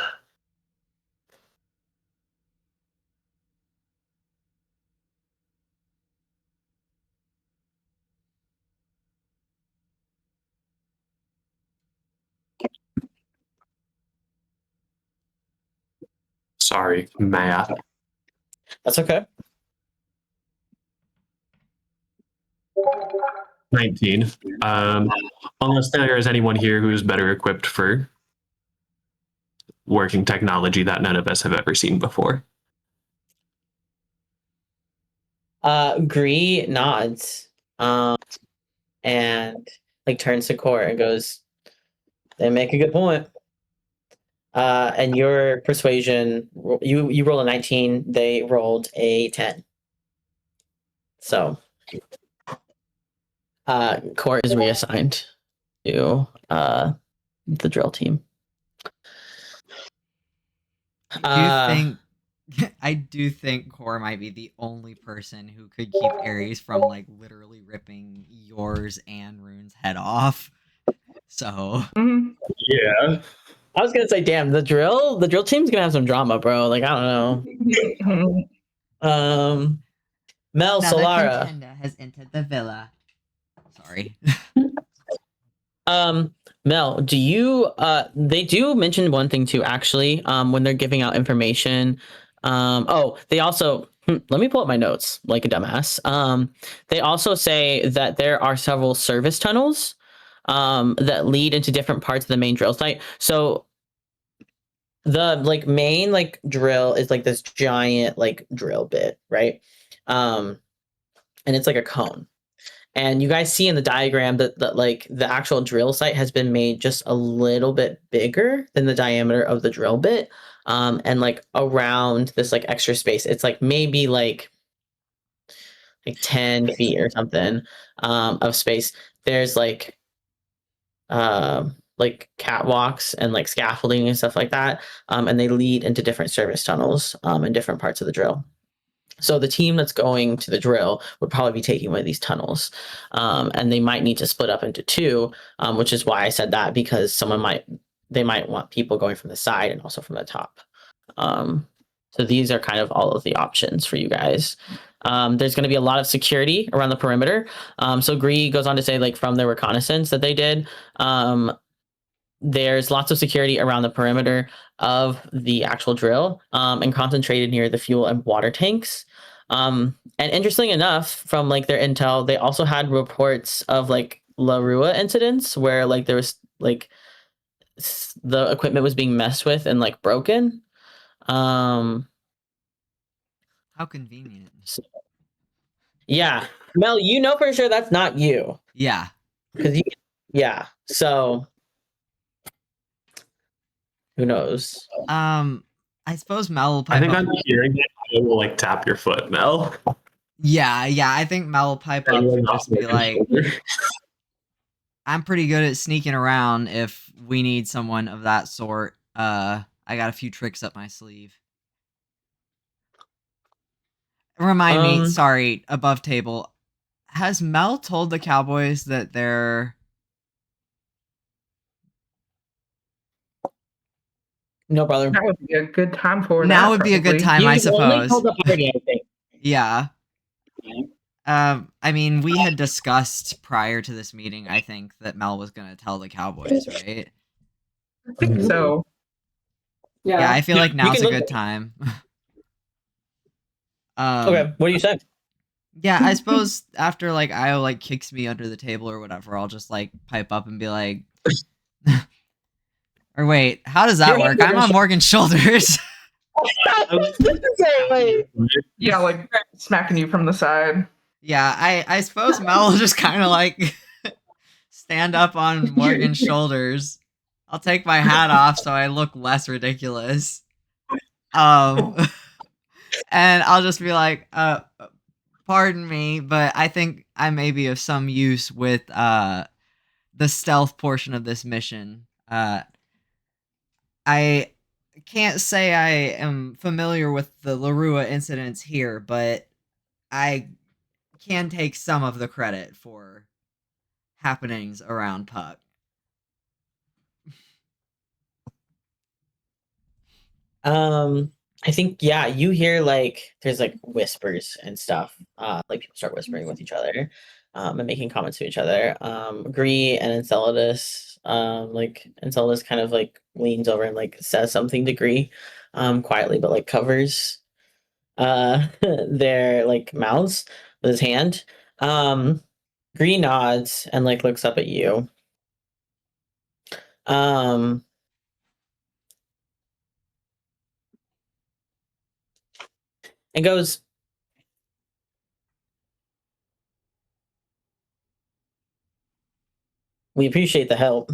Speaker 1: Sorry, math.
Speaker 2: That's okay.
Speaker 1: 19. Unless there is anyone here who is better equipped for working technology that none of us have ever seen before.
Speaker 2: Gree nods, and like turns to Core and goes, "They make a good point." And your persuasion, you roll a 19, they rolled a 10. So, Core is reassigned to the drill team.
Speaker 4: I do think Core might be the only person who could keep Ares from like literally ripping yours and Rune's head off. So
Speaker 1: Yeah.
Speaker 2: I was gonna say, damn, the drill team's gonna have some drama, bro. Like, I don't know. Mel
Speaker 4: another
Speaker 2: Solara.
Speaker 4: contender has entered the villa. Sorry.
Speaker 2: Mel, do you they do mention one thing too, actually, when they're giving out information. They also let me pull up my notes like a dumbass. They also say that there are several service tunnels that lead into different parts of the main drill site. So the like main like drill is like this giant like drill bit, right? And it's like a cone. And you guys see in the diagram that like the actual drill site has been made just a little bit bigger than the diameter of the drill bit. And like around this like extra space, it's like maybe like 10 feet or something of space. There's like catwalks and like scaffolding and stuff like that. And they lead into different service tunnels in different parts of the drill. So the team that's going to the drill would probably be taking one of these tunnels, and they might need to split up into two, which is why I said that, because they might want people going from the side and also from the top. So these are kind of all of the options for you guys. There's going to be a lot of security around the perimeter. So Gree goes on to say, like, from the reconnaissance that they did, there's lots of security around the perimeter of the actual drill, and concentrated near the fuel and water tanks. And interestingly enough, from like their intel, they also had reports of like La Rua incidents where like there was like the equipment was being messed with and like broken.
Speaker 4: How convenient.
Speaker 2: Yeah, Mel, you know for sure that's not you.
Speaker 4: Yeah.
Speaker 2: Yeah. So who knows?
Speaker 4: I suppose Mel will
Speaker 1: I
Speaker 4: pipe
Speaker 1: think
Speaker 4: up.
Speaker 1: I'm hearing it. I will like tap your foot, Mel.
Speaker 4: Yeah. I think Mel will pipe up and just be like, I'm pretty good at sneaking around if we need someone of that sort. I got a few tricks up my sleeve. Remind me, sorry, above table. Has Mel told the Cowboys that they're...
Speaker 2: No, brother.
Speaker 5: That would be a good time for that.
Speaker 4: Now would be a good
Speaker 5: probably.
Speaker 4: time, I suppose.
Speaker 2: I think.
Speaker 4: Yeah. I mean, we had discussed prior to this meeting, I think, that Mel was going to tell the Cowboys, right?
Speaker 5: I think so.
Speaker 4: Yeah, I feel like
Speaker 2: You
Speaker 4: now's
Speaker 2: can
Speaker 4: a
Speaker 2: look-
Speaker 4: good time.
Speaker 2: Okay, what do you say?
Speaker 4: Yeah, I suppose after like Io like kicks me under the table or whatever, I'll just like pipe up and be like, or wait, how does that
Speaker 2: You're
Speaker 4: work?
Speaker 2: on
Speaker 4: I'm on Morgan's shoulders.
Speaker 5: Yeah, like smacking you from the side.
Speaker 4: Yeah, I suppose Mel will just kind of like stand up on Morgan's shoulders. I'll take my hat off so I look less ridiculous. And I'll just be like, pardon me, but I think I may be of some use with the stealth portion of this mission. I can't say I am familiar with the Larua incidents here, but I can take some of the credit for happenings around Puck.
Speaker 2: I think yeah, you hear like there's like whispers and stuff. Like people start whispering with each other, and making comments to each other. Gree and Enceladus, like Enceladus kind of like leans over and like says something to Gree, quietly, but like covers their like mouths with his hand. Gree nods and like looks up at you. And goes, "We appreciate the help.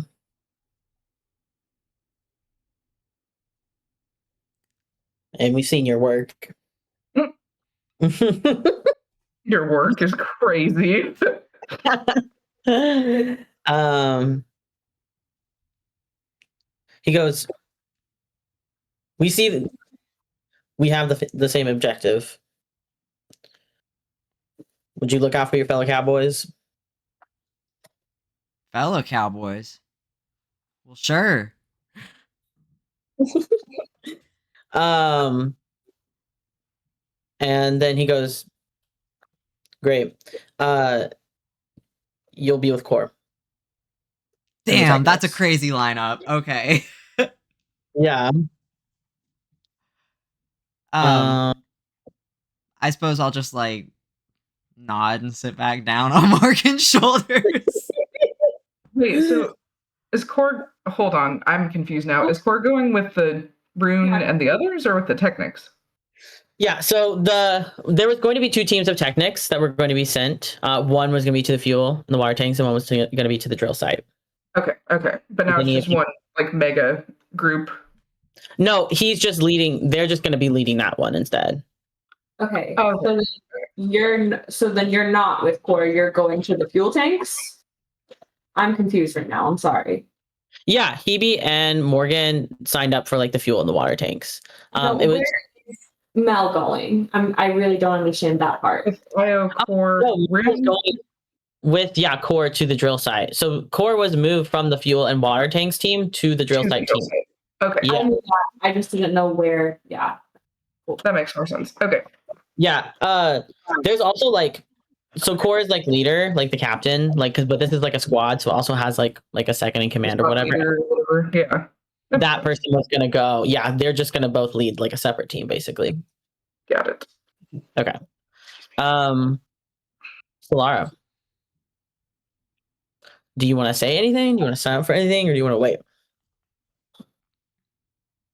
Speaker 2: And we've seen your work."
Speaker 5: Your work is crazy.
Speaker 2: He goes, "We see that we have the same objective. Would you look out for your fellow cowboys?"
Speaker 4: Fellow cowboys. Well, sure.
Speaker 2: And then he goes, "Great. You'll be with Core."
Speaker 4: Damn, that's a crazy lineup. Okay.
Speaker 2: Yeah.
Speaker 4: I suppose I'll just like nod and sit back down on Morgan's shoulders.
Speaker 5: Wait, so is Core? Hold on, I'm confused now. Is Core going with the Rune and the others, or with the Technics?
Speaker 2: Yeah, so there was going to be 2 teams of Technics that were going to be sent. One was going to be to the fuel and the water tanks, and one was going to be to the drill site.
Speaker 5: Okay, but now it's just one like mega group.
Speaker 2: No, he's just leading. They're just going to be leading that one instead.
Speaker 7: Okay.
Speaker 5: Oh,
Speaker 7: So then you're not with Core. You're going to the fuel tanks. I'm confused right now. I'm sorry.
Speaker 2: Yeah, Hebe and Morgan signed up for like the fuel and the water tanks.
Speaker 7: No,
Speaker 2: It was
Speaker 7: where is Mel going? I really don't understand that part.
Speaker 5: It's IO Core Rune.
Speaker 2: going with Core to the drill site. So Core was moved from the fuel and water tanks team to the drill site team.
Speaker 5: Okay,
Speaker 2: Yeah.
Speaker 7: I knew that. I just didn't know where. Yeah.
Speaker 5: that makes more sense. Okay.
Speaker 2: Yeah. There's also like, so Core is like leader, like the captain, like but this is like a squad, so it also has like a second in command or whatever.
Speaker 5: Yeah.
Speaker 2: That person was gonna go. Yeah, they're just gonna both lead like a separate team, basically.
Speaker 5: Got it.
Speaker 2: Okay. Solara, do you want to say anything? Do you want to sign up for anything, or do you want to wait?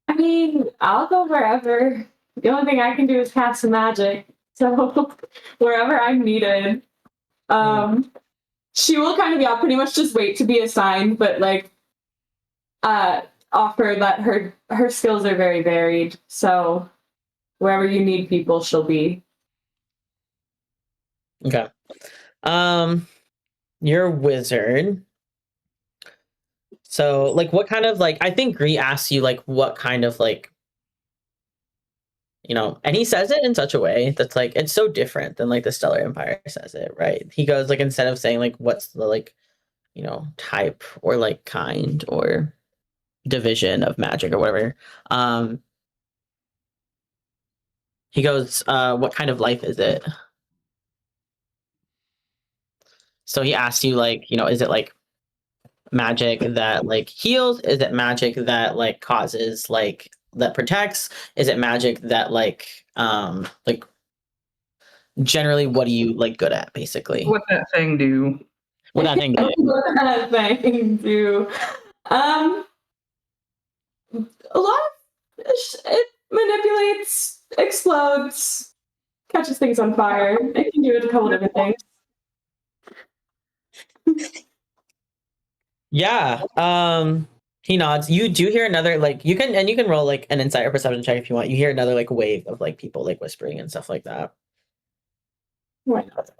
Speaker 7: I mean, I'll go wherever. The only thing I can do is cast some magic. So wherever I'm needed. She will kind of, yeah, pretty much just wait to be assigned, but like offer that her skills are very varied. So wherever you need people, she'll be.
Speaker 2: Okay. You're a wizard. So like what kind of like, I think Gree asks you like what kind of like, you know, and he says it in such a way that's like it's so different than like the Stellar Empire says it, right? He goes like, instead of saying like what's the like, you know, type or like kind or division of magic or whatever, he goes, what kind of life is it? So he asks you like, you know, is it like magic that like heals? Is it magic that like causes like that protects? Is it magic that like generally what are you like good at, basically?
Speaker 5: What that thing do?
Speaker 2: What that thing do?
Speaker 7: What that thing do? A lot of it manipulates, explodes, catches things on fire. It can do a couple different things.
Speaker 2: Yeah. He nods. You do hear another like you can roll like an insight or perception check if you want. You hear another like wave of like people like whispering and stuff like that.
Speaker 7: Why not?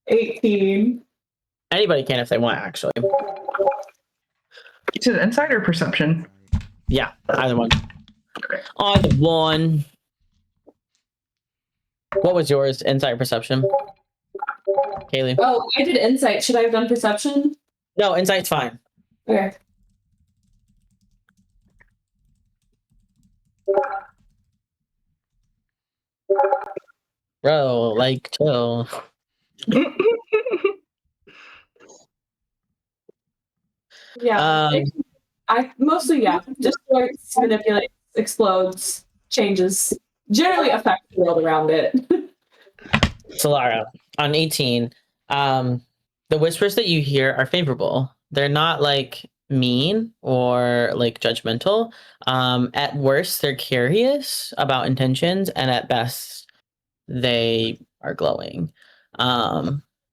Speaker 7: 18.
Speaker 2: Anybody can if they want, actually.
Speaker 5: Is it insight or perception?
Speaker 2: Yeah, either one. Either one. What was yours? Insight or perception? Kaylee?
Speaker 7: Oh, I did insight. Should I have done perception?
Speaker 2: No, insight's fine.
Speaker 7: Okay.
Speaker 2: Bro, like, chill.
Speaker 7: Yeah.
Speaker 2: Um,
Speaker 7: I mostly, yeah. Distorts, manipulates, explodes, changes. Generally affects the world around it.
Speaker 2: Solara, on 18, the whispers that you hear are favorable. They're not like mean or like judgmental. At worst, they're curious about intentions, and at best, they are glowing.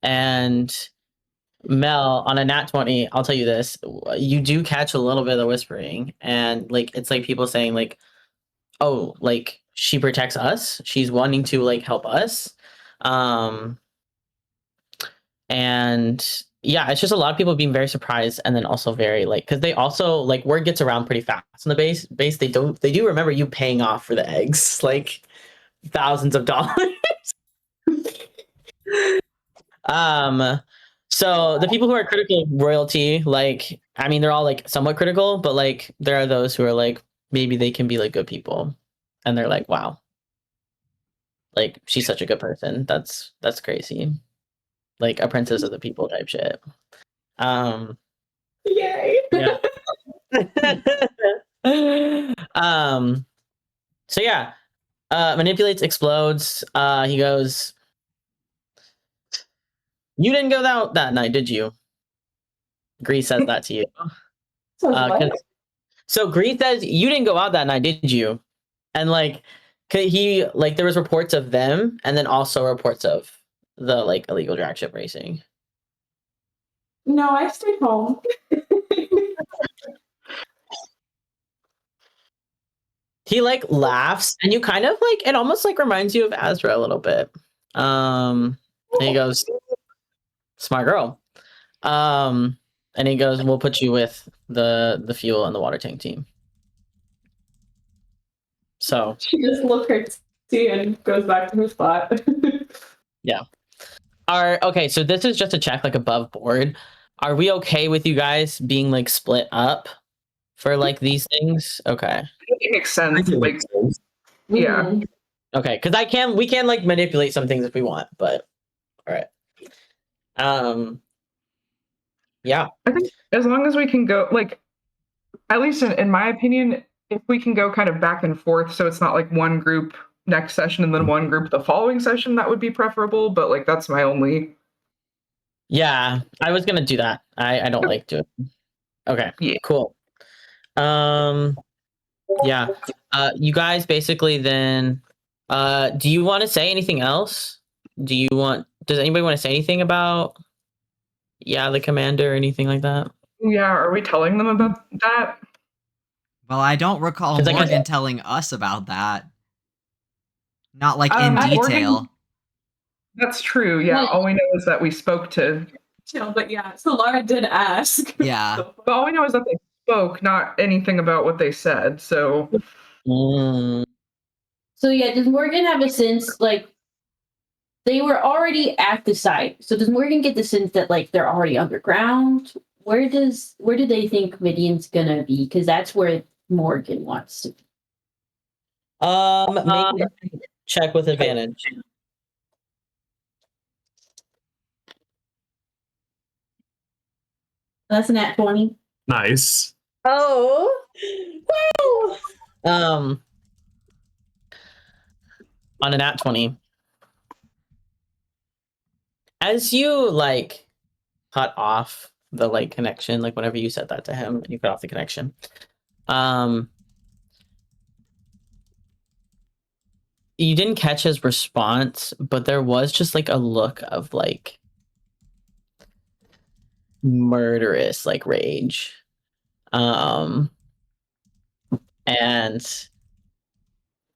Speaker 2: And Mel, on a nat 20, I'll tell you this, you do catch a little bit of the whispering, and like it's like people saying like, oh, like she protects us, she's wanting to like help us. And yeah, it's just a lot of people being very surprised, and then also very like, because they also like, word gets around pretty fast in the base. They do remember you paying off for the eggs, like thousands of dollars. So the people who are critical of royalty, like, I mean, they're all like somewhat critical, but like there are those who are like, maybe they can be like good people, and they're like, wow, like she's such a good person. That's crazy. Like a princess of the people type shit.
Speaker 7: Yay.
Speaker 2: Yeah. So yeah, manipulates, explodes. He goes, you didn't go out that night, did you? Grease says that to you.
Speaker 7: So, what?
Speaker 2: So Grease says, you didn't go out that night, did you? And like, he like, there was reports of them, and then also reports of the like illegal drag ship racing.
Speaker 7: No, I stayed home.
Speaker 2: He like laughs, and you kind of like, it almost like reminds you of Azra a little bit. And he goes, smart girl. And he goes, we'll put you with the fuel and the water tank team. So
Speaker 7: She just looks curtsy and goes back to her spot.
Speaker 2: okay, so this is just a check like above board. Are we okay with you guys being like split up for like these things? Okay.
Speaker 5: It makes sense. Like, yeah.
Speaker 7: Mhm.
Speaker 2: Okay, because we can like manipulate some things if we want, but all right. Yeah.
Speaker 5: I think as long as we can go, like, at least in my opinion, if we can go kind of back and forth, so it's not like one group next session and then one group the following session, that would be preferable. But like, that's my only.
Speaker 2: Yeah, I was gonna do that. I don't like doing. Okay.
Speaker 5: Yeah.
Speaker 2: Cool. Yeah. You guys basically then. Do you want to say anything else? Does anybody want to say anything about? Yeah, the commander or anything like that?
Speaker 5: Yeah, are we telling them about that?
Speaker 4: Well, I don't recall
Speaker 2: 'Cause, like,
Speaker 4: Morgan telling us about that. Not like in
Speaker 5: Morgan-
Speaker 4: detail.
Speaker 5: That's true. Yeah, all we know is that we spoke to.
Speaker 7: Chill, but yeah, so Laura did ask.
Speaker 4: Yeah.
Speaker 5: But all we know is that they spoke, not anything about what they said. So
Speaker 2: Mm,
Speaker 6: So yeah, does Morgan have a sense like they were already at the site? So does Morgan get the sense that like they're already underground? Where do they think Midian's gonna be? Because that's where Morgan wants to be.
Speaker 2: make a check with advantage.
Speaker 6: That's an at 20.
Speaker 1: Nice.
Speaker 2: Oh, wow. On an at 20, as you like cut off the like connection, like whenever you said that to him, you cut off the connection. You didn't catch his response, but there was just like a look of like murderous like rage. And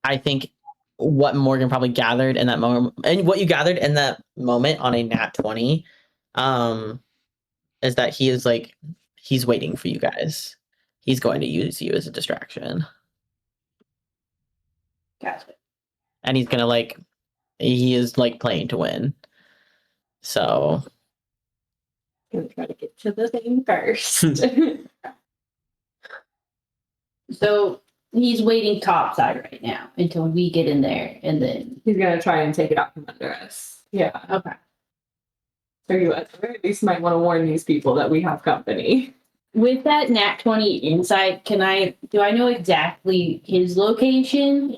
Speaker 2: I think what Morgan probably gathered in that moment, and what you gathered in that moment on a nat 20, is that he is like he's waiting for you guys. He's going to use you as a distraction,
Speaker 6: Gotcha.
Speaker 2: and he's gonna like he is like playing to win. So
Speaker 7: Gonna try to get to the thing first.
Speaker 6: So he's waiting topside right now until we get in there, and then
Speaker 7: He's gonna try and take it out from under us. Yeah.
Speaker 6: okay.
Speaker 7: So you at the very least might want to warn these people that we have company.
Speaker 6: With that nat 20 insight, do I know exactly his location?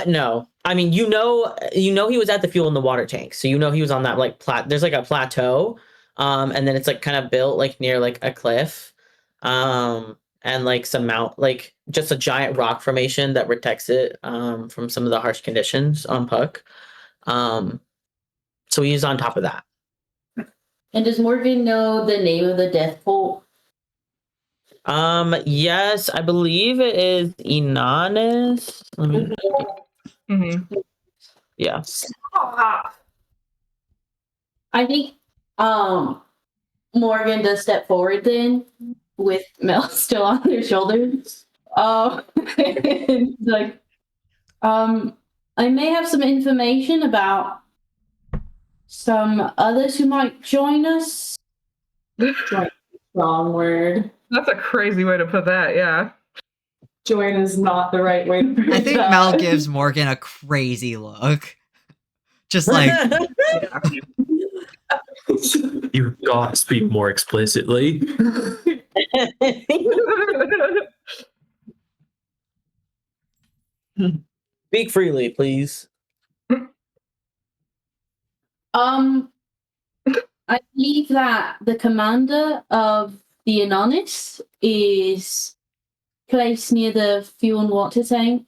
Speaker 2: no. I mean, you know he was at the fuel in the water tank. So you know he was on that like there's like a plateau. And then it's like kind of built like near like a cliff. And like some like just a giant rock formation that protects it from some of the harsh conditions on Puck. So he's on top of that.
Speaker 6: And does Morgan know the name of the death bolt?
Speaker 2: Yes, I believe it is Inanis. Let me
Speaker 5: Mhm.
Speaker 2: yeah.
Speaker 6: I think Morgan does step forward then with Mel still on their shoulders. And like, I may have some information about some others who might join us.
Speaker 7: Wrong word.
Speaker 5: That's a crazy way to put that. Yeah.
Speaker 7: Join is not the right way to put
Speaker 4: I think
Speaker 7: that.
Speaker 4: Mel gives Morgan a crazy look. Just like,
Speaker 1: You gotta speak more explicitly.
Speaker 2: Speak freely, please.
Speaker 6: I believe that the commander of the Anonis is placed near the fuel and water tank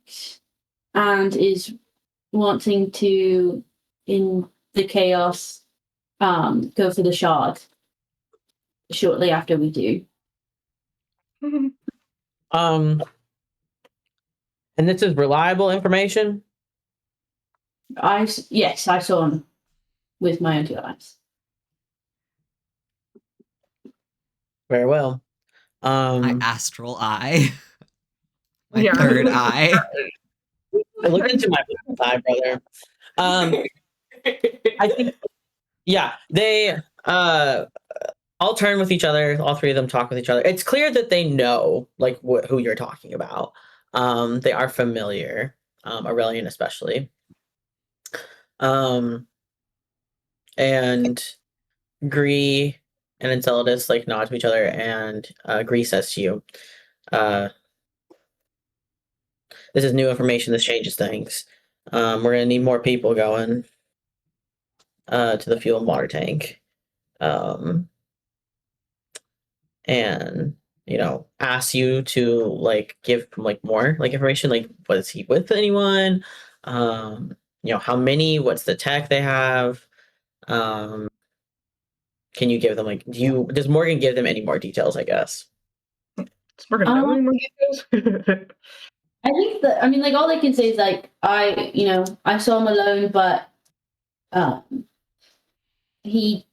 Speaker 6: and is wanting to, in the chaos, go for the shard shortly after we do.
Speaker 2: And this is reliable information.
Speaker 6: Yes, I saw him with my own two eyes.
Speaker 2: Very well.
Speaker 4: my astral eye. My
Speaker 5: Yeah.
Speaker 4: third eye.
Speaker 2: I looked into my eye, brother. I think, yeah, they all turn with each other. All three of them talk with each other. It's clear that they know like who you're talking about. They are familiar, Aurelian especially. And Gree and Enceladus like nod to each other, and Gree says to you, "This is new information. This changes things. We're gonna need more people going to the fuel and water tank, and ask you to like give like more like information. Like, was he with anyone? How many? What's the tech they have? Can you give them like does Morgan give them any more details, I guess?
Speaker 5: It's Morgan know any more details?
Speaker 6: I think like all they can say is like I saw him alone, but he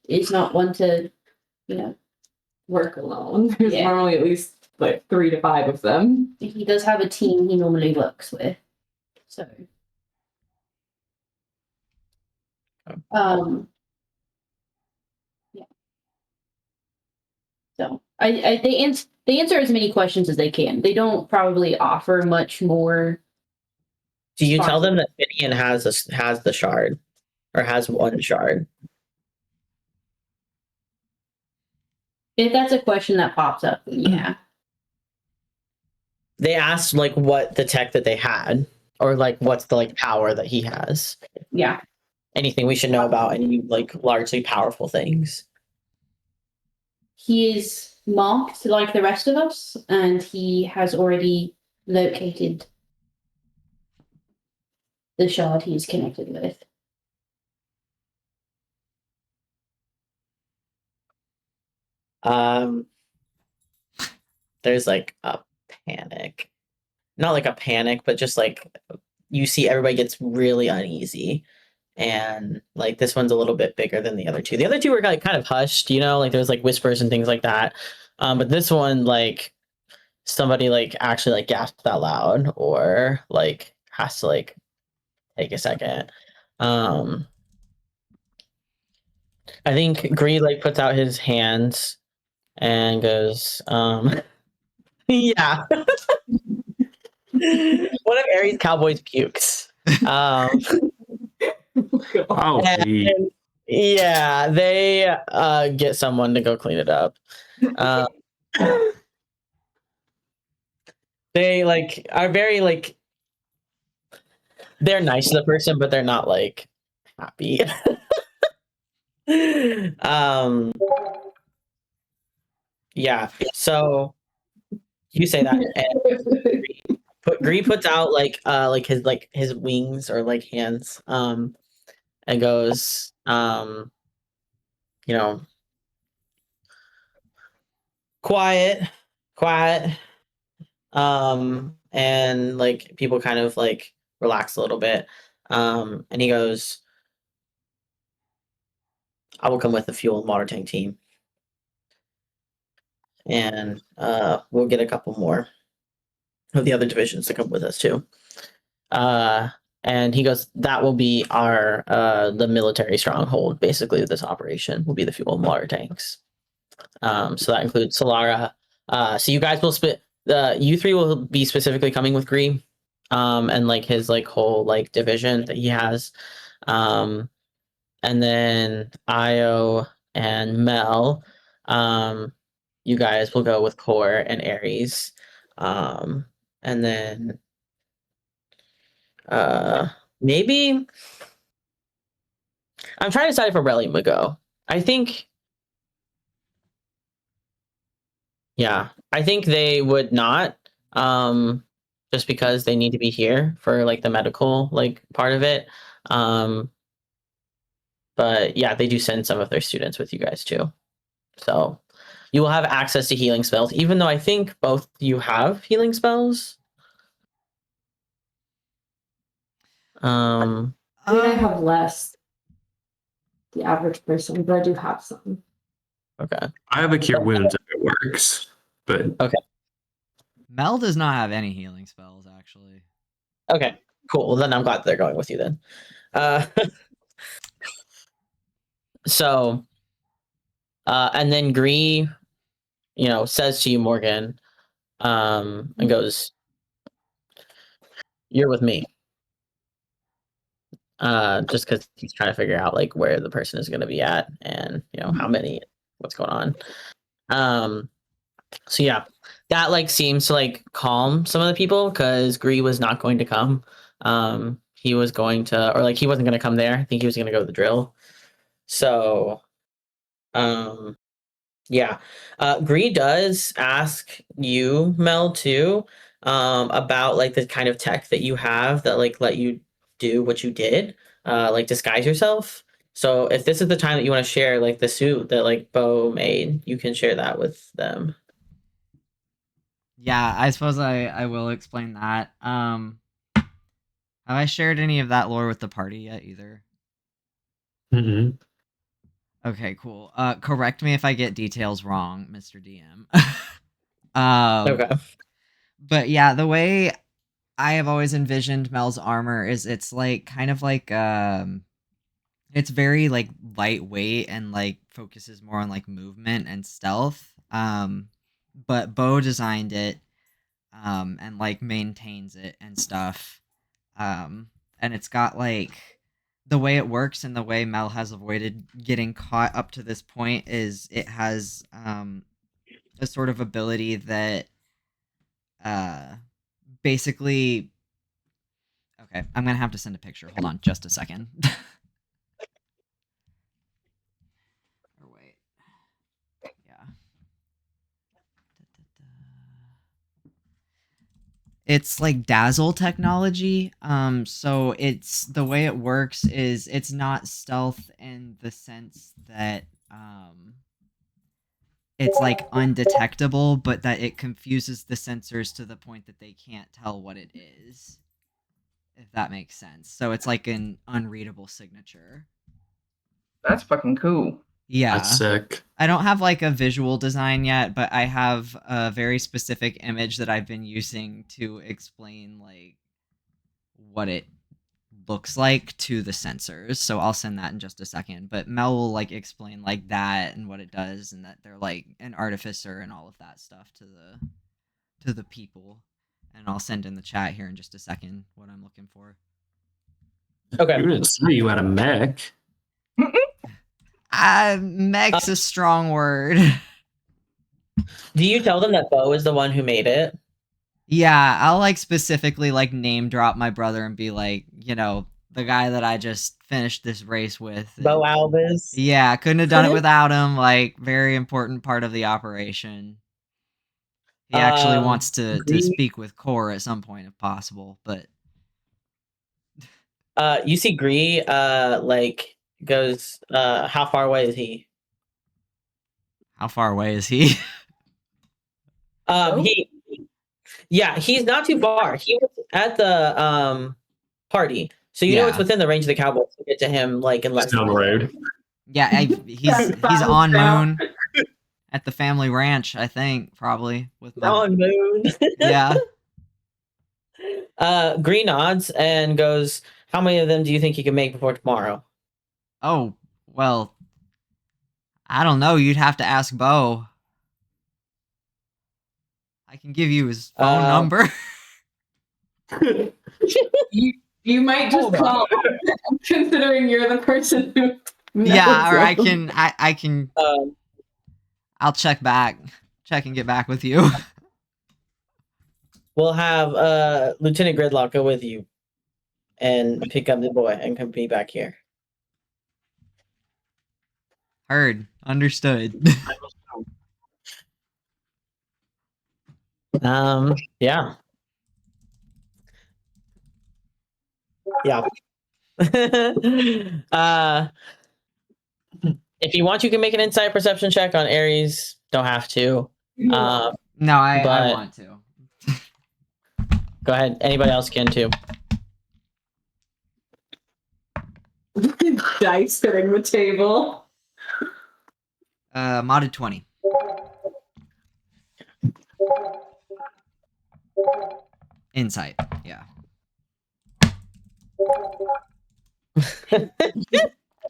Speaker 6: is not one to
Speaker 7: Work alone. There's
Speaker 6: Yeah.
Speaker 7: normally at least like 3 to 5 of them.
Speaker 6: he does have a team he normally works with. So yeah. So they answer as many questions as they can. They don't probably offer much more.
Speaker 2: Do you tell them that Finian has the shard, or has one shard?
Speaker 6: If that's a question that pops up, then yeah.
Speaker 2: They asked like what the tech that they had, or like what's the like power that he has.
Speaker 6: Yeah.
Speaker 2: Anything we should know about any like largely powerful things?
Speaker 6: He is marked like the rest of us, and he has already located the shard he's connected with.
Speaker 2: There's like a panic not like a panic, but just like you see everybody gets really uneasy. And like this one's a little bit bigger than the other two. The other two were like kind of hushed, you know, like there was like whispers and things like that. But this one, like somebody like actually like gasped out loud or like has to like take a second. I think Greed like puts out his hands and goes, yeah. One of Aries Cowboys pukes.
Speaker 1: Oh,
Speaker 2: And, yeah, they get someone to go clean it up. They like are very like they're nice to the person, but they're not like happy. Yeah. So you say that, and Gree puts out like his wings or like hands, and goes, you know, quiet, quiet, and like people kind of like relax a little bit, and he goes, I will come with the fuel and water tank team, and we'll get a couple more of the other divisions to come with us too. And he goes, that will be our the military stronghold. Basically, this operation will be the fuel and water tanks. So that includes Solara. So you guys will split. You three will be specifically coming with Gree, and like his like whole like division that he has. And then Io and Mel, you guys will go with Core and Aries. And then maybe I'm trying to decide if Aurelian would go. I think I think they would not, just because they need to be here for like the medical like part of it. But yeah, they do send some of their students with you guys too. So you will have access to healing spells, even though I think both you have healing spells.
Speaker 6: I mean, I have less the average person, but I do have some.
Speaker 2: Okay.
Speaker 1: I have a cure wounds if it works, but
Speaker 4: Mel does not have any healing spells, actually.
Speaker 2: Okay. Cool. Well, then I'm glad they're going with you then. So, and then Gree, you know, says to you, Morgan, and goes, "You're with me." Just because he's trying to figure out like where the person is going to be at, and you know how many, what's going on. So yeah, that like seems to like calm some of the people because Gree was not going to come. He was going to, or like he wasn't going to come there. I think he was going to go to the drill. So, yeah, Gree does ask you, Mel, too, about like the kind of tech that you have that like let you do what you did, like disguise yourself. So if this is the time that you want to share like the suit that like Bo made, you can share that with them.
Speaker 4: Yeah, I suppose I will explain that. Have I shared any of that lore with the party yet either?
Speaker 1: mm-mm.
Speaker 4: Okay, cool. Correct me if I get details wrong, Mr. DM.
Speaker 2: Okay.
Speaker 4: But yeah, the way I have always envisioned Mel's armor is it's like kind of like it's very like lightweight and like focuses more on like movement and stealth. But Bo designed it and like maintains it and stuff. And it's got like the way it works and the way Mel has avoided getting caught up to this point is it has a sort of ability that basically okay, I'm gonna have to send a picture. Hold on just a second. Or wait. Yeah. It's like dazzle technology. So it's the way it works is it's not stealth in the sense that it's like undetectable, but that it confuses the sensors to the point that they can't tell what it is. If that makes sense. So it's like an unreadable signature.
Speaker 5: That's fucking cool.
Speaker 4: Yeah.
Speaker 1: That's sick.
Speaker 4: I don't have like a visual design yet, but I have a very specific image that I've been using to explain like what it looks like to the sensors. So I'll send that in just a second. But Mel will like explain like that and what it does, and that they're like an artificer and all of that stuff to the people. And I'll send in the chat here in just a second what I'm looking for.
Speaker 2: Okay.
Speaker 1: You didn't say you had a mech.
Speaker 4: Mech's a strong word.
Speaker 2: Do you tell them that Bo is the one who made it?
Speaker 4: Yeah, I'll like specifically like name drop my brother and be like, you know, the guy that I just finished this race with.
Speaker 2: Bo
Speaker 4: And-
Speaker 2: Alves.
Speaker 4: Yeah, couldn't have done it without him. Like, very important part of the operation. He actually wants to speak with Core at some point if possible, but
Speaker 2: You see Gree like goes how far away is he?
Speaker 4: how far away is he?
Speaker 2: He's not too far. He was at the party. So you know it's
Speaker 4: Yeah.
Speaker 2: within the range of the Cowboys to get to him like in less
Speaker 1: Down the road.
Speaker 4: Yeah, he's on Moon at the family ranch, I think, probably with my,
Speaker 2: on Moon.
Speaker 4: yeah.
Speaker 2: Gree nods and goes, how many of them do you think you can make before tomorrow?
Speaker 4: Oh, well, I don't know. You'd have to ask Bo. I can give you his phone number.
Speaker 7: You might just
Speaker 2: Hold on.
Speaker 7: call, considering you're the person who.
Speaker 4: Yeah, or
Speaker 7: knows
Speaker 4: I
Speaker 7: them.
Speaker 4: can I'll check and get back with you.
Speaker 2: We'll have Lieutenant Gridlock go with you and pick up the boy and come be back here.
Speaker 4: Heard. Understood.
Speaker 2: Yeah. Yeah. If you want, you can make an insight perception check on Ares. Don't have to.
Speaker 4: No, I
Speaker 2: But-
Speaker 4: want to.
Speaker 2: Go ahead. Anybody else can too.
Speaker 7: Dice hitting the table.
Speaker 4: Modded 20. Insight. Yeah.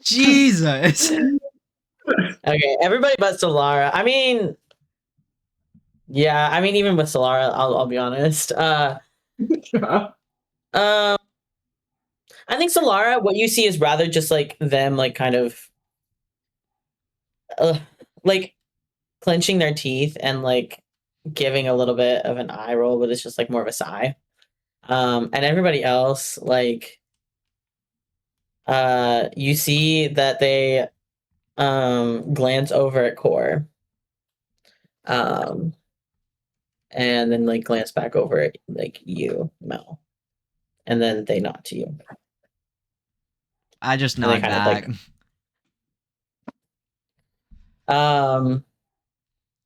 Speaker 4: Jesus.
Speaker 2: Okay, everybody but Solara. I mean, yeah, I mean, even with Solara, I'll be honest. I think Solara, what you see is rather just like them, like kind of, like clenching their teeth and like giving a little bit of an eye roll, but it's just like more of a sigh. And everybody else, like, you see that they glance over at Core, and then like glance back over at like you, Mel, and then they nod to you.
Speaker 4: I just
Speaker 2: And they
Speaker 4: nod
Speaker 2: kind of,
Speaker 4: back.
Speaker 2: like-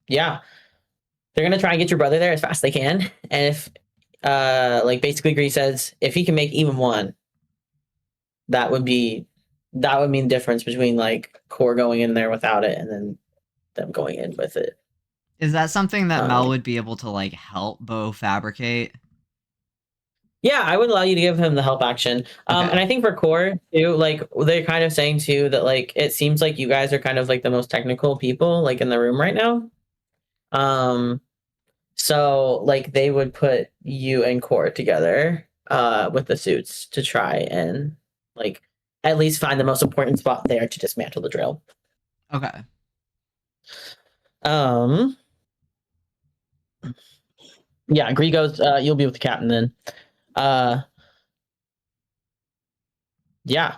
Speaker 2: Yeah, they're gonna try and get your brother there as fast as they can, and if like basically Gree says if he can make even one, that would mean the difference between like Core going in there without it and then them going in with it.
Speaker 4: Is that something that Mel
Speaker 2: Um,
Speaker 4: would be able to like help Bo fabricate?
Speaker 2: Yeah, I would allow you to give him the help action.
Speaker 4: Okay.
Speaker 2: And I think for Core too, like they're kind of saying too that like it seems like you guys are kind of like the most technical people like in the room right now. So like they would put you and Core together with the suits to try and like at least find the most important spot there to dismantle the drill.
Speaker 4: Okay.
Speaker 2: Yeah, Gree goes, you'll be with the captain then. Yeah.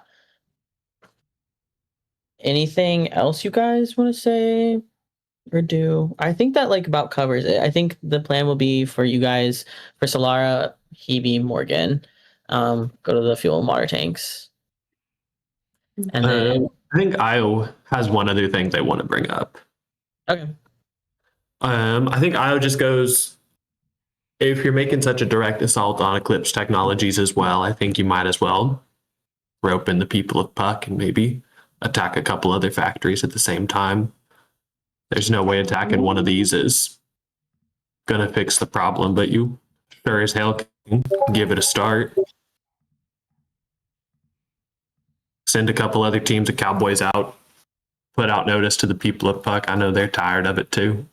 Speaker 2: Anything else you guys want to say or do? I think that like about covers it. I think the plan will be for you guys, for Solara, Hebe, Morgan, go to the fuel and water tanks. And then
Speaker 1: I think Io has one other thing they want to bring up.
Speaker 2: okay.
Speaker 1: I think Io just goes. If you're making such a direct assault on Eclipse Technologies as well, I think you might as well rope in the people of Puck and maybe attack a couple other factories at the same time. There's no way attacking one of these is gonna fix the problem, but you sure as hell can give it a start. Send a couple other teams of Cowboys out, put out notice to the people of Puck. I know they're tired of it too.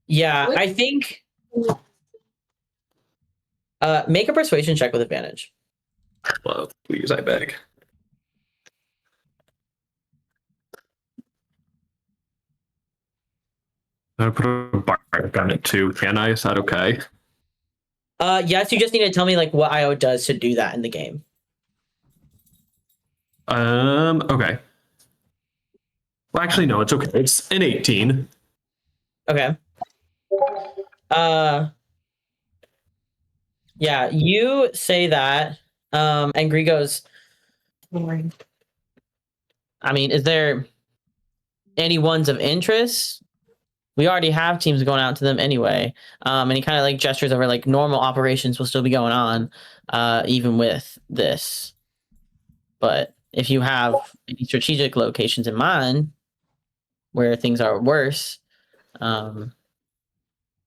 Speaker 2: Yeah, I think make a persuasion check with advantage.
Speaker 1: Well, please, I beg. I'm gonna put a bark on it too. Can I? Is that okay?
Speaker 2: Yes, you just need to tell me like what IO does to do that in the game.
Speaker 1: Okay. Well, actually, no, it's okay. It's an 18.
Speaker 2: Okay. Yeah, you say that. And Gree goes, I mean, is there any ones of interest? We already have teams going out to them anyway. And he kind of like gestures over like normal operations will still be going on, even with this. But if you have any strategic locations in mind where things are worse,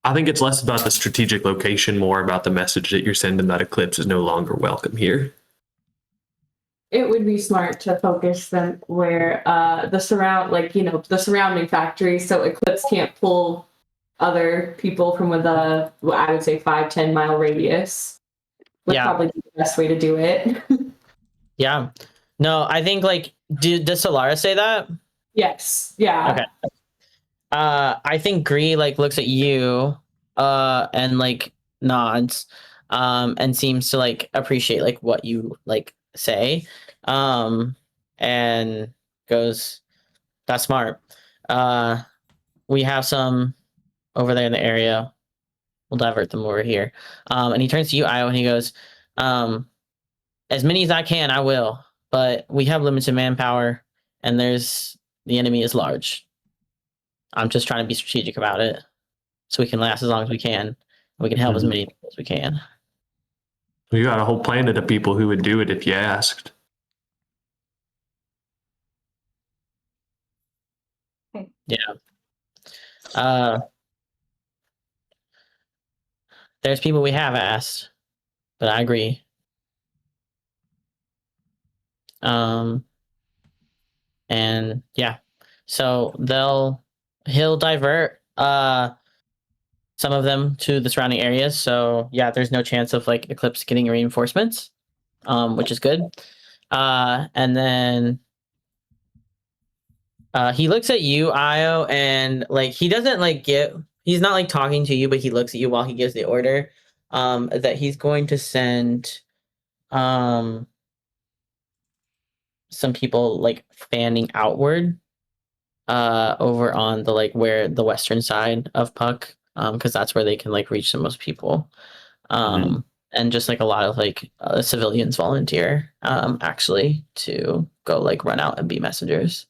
Speaker 1: I think it's less about the strategic location, more about the message that you're sending that Eclipse is no longer welcome here.
Speaker 7: It would be smart to focus them where the surrounding factories, so Eclipse can't pull other people from with I would say 5-10 mile radius. Would probably be the best way to do it.
Speaker 2: yeah. No, I think like does Solara say that?
Speaker 7: Yes. Yeah.
Speaker 2: Okay. I think Gree like looks at you and like nods and seems to like appreciate like what you like say and goes, that's smart. We have some over there in the area. We'll divert them over here. And he turns to you, Io, and he goes, as many as I can, I will, but we have limited manpower and the enemy is large. I'm just trying to be strategic about it so we can last as long as we can. And we can help as many people as we can.
Speaker 1: You got a whole planet of people who would do it if you asked.
Speaker 2: Yeah. There's people we have asked, but I agree. And yeah, so he'll divert some of them to the surrounding areas. So yeah, there's no chance of like Eclipse getting reinforcements, which is good. And then he looks at you, Io, and like he doesn't like he's not like talking to you, but he looks at you while he gives the order that he's going to send some people like fanning outward over on the like where the western side of Puck, because that's where they can like reach the most people. And just like a lot of like civilians volunteer actually to go like run out and be messengers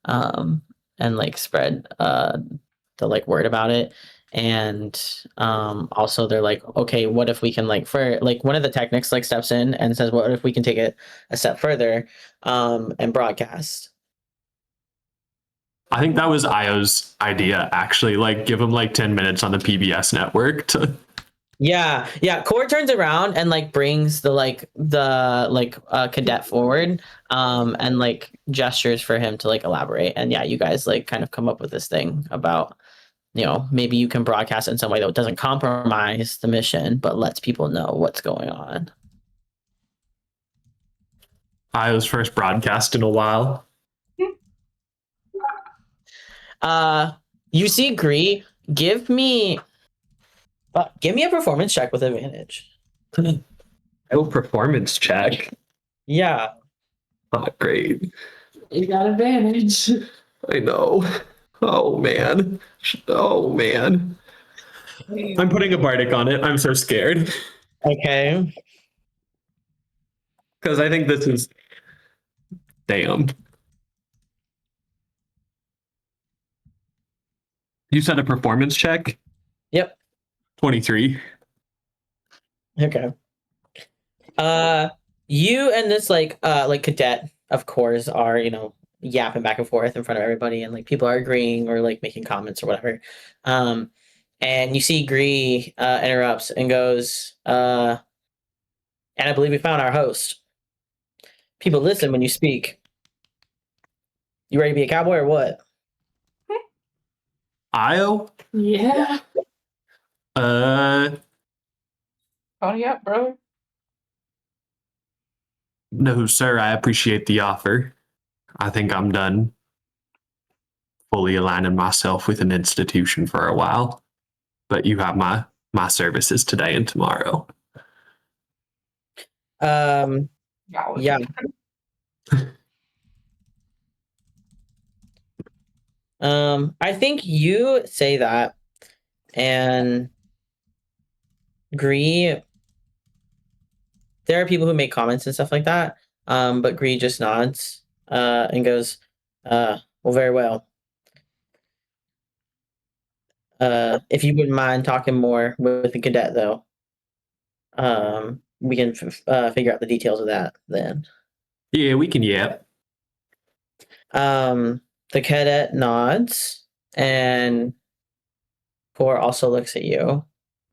Speaker 2: and like spread the like word about it. And also they're like, okay, what if we can like for like one of the technics like steps in and says, what if we can take it a step further and broadcast?
Speaker 1: I think that was Io's idea, actually. Like, give him like 10 minutes on the PBS network to.
Speaker 2: Yeah. Core turns around and like brings the cadet forward and like gestures for him to like elaborate. And yeah, you guys like kind of come up with this thing about, you know, maybe you can broadcast in some way that doesn't compromise the mission, but lets people know what's going on.
Speaker 1: Io's first broadcast in a while.
Speaker 2: You see Gree, give me a performance check with advantage.
Speaker 1: Oh, performance check.
Speaker 2: Yeah.
Speaker 1: Not great.
Speaker 7: You got advantage.
Speaker 1: I know. Oh man. I'm putting a bardic on it. I'm so scared.
Speaker 2: Okay.
Speaker 1: Because I think this is damn. You said a performance check?
Speaker 2: Yep.
Speaker 1: 23.
Speaker 2: Okay. You and this like cadet, of course, are, you know, yapping back and forth in front of everybody, and like people are agreeing or like making comments or whatever. And you see Gree interrupts and goes, and I believe we found our host. People listen when you speak. You ready to be a cowboy or what?
Speaker 1: Io?
Speaker 7: Yeah.
Speaker 5: Oh yeah, bro.
Speaker 1: No, sir, I appreciate the offer. I think I'm done fully aligning myself with an institution for a while. But you have my services today and tomorrow.
Speaker 2: Yeah. I think you say that, and Gree. There are people who make comments and stuff like that, but Gree just nods and goes, "Well, very well. If you wouldn't mind talking more with the cadet, though, we can figure out the details of that then."
Speaker 1: Yeah, we can yap.
Speaker 2: The cadet nods, and Poor also looks at you,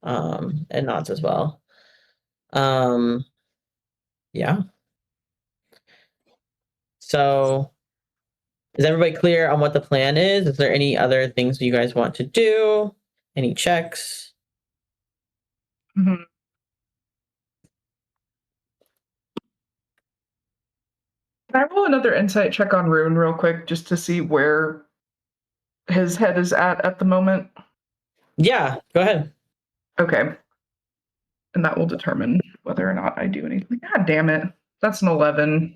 Speaker 2: and nods as well. Yeah. So, is everybody clear on what the plan is? Is there any other things you guys want to do? Any checks?
Speaker 5: Mhm. Can I roll another insight check on Rune real quick just to see where his head is at the moment?
Speaker 2: Yeah, go ahead.
Speaker 5: Okay. And that will determine whether or not I do anything. God damn it. That's an 11.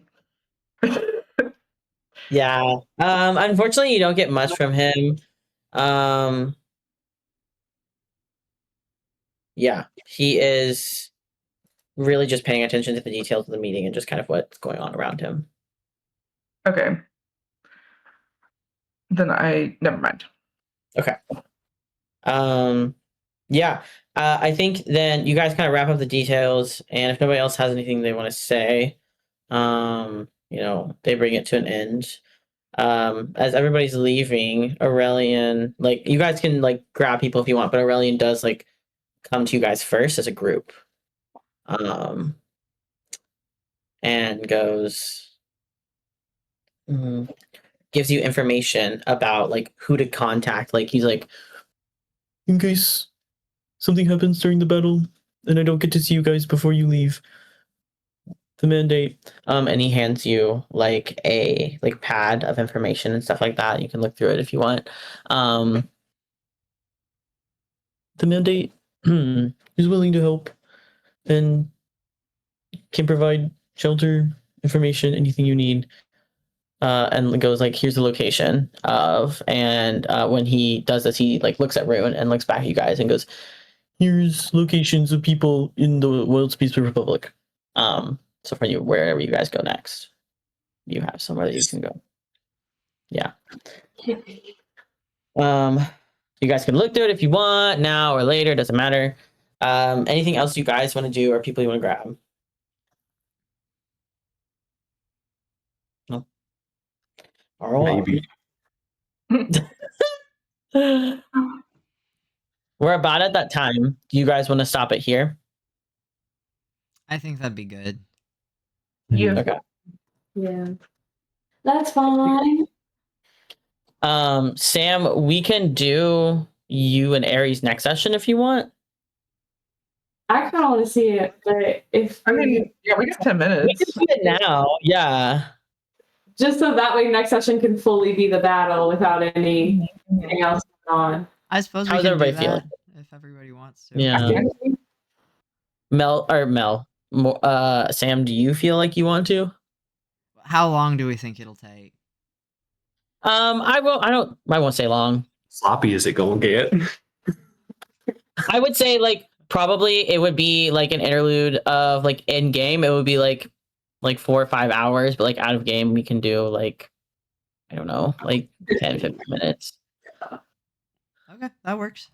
Speaker 2: Yeah. Unfortunately, you don't get much from him. Yeah, he is really just paying attention to the details of the meeting and just kind of what's going on around him.
Speaker 5: Okay. Then never mind.
Speaker 2: Okay. Yeah. I think then you guys kind of wrap up the details, and if nobody else has anything they want to say, you know, they bring it to an end. As everybody's leaving, Aurelian, like, you guys can like grab people if you want, but Aurelian does like come to you guys first as a group. And goes, gives you information about like who to contact. Like, he's like, in case something happens during the battle and I don't get to see you guys before you leave, the mandate. And he hands you like a like pad of information and stuff like that. You can look through it if you want. The mandate is willing to help and can provide shelter, information, anything you need. And goes like, here's the location of, and when he does this, he like looks at Rune and looks back at you guys and goes, here's locations of people in the World Space Republic. So for you, wherever you guys go next, you have somewhere that you can go. Yeah. You guys can look through it if you want, now or later, doesn't matter. Anything else you guys want to do or people you want to grab? No. All right.
Speaker 1: Maybe.
Speaker 2: We're about at that time. Do you guys want to stop it here?
Speaker 4: I think that'd be good.
Speaker 5: Yeah.
Speaker 2: Okay.
Speaker 6: Yeah. That's fine.
Speaker 2: Sam, we can do you and Aries next session if you want.
Speaker 7: I kind of want to see it, but if
Speaker 5: I mean, yeah, we got 10
Speaker 2: We
Speaker 5: minutes.
Speaker 2: can do it now. Yeah.
Speaker 7: just so that way next session can fully be the battle without anything else going on.
Speaker 4: I suppose
Speaker 2: How's
Speaker 4: we can
Speaker 2: everybody
Speaker 4: do
Speaker 2: feeling?
Speaker 4: that if everybody wants to.
Speaker 2: Yeah. Sam, do you feel like you want to?
Speaker 4: How long do we think it'll take?
Speaker 2: I won't say long.
Speaker 1: Sloppy is it gonna get?
Speaker 2: I would say like probably it would be like an interlude of like in game. It would be like 4 or 5 hours, but like out of game we can do like, I don't know, like 10, 15 minutes.
Speaker 4: Okay. Okay, that works.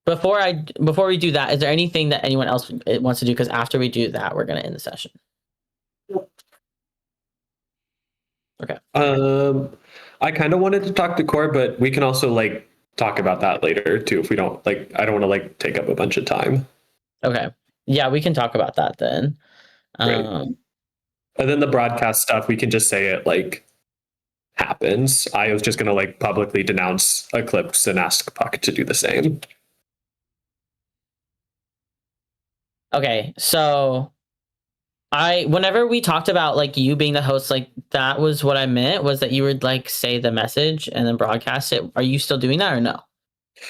Speaker 2: Before we do that, is there anything that anyone else wants to do? Because after we do that, we're gonna end the session.
Speaker 1: I kind of wanted to talk to Core, but we can also like talk about that later too. If we don't like, I don't want to like take up a bunch of time.
Speaker 2: Okay. Yeah, we can talk about that then.
Speaker 1: Right. And then the broadcast stuff, we can just say it like happens. I was just gonna like publicly denounce Eclipse and ask Puck to do the same.
Speaker 2: Okay, so whenever we talked about like you being the host, like that was what I meant, was that you would like say the message and then broadcast it. Are you still doing that or no?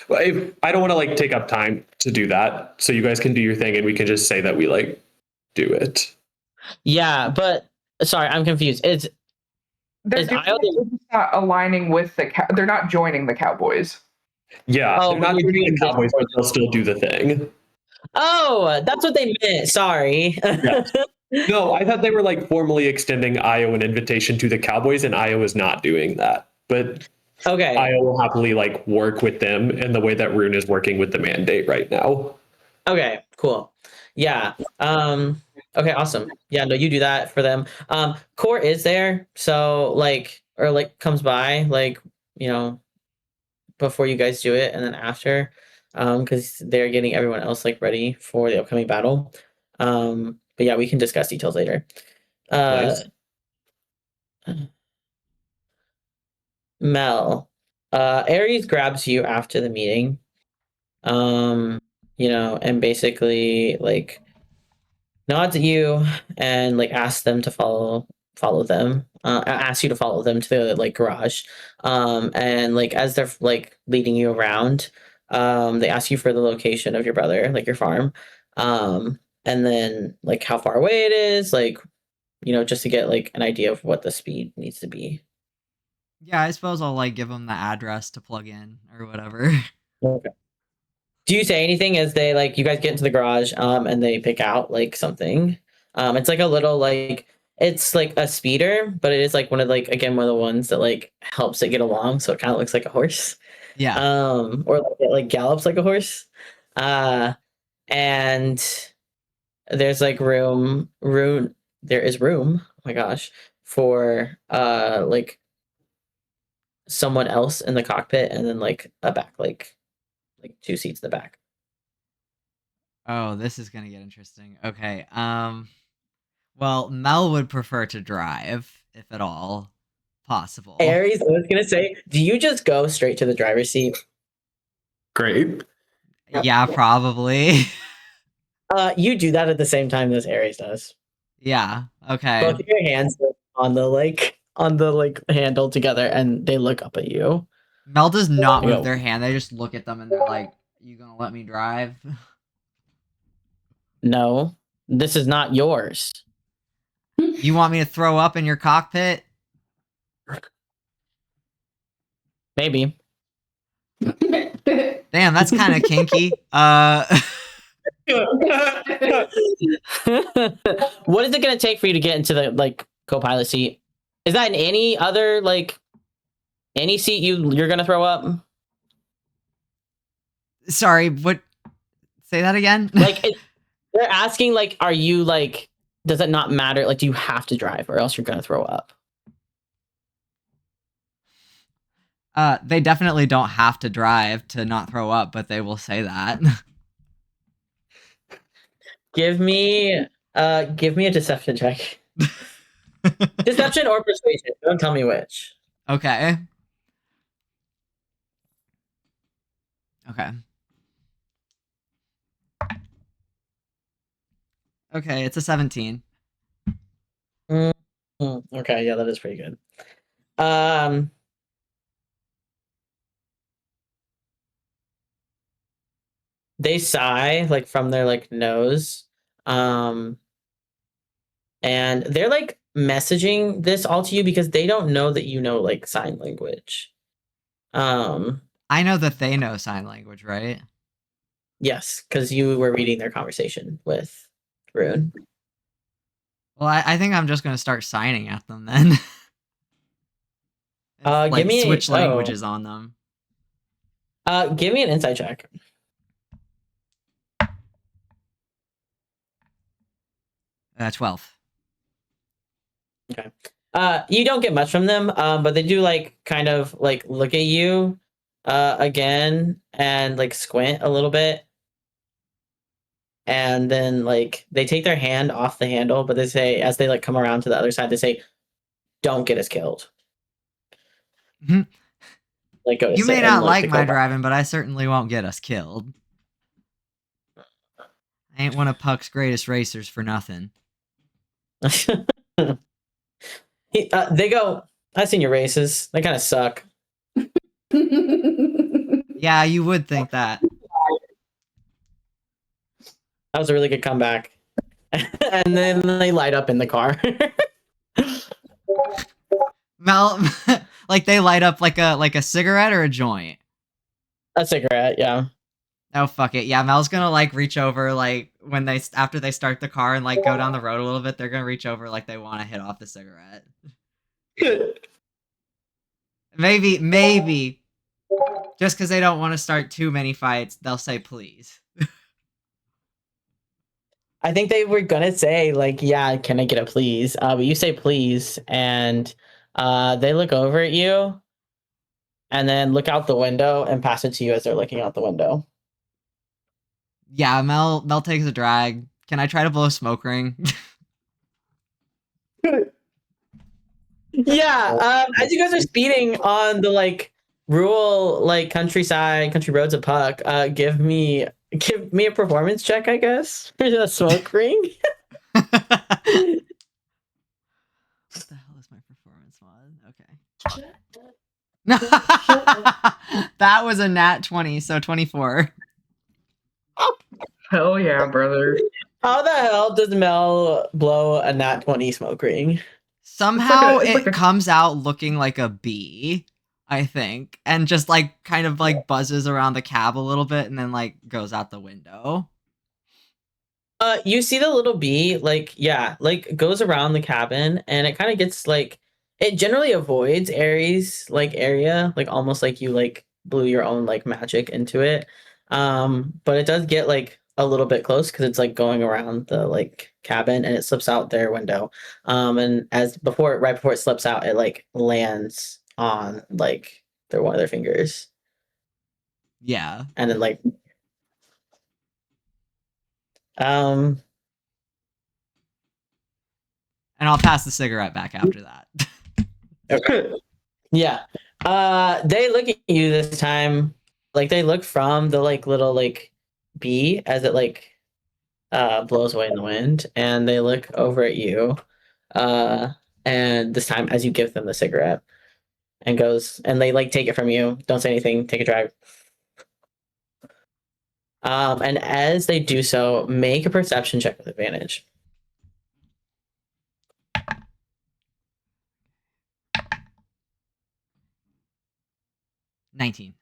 Speaker 1: Well, I don't want to like take up time to do that, so you guys can do your thing, and we can just say that we like do it.
Speaker 2: Yeah, but sorry, I'm confused.
Speaker 5: They're
Speaker 2: Is
Speaker 5: doing
Speaker 2: Io
Speaker 5: it, they're just not aligning with they're not joining the Cowboys.
Speaker 1: Yeah,
Speaker 2: Oh,
Speaker 1: they're not
Speaker 2: you're
Speaker 1: doing the
Speaker 2: doing
Speaker 1: Cowboys,
Speaker 2: Discord.
Speaker 1: but they'll still do the thing.
Speaker 2: Oh, that's what they meant. Sorry.
Speaker 1: Yeah. No, I thought they were like formally extending Io an invitation to the Cowboys, and Io is not doing that. But
Speaker 2: Okay.
Speaker 1: Io will happily like work with them in the way that Rune is working with the mandate right now.
Speaker 2: Okay, cool. Yeah. Okay, awesome. Yeah, no, you do that for them. Core is there, so like or like comes by, like, you know, before you guys do it and then after. Because they're getting everyone else like ready for the upcoming battle. But yeah, we can discuss details later.
Speaker 1: Nice.
Speaker 2: Mel, Ares grabs you after the meeting. You know, and basically like nods at you and like asks them to follow them. Asks you to follow them to the like garage. And like as they're like leading you around, they ask you for the location of your brother, like your farm. And then like how far away it is, like, you know, just to get like an idea of what the speed needs to be.
Speaker 4: Yeah, I suppose I'll like give them the address to plug in or whatever.
Speaker 2: Okay. Do you say anything as they like you guys get into the garage and they pick out like something? It's like a little like it's like a speeder, but it is like one of like again one of the ones that like helps it get along, so it kind of looks like a horse.
Speaker 4: Yeah.
Speaker 2: Or like it like gallops like a horse. And there's like room there is room, oh my gosh, for like someone else in the cockpit and then like a back like 2 seats in the back.
Speaker 4: Oh, this is gonna get interesting. Okay. Well, Mel would prefer to drive, if at all possible.
Speaker 2: Aries, I was gonna say, do you just go straight to the driver's seat?
Speaker 1: Great.
Speaker 4: Yeah, probably.
Speaker 2: You do that at the same time as Aries does.
Speaker 4: Yeah. Okay.
Speaker 2: Both of your hands on the handle together, and they look up at you.
Speaker 4: Mel does not move
Speaker 2: Yo.
Speaker 4: their hand. They just look at them and they're like, "You gonna let me drive?"
Speaker 2: No, this is not yours.
Speaker 4: You want me to throw up in your cockpit?
Speaker 2: Maybe.
Speaker 4: Damn, that's kind of kinky.
Speaker 2: What is it gonna take for you to get into the like co-pilot seat? Is that in any other like any seat you're gonna throw up?
Speaker 4: Sorry, what? Say that again.
Speaker 2: Like they're asking like, are you like? Does it not matter? Like, do you have to drive or else you're gonna throw up?
Speaker 4: They definitely don't have to drive to not throw up, but they will say that.
Speaker 2: Give me a deception check. Deception or persuasion. Don't tell me which.
Speaker 4: Okay. Okay. Okay, it's a 17.
Speaker 2: Okay, yeah, that is pretty good. They sigh like from their like nose. And they're like messaging this all to you because they don't know that you know like sign language.
Speaker 4: I know that they know sign language, right?
Speaker 2: Yes, because you were reading their conversation with Rune.
Speaker 4: Well, I think I'm just gonna start signing at them then. And,
Speaker 2: give me-
Speaker 4: switch
Speaker 2: oh.
Speaker 4: languages on them.
Speaker 2: Give me an insight check.
Speaker 4: 12.
Speaker 2: You don't get much from them, but they do like kind of like look at you again and like squint a little bit. And then like they take their hand off the handle, but they say, as they like come around to the other side, they say, "Don't get us killed."
Speaker 4: Mhm.
Speaker 2: Like go to
Speaker 4: You
Speaker 2: sit
Speaker 4: may
Speaker 2: in,
Speaker 4: not like
Speaker 2: the
Speaker 4: my
Speaker 2: cobalt.
Speaker 4: driving, but I certainly won't get us killed. I ain't one of Puck's greatest racers for nothing.
Speaker 2: They go, "I've seen your races. They kind of suck."
Speaker 4: Yeah, you would think that.
Speaker 2: That was a really good comeback. And then they light up in the car.
Speaker 4: Mel, like they light up like a cigarette or a joint.
Speaker 2: A cigarette, yeah.
Speaker 4: Oh fuck it, yeah. Mel's gonna like reach over like when after they start the car and like go down the road a little bit. They're gonna reach over like they want to hit off the cigarette. Maybe, just because they don't want to start too many fights, they'll say please.
Speaker 2: I think they were gonna say like, "Yeah, can I get a please?" But you say please, and they look over at you, and then look out the window and pass it to you as they're looking out the window.
Speaker 4: Yeah, Mel takes a drag. Can I try to blow a smoke ring?
Speaker 2: Yeah. As you guys are speeding on the like rural like country roads of Puck, give me a performance check, I guess, for the smoke ring.
Speaker 4: What the hell is my performance mod? Okay. That was a nat 20, so 24.
Speaker 5: Hell yeah, brother.
Speaker 2: How the hell does Mel blow a nat 20 smoke ring?
Speaker 4: Somehow
Speaker 5: it's like
Speaker 4: it
Speaker 5: a-
Speaker 4: comes out looking like a bee, I think, and just like kind of like buzzes around the cab a little bit and then like goes out the window.
Speaker 2: You see the little bee, like, yeah, like goes around the cabin and it kind of gets like, it generally avoids Ares like area, like almost like you like blew your own like magic into it. But it does get like a little bit close because it's like going around the like cabin and it slips out their window. And right before it slips out, it like lands on like one of their fingers
Speaker 4: Yeah.
Speaker 2: and then like um
Speaker 4: And I'll pass the cigarette back after that.
Speaker 2: Okay. Yeah. They look at you this time. Like they look from the like little like bee as it like blows away in the wind, and they look over at you. And this time as you give them the cigarette and they like take it from you. Don't say anything, take a drag. And as they do so, make a perception check with advantage.
Speaker 4: $19.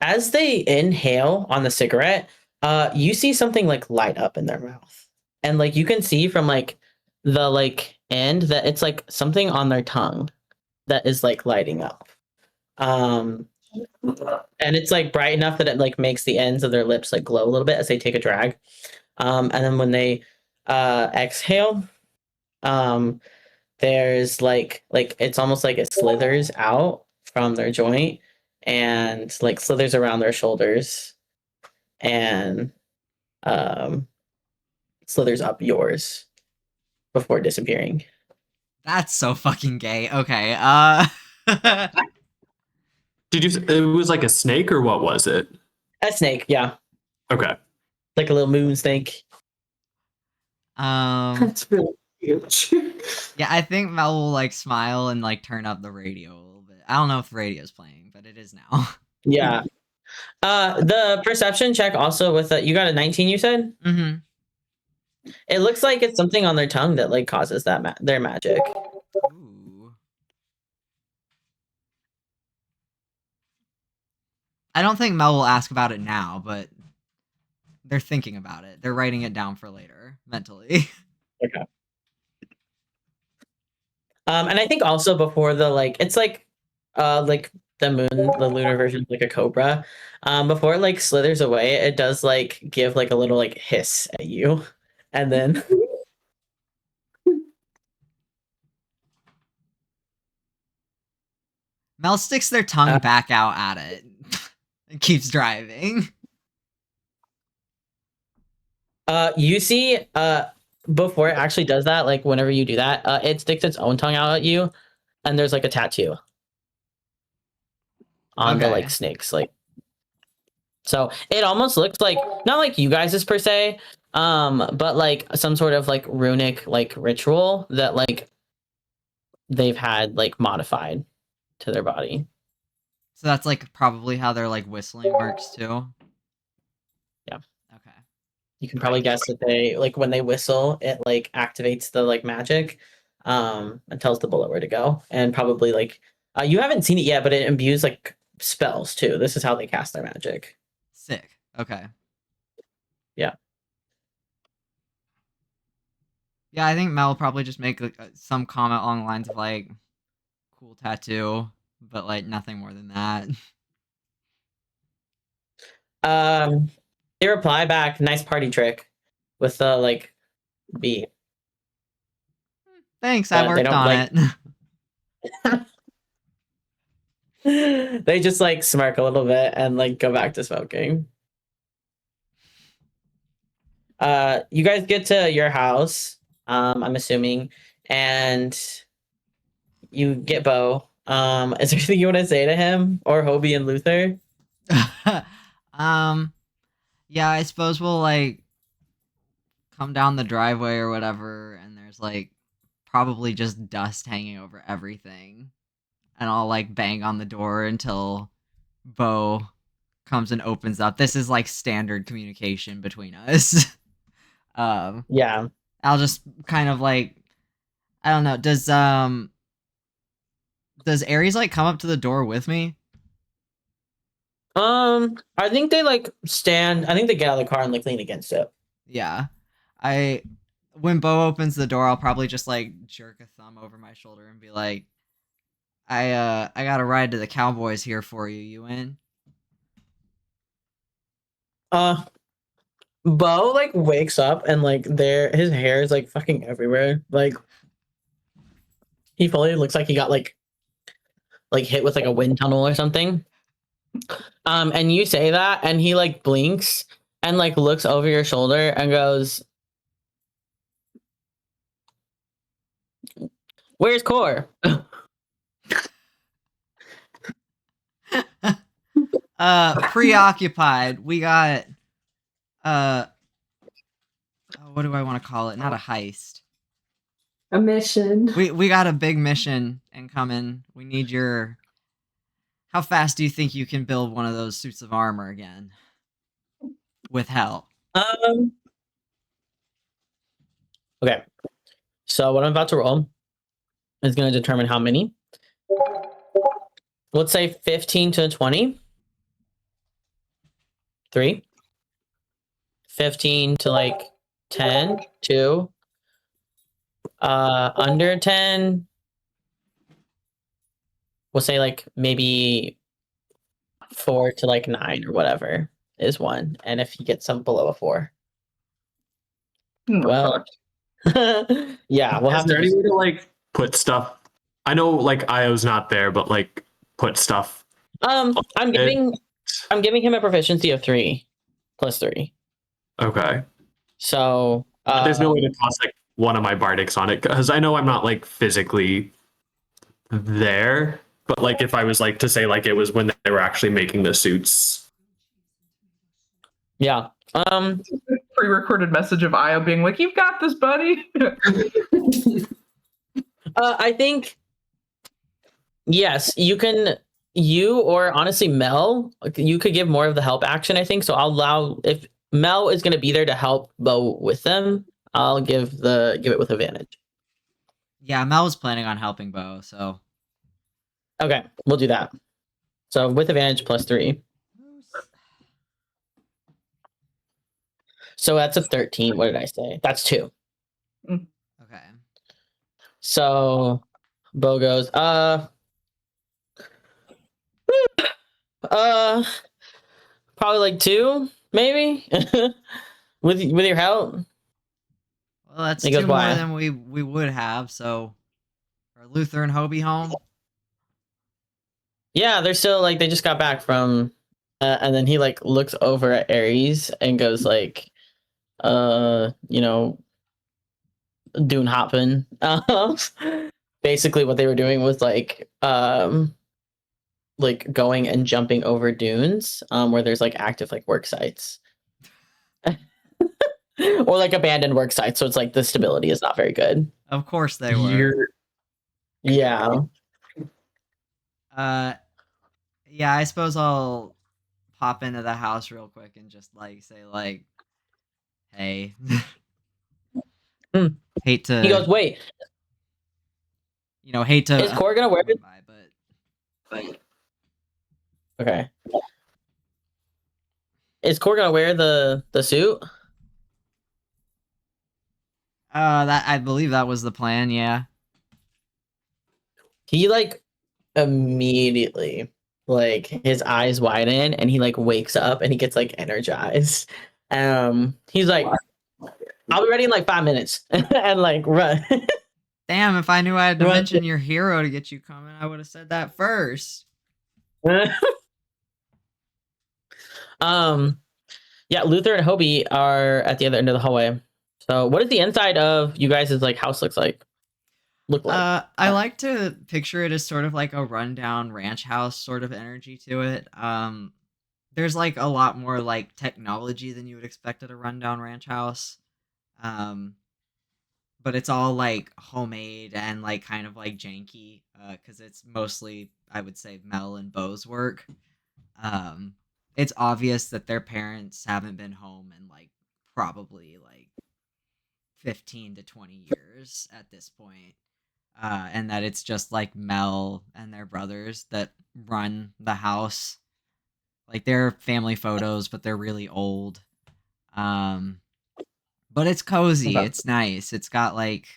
Speaker 2: As they inhale on the cigarette, you see something like light up in their mouth. And like you can see from like the like end that it's like something on their tongue that is like lighting up. And it's like bright enough that it like makes the ends of their lips like glow a little bit as they take a drag. And then when they exhale, there's like it's almost like it slithers out from their joint and like slithers around their shoulders and slithers up yours before disappearing.
Speaker 4: That's so fucking gay. Okay.
Speaker 1: Did you? It was like a snake, or what was it?
Speaker 2: A snake, yeah,
Speaker 1: Okay.
Speaker 2: like a little moon snake.
Speaker 3: That's really huge.
Speaker 4: Yeah, I think Mel will like smile and like turn up the radio a little bit. I don't know if the radio's playing, but it is now.
Speaker 2: Yeah. The perception check also with you got a 19, you said?
Speaker 4: Mm-hmm.
Speaker 2: It looks like it's something on their tongue that like causes that their magic.
Speaker 4: Ooh. I don't think Mel will ask about it now, but they're thinking about it. They're writing it down for later, mentally.
Speaker 2: Okay. And I think also before the like, it's like the moon, the lunar version, like a cobra. Before it like slithers away, it does like give like a little like hiss at you, and then
Speaker 4: Mel sticks their tongue back out at it and keeps driving.
Speaker 2: you see before it actually does that, like whenever you do that, it sticks its own tongue out at you, and there's like a tattoo on the
Speaker 4: Okay.
Speaker 2: like snakes, like. So it almost looks like not like you guys' per se, but like some sort of like runic like ritual that like they've had like modified to their body.
Speaker 4: So that's like probably how their like whistling works too.
Speaker 2: Yeah.
Speaker 4: Okay.
Speaker 2: You can probably guess that they like when they whistle, it like activates the like magic, and tells the bullet where to go. And probably like you haven't seen it yet, but it imbues like spells too. This is how they cast their magic.
Speaker 4: Sick. Okay.
Speaker 2: Yeah.
Speaker 4: Yeah, I think Mel will probably just make like, some comment along the lines of like, cool tattoo, but like nothing more than that.
Speaker 2: They reply back, nice party trick, with the like beat.
Speaker 4: Thanks, I
Speaker 2: But they
Speaker 4: worked
Speaker 2: don't,
Speaker 4: on
Speaker 2: like-
Speaker 4: it.
Speaker 2: They just like smirk a little bit and like go back to smoking. You guys get to your house, I'm assuming, and you get Bo. Is there anything you want to say to him or Hobie and Luther?
Speaker 4: Yeah, I suppose we'll like come down the driveway or whatever, and there's like probably just dust hanging over everything. And I'll like bang on the door until Bo comes and opens up. This is like standard communication between us.
Speaker 2: Yeah.
Speaker 4: I'll just kind of like, I don't know, does Aries like come up to the door with me?
Speaker 2: I think they like stand. I think they get out of the car and like lean against it.
Speaker 4: Yeah. When Bo opens the door, I'll probably just like jerk a thumb over my shoulder and be like, I got a ride to the Cowboys here for you. You in?
Speaker 2: Bo like wakes up and like his hair is like fucking everywhere. Like he fully looks like he got like hit with like a wind tunnel or something. And you say that and he like blinks and like looks over your shoulder and goes, "Where's Core?"
Speaker 4: Preoccupied. We got what do I want to call it? Not a heist.
Speaker 7: A mission.
Speaker 4: We got a big mission incoming. We need your. How fast do you think you can build one of those suits of armor again? With help.
Speaker 2: Okay. So what I'm about to roll is going to determine how many. Let's say 15 to 20. 3. 15 to like 10. 2. Under 10. We'll say like maybe 4 to like 9 or whatever is 1. And if you get some below a 4. Well, yeah, we'll
Speaker 1: Is
Speaker 2: have
Speaker 1: there
Speaker 2: to.
Speaker 1: any way to like put stuff? I know like Io's not there, but like put stuff.
Speaker 2: I'm giving him a proficiency of 3 plus 3.
Speaker 1: Okay.
Speaker 2: So
Speaker 1: There's no way to toss like one of my bardics on it because I know I'm not like physically there, but like if I was like to say like it was when they were actually making the suits.
Speaker 2: yeah.
Speaker 5: Pre-recorded message of Io being like, "You've got this, buddy."
Speaker 2: I think yes, you can. You or honestly Mel, you could give more of the help action. I think so. I'll allow if Mel is going to be there to help Bo with them. I'll give it with advantage.
Speaker 4: Yeah, Mel was planning on helping Bo, so.
Speaker 2: Okay, we'll do that. So with advantage plus 3. So that's a 13. What did I say? That's 2.
Speaker 4: Okay.
Speaker 2: So Bo goes, probably like 2, maybe. with your help.
Speaker 4: Well, that's
Speaker 2: He goes,
Speaker 4: 2 more
Speaker 2: "Why?"
Speaker 4: than we would have. So, are Luther and Hobie home?
Speaker 2: Yeah, they're still like they just got back from, and then he like looks over at Ares and goes like, you know, dune hopping. Basically, what they were doing was like going and jumping over dunes, where there's like active like work sites. Or like abandoned work sites, so it's like the stability is not very good.
Speaker 4: Of course they were.
Speaker 2: Yeah.
Speaker 4: Yeah, I suppose I'll pop into the house real quick and just like say like, "Hey,
Speaker 2: Hmm.
Speaker 4: hate to
Speaker 2: He goes, "Wait,
Speaker 4: hate to
Speaker 2: is Core gonna wear it?"
Speaker 4: by, but
Speaker 2: Okay. Is Core gonna wear the suit?
Speaker 4: that I believe that was the plan. Yeah.
Speaker 2: He like immediately like his eyes widen and he like wakes up and he gets like energized. He's like, "I'll be ready in like 5 minutes," and like run.
Speaker 4: Damn, if I knew I had to
Speaker 2: Right.
Speaker 4: mention your hero to get you coming, I would have said that first.
Speaker 2: Yeah, Luther and Hobie are at the other end of the hallway. So, what does the inside of you guys' like house look like?
Speaker 4: I like to picture it as sort of like a rundown ranch house sort of energy to it. There's like a lot more like technology than you would expect at a rundown ranch house. But it's all like homemade and like kind of like janky because it's mostly, I would say, Mel and Bo's work. It's obvious that their parents haven't been home in like probably like 15 to 20 years at this point. And that it's just like Mel and their brothers that run the house. Like they're family photos, but they're really old. But it's cozy.
Speaker 2: Okay.
Speaker 4: It's nice. It's got like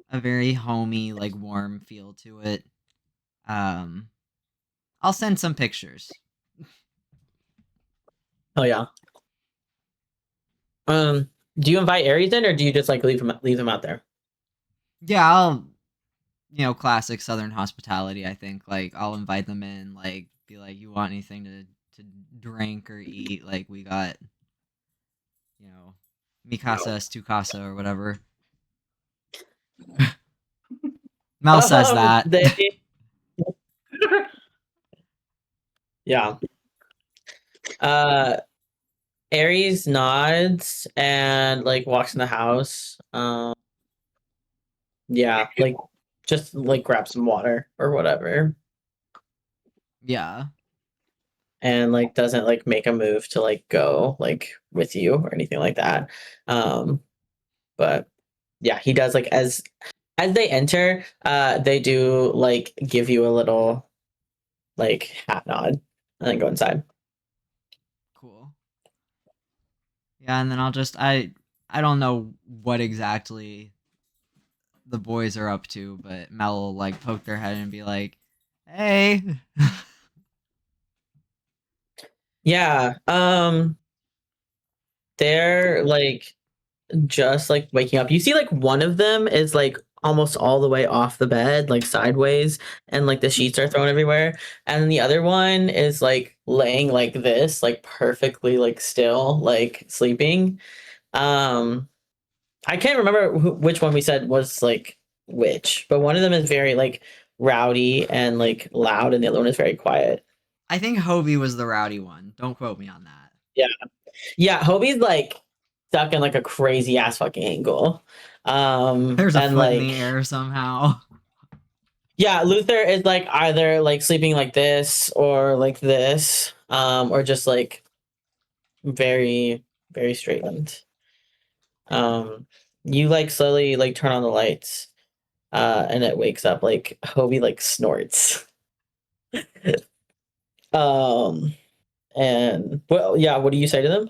Speaker 4: a very homey, like warm feel to it. I'll send some pictures.
Speaker 2: Oh yeah. Do you invite Ares in, or do you just like leave him out there?
Speaker 4: Yeah, I'll classic Southern hospitality, I think. Like I'll invite them in, like be like, "You want anything to drink or eat? Like we got, mi casa es tu casa or whatever." Mel says that.
Speaker 2: Yeah. Ares nods and like walks in the house. Yeah, like just like grab some water or whatever,
Speaker 4: Yeah.
Speaker 2: and like doesn't like make a move to like go like with you or anything like that. But yeah, he does like as they enter, they do like give you a little like hat nod and then go inside.
Speaker 4: Cool. Yeah, and then I don't know what exactly the boys are up to, but Mel will like poke their head and be like, "Hey."
Speaker 2: Yeah. They're like just like waking up. You see like one of them is like almost all the way off the bed, like sideways, and like the sheets are thrown everywhere. And then the other one is like laying like this, like perfectly like still, like sleeping. I can't remember which one we said was like which, but one of them is very like rowdy and like loud, and the other one is very quiet.
Speaker 4: I think Hobie was the rowdy one. Don't quote me on that.
Speaker 2: Yeah, Hobie's like stuck in like a crazy ass fucking angle.
Speaker 4: There's a
Speaker 2: And
Speaker 4: foot in
Speaker 2: like
Speaker 4: the air somehow.
Speaker 2: yeah, Luther is like either like sleeping like this or like this, or just like very, very straightened. You like slowly like turn on the lights, and it wakes up like Hobie like snorts. And well, yeah, what do you say to them?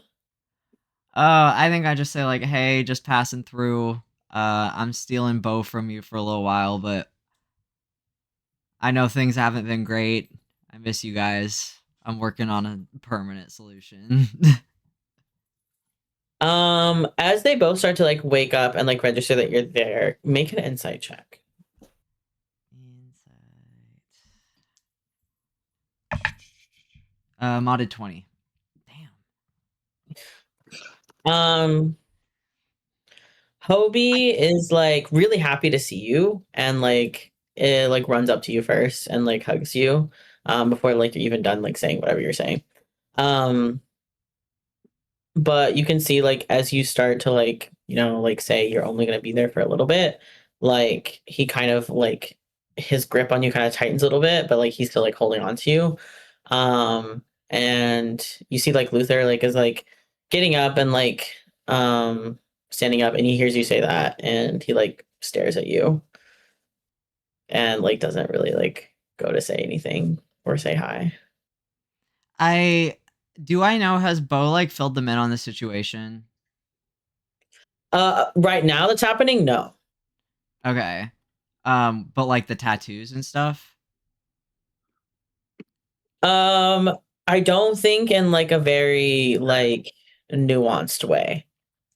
Speaker 4: I think I just say like, "Hey, just passing through. I'm stealing Bo from you for a little while, but I know things haven't been great. I miss you guys. I'm working on a permanent solution.
Speaker 2: As they both start to like wake up and like register that you're there, make an insight check.
Speaker 4: Modded 20. Damn.
Speaker 2: Hobie is like really happy to see you and like it like runs up to you first and like hugs you before like you're even done like saying whatever you're saying. But you can see like as you start to like, you know, like say you're only going to be there for a little bit, like he kind of like his grip on you kind of tightens a little bit, but like he's still like holding on to you. And you see like Luther like is like getting up and like standing up, and he hears you say that, and he like stares at you and like doesn't really like go to say anything or say hi.
Speaker 4: Do I know, has Bo like filled them in on the situation?
Speaker 2: Right now that's happening, no.
Speaker 4: Okay. But like the tattoos and stuff?
Speaker 2: I don't think in like a very like nuanced way.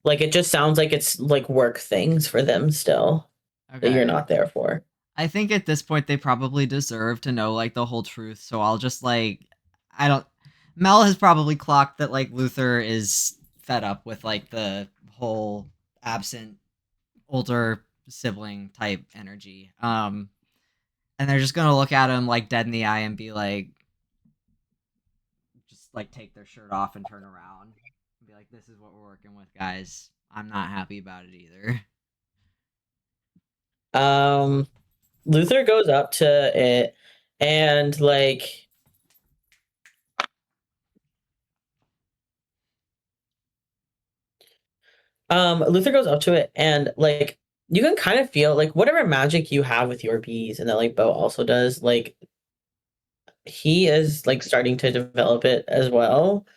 Speaker 2: Like it just sounds like it's like work things for them still that you're not there for.
Speaker 4: I think at this point they probably deserve to know like the whole truth, so I'll just like Mel has probably clocked that like Luther is fed up with like the whole absent older sibling type energy. And they're just gonna look at him like dead in the eye and be like, just like take their shirt off and turn around and be like, this is what we're working with, guys. I'm not happy about it either.
Speaker 2: Luther goes up to it and like Luther goes up to it and like you can kind of feel like whatever magic you have with your bees and that like Bo also does, like he is like starting to develop it as well.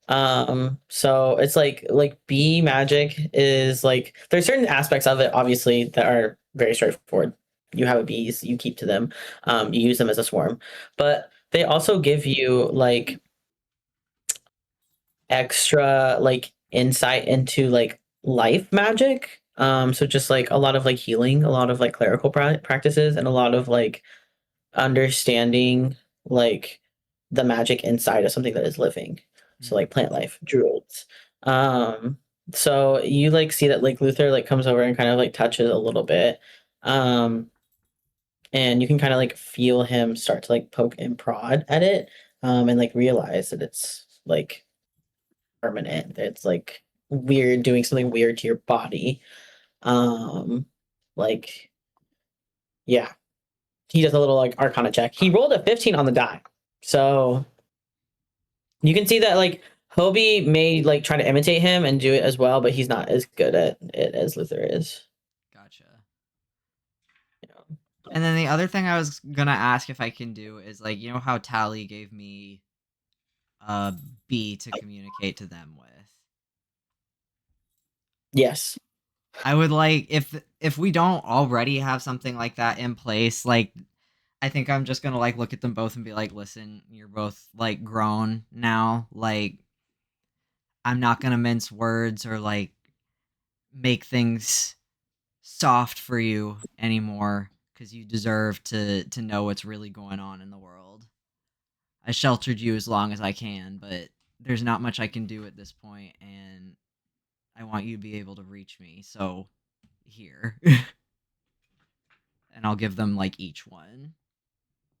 Speaker 2: So it's like bee magic is like there's certain aspects of it obviously that are very straightforward. You have bees, you keep to them, you use them as a swarm, but they also give you like extra like insight into like life magic. So just like a lot of like healing, a lot of like clerical practices, and a lot of like understanding like the magic inside of something that is living. So like plant life, druids. So you like see that like Luther like comes over and kind of like touches a little bit. And you can kind of like feel him start to like poke and prod at it. And like realize that it's like permanent. It's like weird, doing something weird to your body. Like yeah. He does a little like arcana check. He rolled a 15 on the die. So you can see that like Hobie may like try to imitate him and do it as well, but he's not as good at it as Luther is.
Speaker 4: Gotcha. Yeah. And then the other thing I was gonna ask if I can do is like, you know how Tally gave me a bee to communicate to them with?
Speaker 2: Yes.
Speaker 4: I would like if we don't already have something like that in place, like I think I'm just gonna like look at them both and be like, listen, you're both like grown now. Like I'm not gonna mince words or like make things soft for you anymore because you deserve to know what's really going on in the world. I sheltered you as long as I can, but there's not much I can do at this point, and I want you to be able to reach me, so here. And I'll give them like each one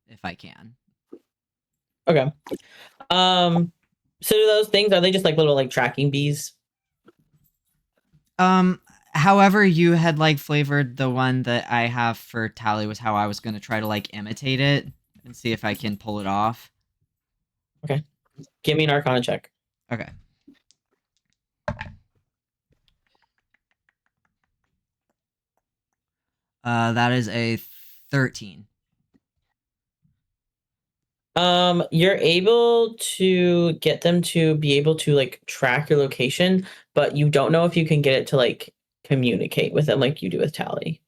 Speaker 4: if I can.
Speaker 2: Okay. So do those things, are they just like little like tracking bees?
Speaker 4: However you had like flavored the one that I have for Tally was how I was going to try to like imitate it and see if I can pull it off.
Speaker 2: Okay. Give me an arcana check.
Speaker 4: Okay. That is a 13.
Speaker 2: You're able to get them to be able to like track your location, but you don't know if you can get it to like communicate with them like you do with Tally.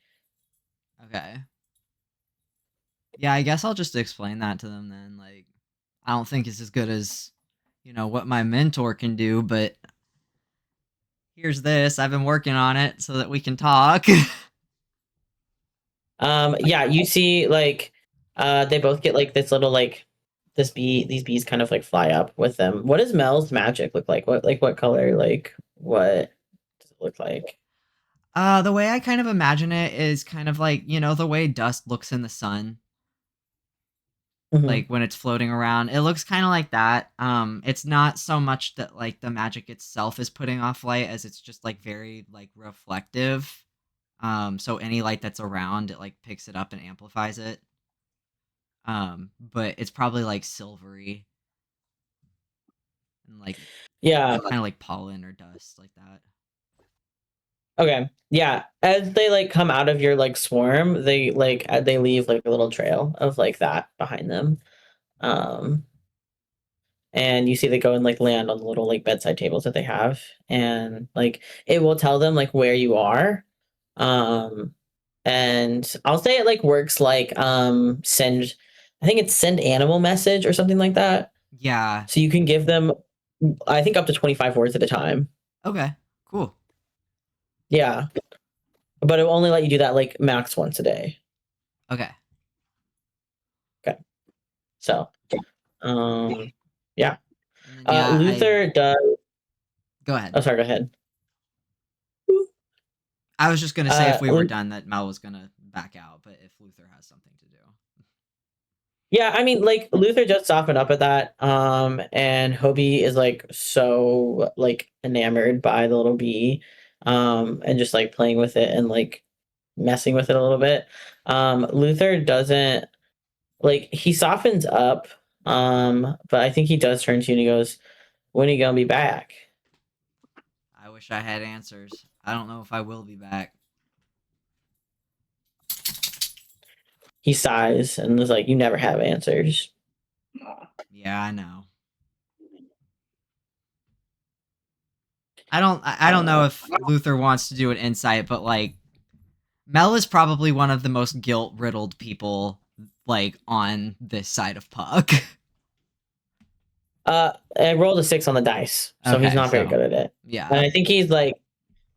Speaker 4: Okay. Yeah, I guess I'll just explain that to them then. Like, I don't think it's as good as, what my mentor can do, but here's this. I've been working on it so that we can talk.
Speaker 2: Yeah, you see like they both get like this little like these bees kind of like fly up with them. What does Mel's magic look like? What color? Like what does it look like?
Speaker 4: The way I kind of imagine it is kind of like, the way dust looks in the sun,
Speaker 2: Mhm.
Speaker 4: like when it's floating around. It looks kind of like that. It's not so much that like the magic itself is putting off light as it's just like very like reflective. So any light that's around, it like picks it up and amplifies it. But it's probably like silvery and like
Speaker 2: Yeah.
Speaker 4: kind of like pollen or dust like that.
Speaker 2: Okay. Yeah. As they like come out of your like swarm, they leave like a little trail of like that behind them. And you see they go and like land on the little like bedside tables that they have, and like it will tell them like where you are. And I'll say it like works like send, I think it's send animal message or something like that.
Speaker 4: Yeah.
Speaker 2: So you can give them, I think, up to 25 words at a time.
Speaker 4: Okay. Cool.
Speaker 2: Yeah. But it will only let you do that like max once a day.
Speaker 4: Okay.
Speaker 2: So, yeah.
Speaker 4: And then, yeah,
Speaker 2: Luther does.
Speaker 4: Go ahead.
Speaker 2: Oh, sorry. Go ahead.
Speaker 4: I was just gonna say if we were
Speaker 2: Luth-
Speaker 4: done that Mel was gonna back out, but if Luther has something to do.
Speaker 2: Yeah, I mean, like Luther just softened up at that, and Hobie is like so like enamored by the little bee, and just like playing with it and like messing with it a little bit. Luther doesn't like he softens up, but I think he does turn to you and he goes, "When are you gonna be back?"
Speaker 4: I wish I had answers. I don't know if I will be back.
Speaker 2: He sighs and is like, "You never have answers."
Speaker 4: Yeah, I know. I don't know if Luther wants to do an insight, but like Mel is probably one of the most guilt-riddled people like on this side of Puck.
Speaker 2: I rolled a 6 on the dice, so he's
Speaker 4: Okay,
Speaker 2: not very
Speaker 4: so-
Speaker 2: good at it.
Speaker 4: Yeah.
Speaker 2: And I think he's like,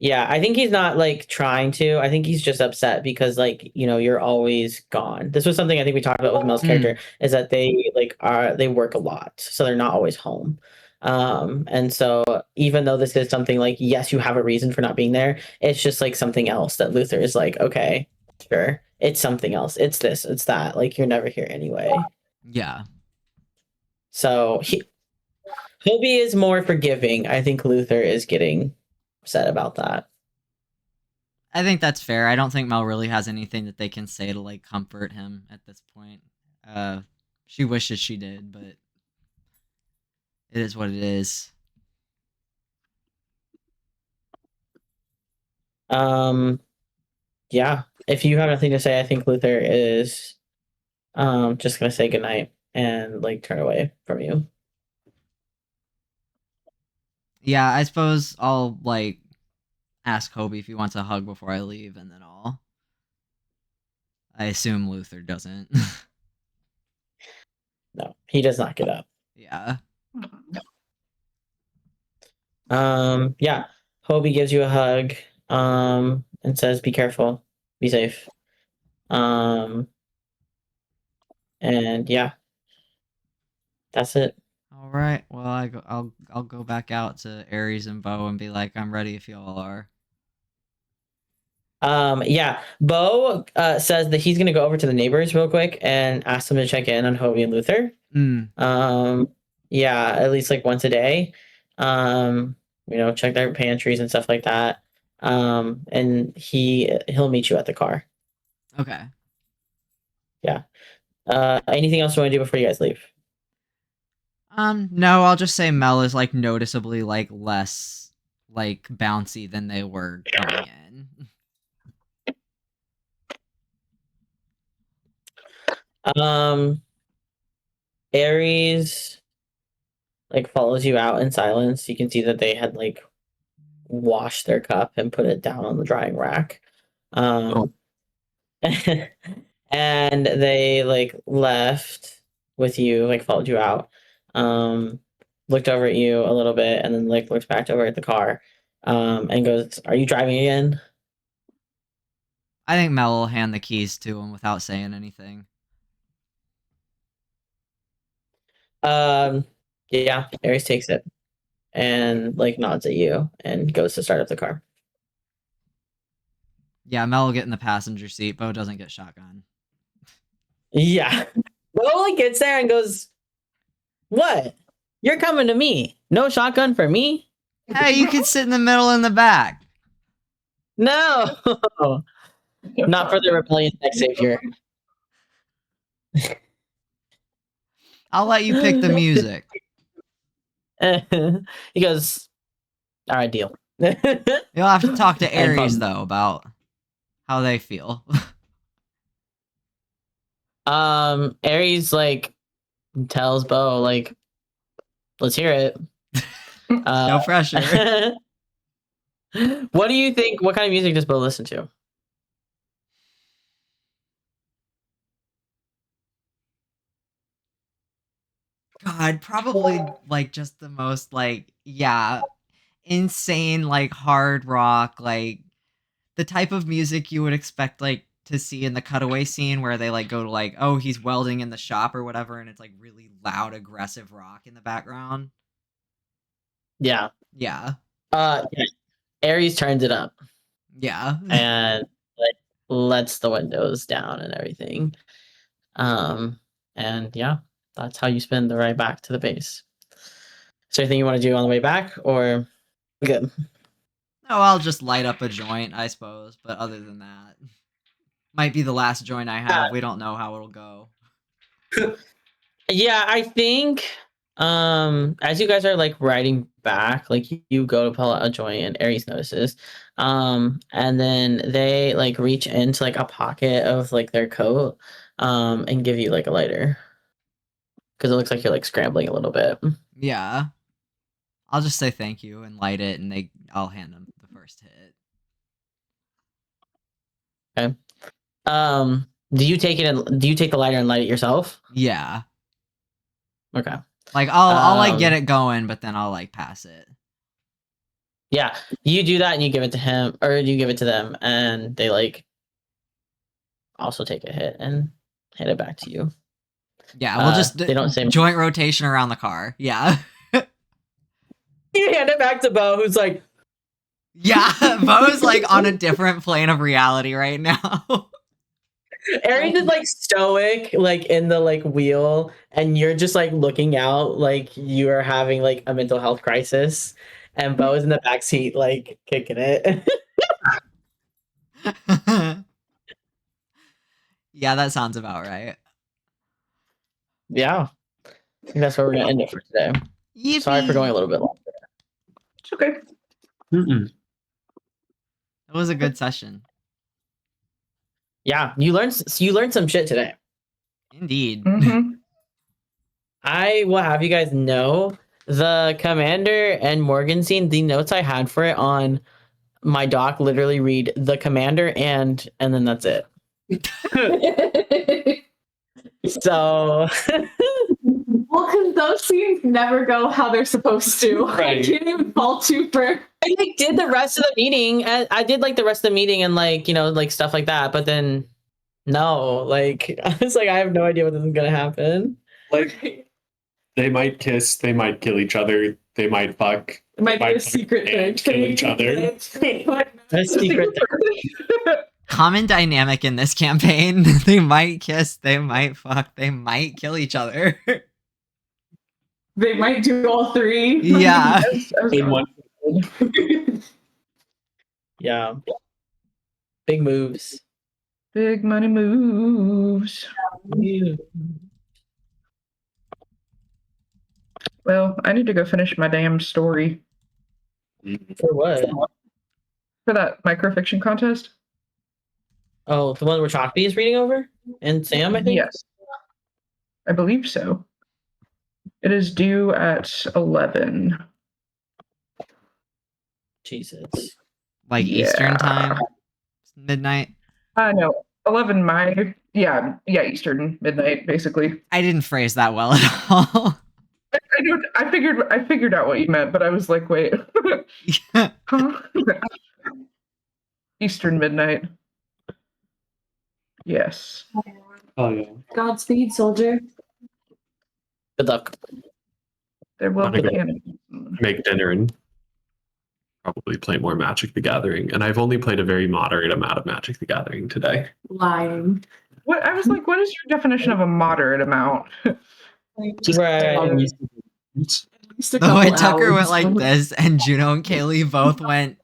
Speaker 2: yeah, I think he's not like trying to. I think he's just upset because like, you're always gone. This was something I think we talked about with Mel's character, is that they like they work a lot, so they're not always home. And so even though this is something like, yes, you have a reason for not being there, it's just like something else that Luther is like, okay, sure. It's something else. It's this, it's that. Like you're never here anyway.
Speaker 4: Yeah.
Speaker 2: So Hobie is more forgiving. I think Luther is getting upset about that.
Speaker 4: I think that's fair. I don't think Mel really has anything that they can say to like comfort him at this point. She wishes she did, but it is what it is.
Speaker 2: Yeah. If you have nothing to say, I think Luther is just gonna say goodnight and like turn away from you.
Speaker 4: Yeah, I suppose I'll like ask Hobie if he wants a hug before I leave, and then I assume Luther doesn't.
Speaker 2: No, he does not get up.
Speaker 4: Yeah.
Speaker 2: Yeah. Hobie gives you a hug, and says, "Be careful, be safe." And yeah, that's it.
Speaker 4: All right. Well, I'll go back out to Ares and Bo and be like, I'm ready if y'all are.
Speaker 2: Yeah, Bo says that he's gonna go over to the neighbors real quick and ask them to check in on Hobie and Luther. Yeah, at least like once a day. Check their pantries and stuff like that. And he'll meet you at the car.
Speaker 4: Okay.
Speaker 2: Anything else you want to do before you guys leave?
Speaker 4: No, I'll just say Mel is like noticeably like less like bouncy than they were going in.
Speaker 2: Ares like follows you out in silence. You can see that they had like washed their cup and put it down on the drying rack. and they like left with you, like followed you out, looked over at you a little bit, and then like looked back over at the car, and goes, "Are you driving again?"
Speaker 4: I think Mel will hand the keys to him without saying anything.
Speaker 2: Yeah, Aries takes it and like nods at you and goes to start up the car.
Speaker 4: Yeah, Mel will get in the passenger seat. Bo doesn't get shotgun.
Speaker 2: Yeah. Bo like gets there and goes, "What? You're coming to me? No shotgun for me?
Speaker 4: Hey, you can sit in the middle in the back.
Speaker 2: No, not for the rebellious next savior."
Speaker 4: I'll let you pick the music.
Speaker 2: He goes, "All right, deal."
Speaker 4: You'll have to talk to
Speaker 2: And
Speaker 4: Aries
Speaker 2: fun.
Speaker 4: though about how they feel.
Speaker 2: Aries like tells Bo like, "Let's hear it."
Speaker 4: No pressure.
Speaker 2: What do you think? What kind of music does Bo listen to?
Speaker 4: God, probably like just the most like insane like hard rock, like the type of music you would expect like to see in the cutaway scene where they like go to like, oh, he's welding in the shop or whatever, and it's like really loud, aggressive rock in the background.
Speaker 2: Yeah.
Speaker 4: Yeah.
Speaker 2: Yeah. Aries turns it up
Speaker 4: Yeah.
Speaker 2: and like lets the windows down and everything. And yeah, that's how you spend the ride back to the base. Is there anything you want to do on the way back, or good?
Speaker 4: Oh, I'll just light up a joint, I suppose. But other than that, might be the last joint I have. We don't know how it'll go.
Speaker 2: Yeah, I think as you guys are like riding back, like you go to pull out a joint and Aries notices. And then they like reach into like a pocket of like their coat and give you like a lighter. Cause it looks like you're like scrambling a little bit.
Speaker 4: Yeah. I'll just say thank you and light it, and I'll hand them the first hit.
Speaker 2: Okay. Do you take it and do you take the lighter and light it yourself?
Speaker 4: Yeah.
Speaker 2: Okay.
Speaker 4: Like I'll like get
Speaker 2: Um,
Speaker 4: it going, but then I'll like pass it.
Speaker 2: Yeah, you do that and you give it to him, or you give it to them, and they like also take a hit and hand it back to you.
Speaker 4: Yeah, we'll just
Speaker 2: They don't say.
Speaker 4: joint rotation around the car. Yeah.
Speaker 2: You hand it back to Bo, who's like,
Speaker 4: Yeah, Bo's like on a different plane of reality right now.
Speaker 2: Aries is like stoic, like in the like wheel, and you're just like looking out, like you are having like a mental health crisis, and Bo is in the back seat, like kicking it.
Speaker 4: Yeah, that sounds about right.
Speaker 2: Yeah, I think that's where we're gonna end it for today. Sorry for going a little bit long.
Speaker 5: It's okay.
Speaker 1: Mm-mm.
Speaker 4: It was a good session.
Speaker 2: Yeah, you learned some shit today.
Speaker 4: Indeed.
Speaker 5: Mhm.
Speaker 2: I will have you guys know the commander and Morgan scene. The notes I had for it on my doc literally read the commander and then that's it. So
Speaker 7: Well, because those scenes never go how they're supposed to.
Speaker 1: Right.
Speaker 7: I can't even fault you for.
Speaker 2: I like did the rest of the meeting. And I did like the rest of the meeting and like like stuff like that. But then no, like I was like I have no idea what this is gonna happen.
Speaker 1: Like, they might kiss, they might kill each other, they might fuck.
Speaker 7: It might be
Speaker 1: Might
Speaker 7: a secret thing.
Speaker 1: kill each other.
Speaker 2: A secret.
Speaker 4: Common dynamic in this campaign. They might kiss, they might fuck, they might kill each other.
Speaker 7: They might do all three.
Speaker 4: Yeah.
Speaker 1: In one.
Speaker 2: Yeah. Big moves.
Speaker 5: Big money moves. Well, I need to go finish my damn story
Speaker 2: For what?
Speaker 5: for that microfiction contest.
Speaker 2: Oh, the one where Chalkby is reading over? And Sam, I think?
Speaker 5: Yes, I believe so. It is due at 11.
Speaker 2: Jesus.
Speaker 4: Like Eastern
Speaker 5: Yeah.
Speaker 4: time? Midnight?
Speaker 5: No, 11 my Yeah, Eastern midnight, basically.
Speaker 4: I didn't phrase that well at all.
Speaker 5: I figured out what you meant, but I was like, wait. Huh? Eastern midnight. Yes.
Speaker 1: Oh yeah.
Speaker 3: Godspeed, soldier.
Speaker 2: Good luck.
Speaker 5: There will
Speaker 1: I'm
Speaker 5: be
Speaker 1: gonna go
Speaker 5: cannons.
Speaker 1: make dinner and probably play more Magic the Gathering. And I've only played a very moderate amount of Magic the Gathering today.
Speaker 3: Lying.
Speaker 5: What I was like, what is your definition of a moderate amount?
Speaker 2: Right.
Speaker 3: Just a
Speaker 4: The way
Speaker 3: couple
Speaker 4: Tucker went
Speaker 3: hours.
Speaker 4: like this, and Juno and Kaylee both went.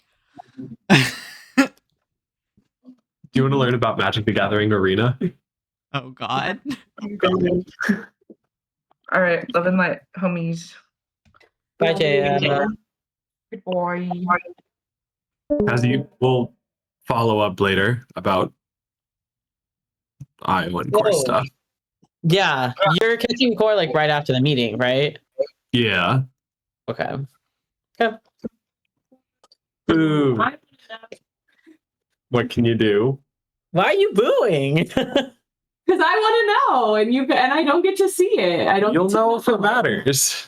Speaker 1: Do you want to learn about Magic the Gathering Arena?
Speaker 4: Oh God.
Speaker 5: All right, love and light, homies.
Speaker 2: Bye, Jaya.
Speaker 5: Good boy.
Speaker 1: As you will follow up later about Iowa and core
Speaker 2: Whoa.
Speaker 1: stuff.
Speaker 2: Yeah, you're catching core like right after the meeting, right?
Speaker 1: Yeah.
Speaker 2: Okay.
Speaker 1: Boo. What can you do?
Speaker 2: Why are you booing?
Speaker 7: Because I want to know, and I don't get to see it. I don't.
Speaker 1: You'll
Speaker 7: get to
Speaker 1: know if it matters.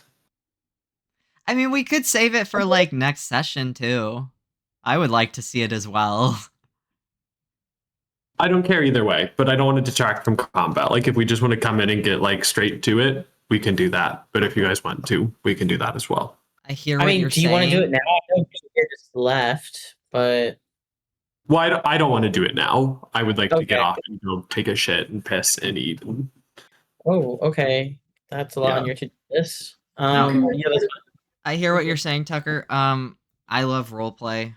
Speaker 4: I mean, we could save it for like next session too. I would like to see it as well.
Speaker 1: I don't care either way, but I don't want to detract from combat. Like if we just want to come in and get like straight to it, we can do that. But if you guys want to, we can do that as well.
Speaker 4: I hear
Speaker 2: I
Speaker 4: what
Speaker 2: mean,
Speaker 4: you're
Speaker 2: do you
Speaker 4: saying.
Speaker 2: want to do it now? I know you're just left, but
Speaker 1: Well, I don't want to do it now. I would like to get
Speaker 2: Okay.
Speaker 1: off and go take a shit and piss and eat.
Speaker 2: oh, okay. That's a lot on your to-do list.
Speaker 4: No.
Speaker 2: Yeah, that's
Speaker 4: I hear what you're saying, Tucker. I love roleplay.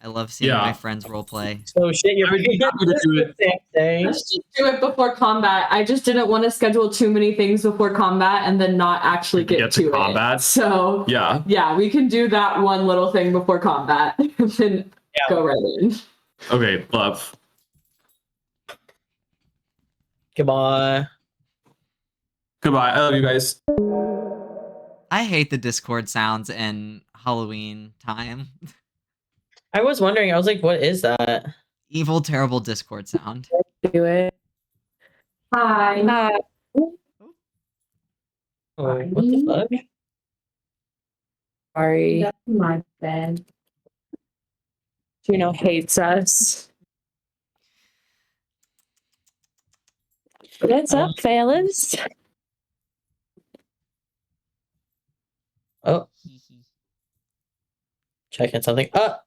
Speaker 4: I love seeing
Speaker 1: Yeah.
Speaker 4: my friends roleplay.
Speaker 2: so shit. You're
Speaker 1: I would be happy to do it.
Speaker 2: Same thing.
Speaker 7: Let's just do it before combat. I just didn't want to schedule too many things before combat and then not actually get
Speaker 1: to
Speaker 7: to
Speaker 1: combat.
Speaker 7: it. So
Speaker 1: Yeah.
Speaker 7: we can do that one little thing before combat and then
Speaker 2: Yeah.
Speaker 7: go right in.
Speaker 1: Okay, love.
Speaker 2: Goodbye.
Speaker 1: Goodbye. I love you guys.
Speaker 4: I hate the Discord sounds in Halloween time.
Speaker 2: I was wondering. I was like, what is that?
Speaker 4: Evil, terrible Discord sound.
Speaker 7: Do it. Hi.
Speaker 2: Oh, what the fuck?
Speaker 7: Sorry.
Speaker 6: That's my bad.
Speaker 7: Juno hates us. What's
Speaker 2: up,
Speaker 7: fellas?
Speaker 2: Oh, checking something. I'm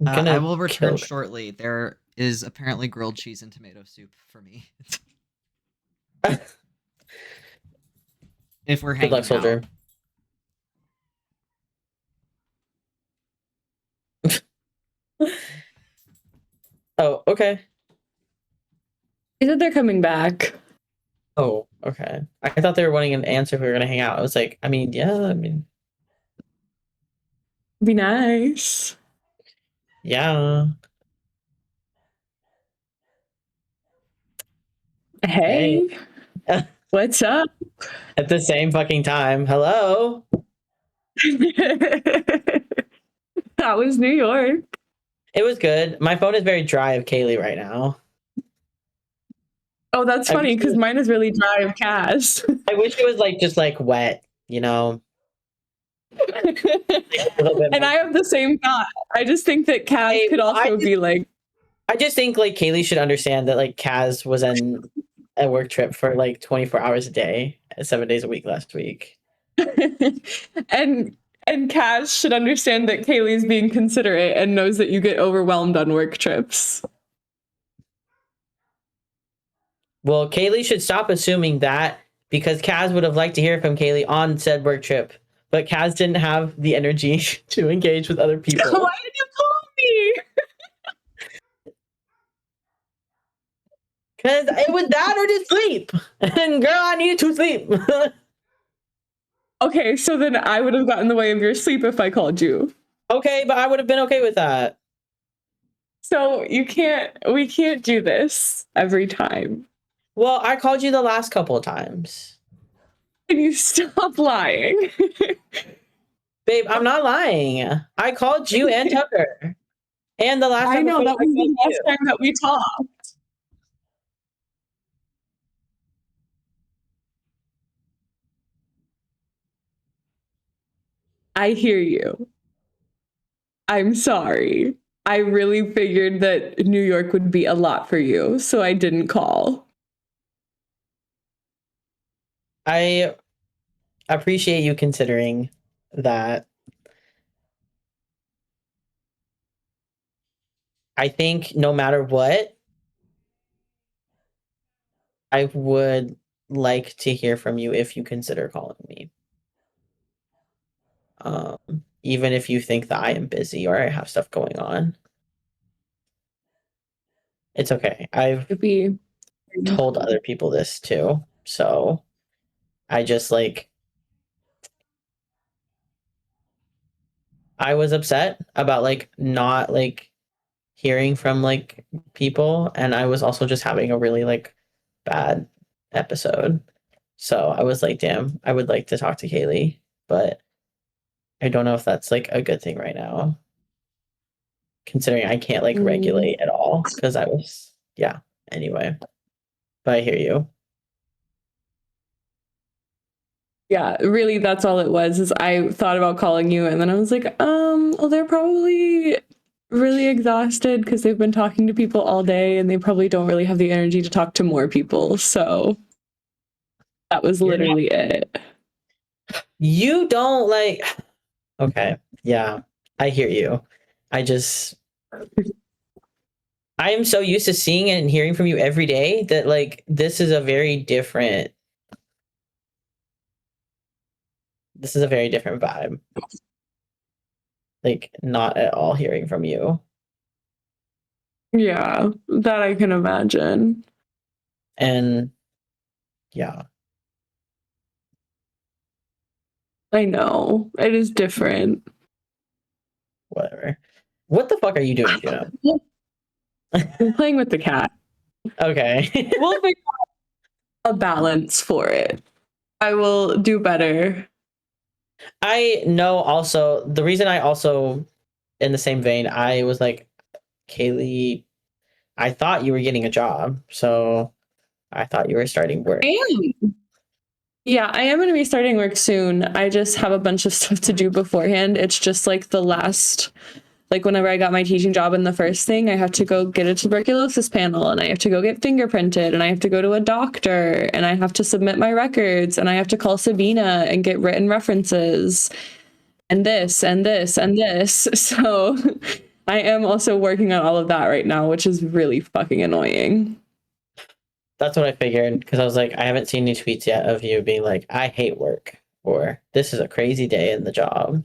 Speaker 2: gonna
Speaker 4: I will return
Speaker 2: kill-
Speaker 4: shortly. There is apparently grilled cheese and tomato soup for me. If we're
Speaker 2: Good
Speaker 4: hanging
Speaker 2: luck, soldier. Oh, okay.
Speaker 7: They said they're coming back.
Speaker 2: Oh, okay. I thought they were wanting an answer if we were gonna hang out. I was like, I mean, yeah, I mean,
Speaker 7: Be nice.
Speaker 2: yeah.
Speaker 7: Hey. What's up?
Speaker 2: At the same fucking time. Hello.
Speaker 7: That was New York.
Speaker 2: It was good. My phone is very dry of Kaylee right now.
Speaker 7: Oh, that's
Speaker 2: I
Speaker 7: funny
Speaker 2: wish
Speaker 7: because
Speaker 2: it-
Speaker 7: mine is really dry of Cass.
Speaker 2: I wish it was like just like wet, you know. A little bit
Speaker 7: And
Speaker 2: more.
Speaker 7: I have the same thought. I just think that Cass
Speaker 2: Hey,
Speaker 7: could
Speaker 2: I
Speaker 7: also
Speaker 2: just-
Speaker 7: be like,
Speaker 2: I just think like Kaylee should understand that like Kaz was on a work trip for like 24 hours a day, 7 days a week last week.
Speaker 7: and Cass should understand that Kaylee's being considerate and knows that you get overwhelmed on work trips.
Speaker 2: Well, Kaylee should stop assuming that because Kaz would have liked to hear from Kaylee on said work trip, but Kaz didn't have the energy to engage with other people.
Speaker 7: Why did you call me?
Speaker 2: Because it was that or to sleep. And girl, I needed to sleep.
Speaker 7: Okay, so then I would have gotten in the way of your sleep if I called you.
Speaker 2: Okay, but I would have been okay with that.
Speaker 7: So we can't do this every time.
Speaker 2: Well, I called you the last couple of times.
Speaker 7: Can you stop lying?
Speaker 2: Babe, I'm not lying. I called you and Tucker. And the last
Speaker 7: I know
Speaker 2: episode
Speaker 7: that
Speaker 2: I
Speaker 7: was the
Speaker 2: called
Speaker 7: last
Speaker 2: you.
Speaker 7: time that we talked. I hear you. I'm sorry. I really figured that New York would be a lot for you, so I didn't call.
Speaker 2: I appreciate you considering that. I think no matter what, I would like to hear from you if you consider calling me. Even if you think that I am busy or I have stuff going on. It's okay. I've
Speaker 7: It'd be
Speaker 2: told other people this too. So I just like I was upset about like not like hearing from like people, and I was also just having a really like bad episode. So I was like, damn, I would like to talk to Kaylee, but I don't know if that's like a good thing right now. Considering I can't like regulate at all because I was anyway. But I hear you.
Speaker 7: Yeah, really, that's all it was. Is I thought about calling you, and then I was like, well, they're probably really exhausted because they've been talking to people all day, and they probably don't really have the energy to talk to more people. So that was literally it.
Speaker 2: You don't like okay, yeah. I hear you. I am so used to seeing and hearing from you every day that like this is a very different vibe. Like not at all hearing from you.
Speaker 7: Yeah, that I can imagine.
Speaker 2: And yeah.
Speaker 7: I know. It is different.
Speaker 2: Whatever. What the fuck are you doing, Juno?
Speaker 7: I'm playing with the cat.
Speaker 2: Okay.
Speaker 7: We'll figure out a balance for it. I will do better.
Speaker 2: I know also the reason I also in the same vein, I was like, Kaylee, I thought you were getting a job. So I thought you were starting work.
Speaker 7: I am. Yeah, I am going to be starting work soon. I just have a bunch of stuff to do beforehand. It's just like the last, like whenever I got my teaching job in the first thing, I have to go get a tuberculosis panel and I have to go get fingerprinted and I have to go to a doctor and I have to submit my records and I have to call Sabina and get written references and this and this and this. So I am also working on all of that right now, which is really fucking annoying.
Speaker 2: That's what I figured because I was like, I haven't seen any tweets yet of you being like, I hate work or this is a crazy day in the job.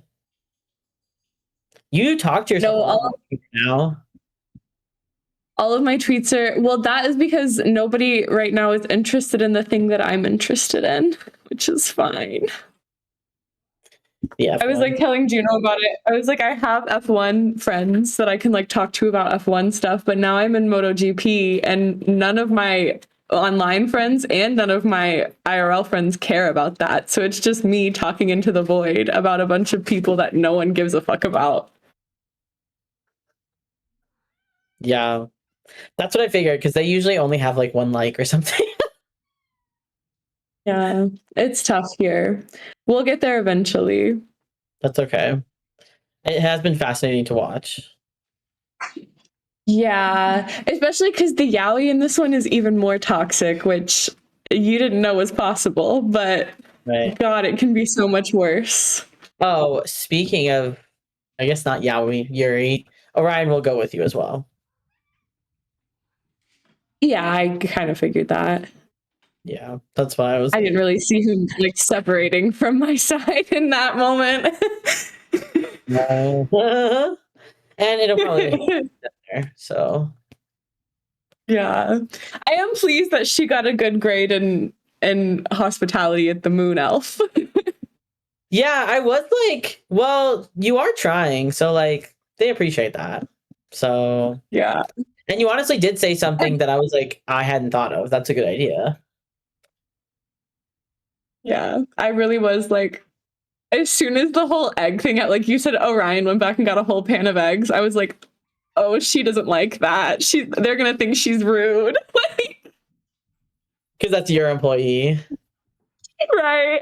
Speaker 2: You talk to yourself now.
Speaker 7: All of my tweets are, well, that is because nobody right now is interested in the thing that I'm interested in, which is fine.
Speaker 2: Yeah.
Speaker 7: I was like telling Juno about it. I was like, I have F1 friends that I can like talk to about F1 stuff, but now I'm in MotoGP and none of my online friends and none of my IRL friends care about that. So it's just me talking into the void about a bunch of people that no one gives a fuck about.
Speaker 2: Yeah. That's what I figured because they usually only have like one like or something.
Speaker 7: Yeah, it's tough here. We'll get there eventually.
Speaker 2: That's okay. It has been fascinating to watch.
Speaker 7: Yeah, especially because the yaoi in this one is even more toxic, which you didn't know was possible, but
Speaker 2: Right.
Speaker 7: God, it can be so much worse.
Speaker 2: Oh, speaking of, I guess not Yaoi, Yuri, Orion will go with you as well.
Speaker 7: Yeah, I kind of figured that.
Speaker 2: Yeah, that's why I was.
Speaker 7: I didn't really see him like separating from my side in that moment.
Speaker 2: And it'll probably be there. So
Speaker 7: Yeah, I am pleased that she got a good grade in hospitality at the Moon Elf.
Speaker 2: yeah, I was like, well, you are trying, so like they appreciate that. So
Speaker 7: Yeah.
Speaker 2: and you honestly did say something that I was like, I hadn't thought of. That's a good idea.
Speaker 7: Yeah, I really was like, as soon as the whole egg thing, like you said, Orion went back and got a whole pan of eggs. I was like, oh, she doesn't like that. They're gonna think she's rude. Like,
Speaker 2: Because that's your employee.
Speaker 7: right.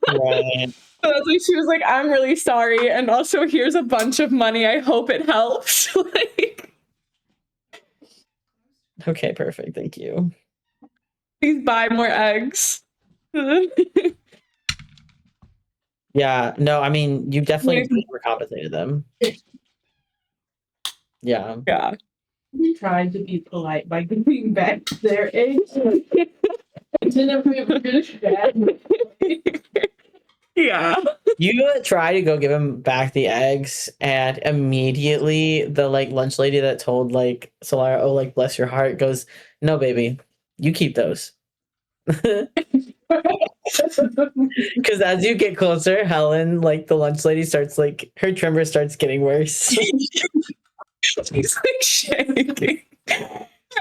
Speaker 2: Right.
Speaker 7: So that's why she was like, I'm really sorry. And also here's a bunch of money. I hope it helps. Like,
Speaker 2: Okay, perfect. Thank you.
Speaker 7: please buy more eggs.
Speaker 2: Yeah, no, I mean, you definitely
Speaker 7: Maybe.
Speaker 2: overcompensated them. Yeah.
Speaker 7: Yeah.
Speaker 3: We tried to be polite by giving back their eggs. Didn't we finish that?
Speaker 7: Yeah.
Speaker 2: You try to go give him back the eggs, and immediately the like lunch lady that told like Solara, oh, like bless your heart, goes, no, baby, you keep those. Because as you get closer, Helen, like the lunch lady, starts like her tremor starts getting worse.
Speaker 7: She's like shaking.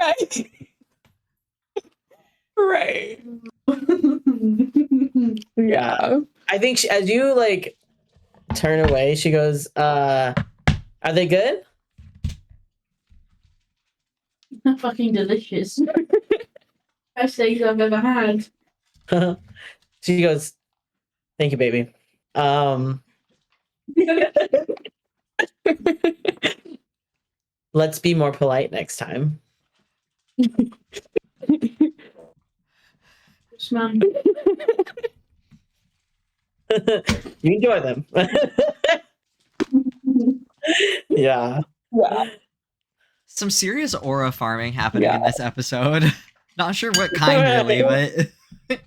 Speaker 7: Right. Right. Yeah.
Speaker 2: I think she, as you like turn away, she goes, are they good?
Speaker 6: Fucking delicious. Best eggs I've ever had.
Speaker 2: She goes, thank you, baby. Let's be more polite next time.
Speaker 6: Man.
Speaker 2: You enjoy them. Yeah.
Speaker 7: Yeah.
Speaker 4: Some serious aura farming happening in
Speaker 7: Yeah.
Speaker 4: this episode. Not sure what kind really, but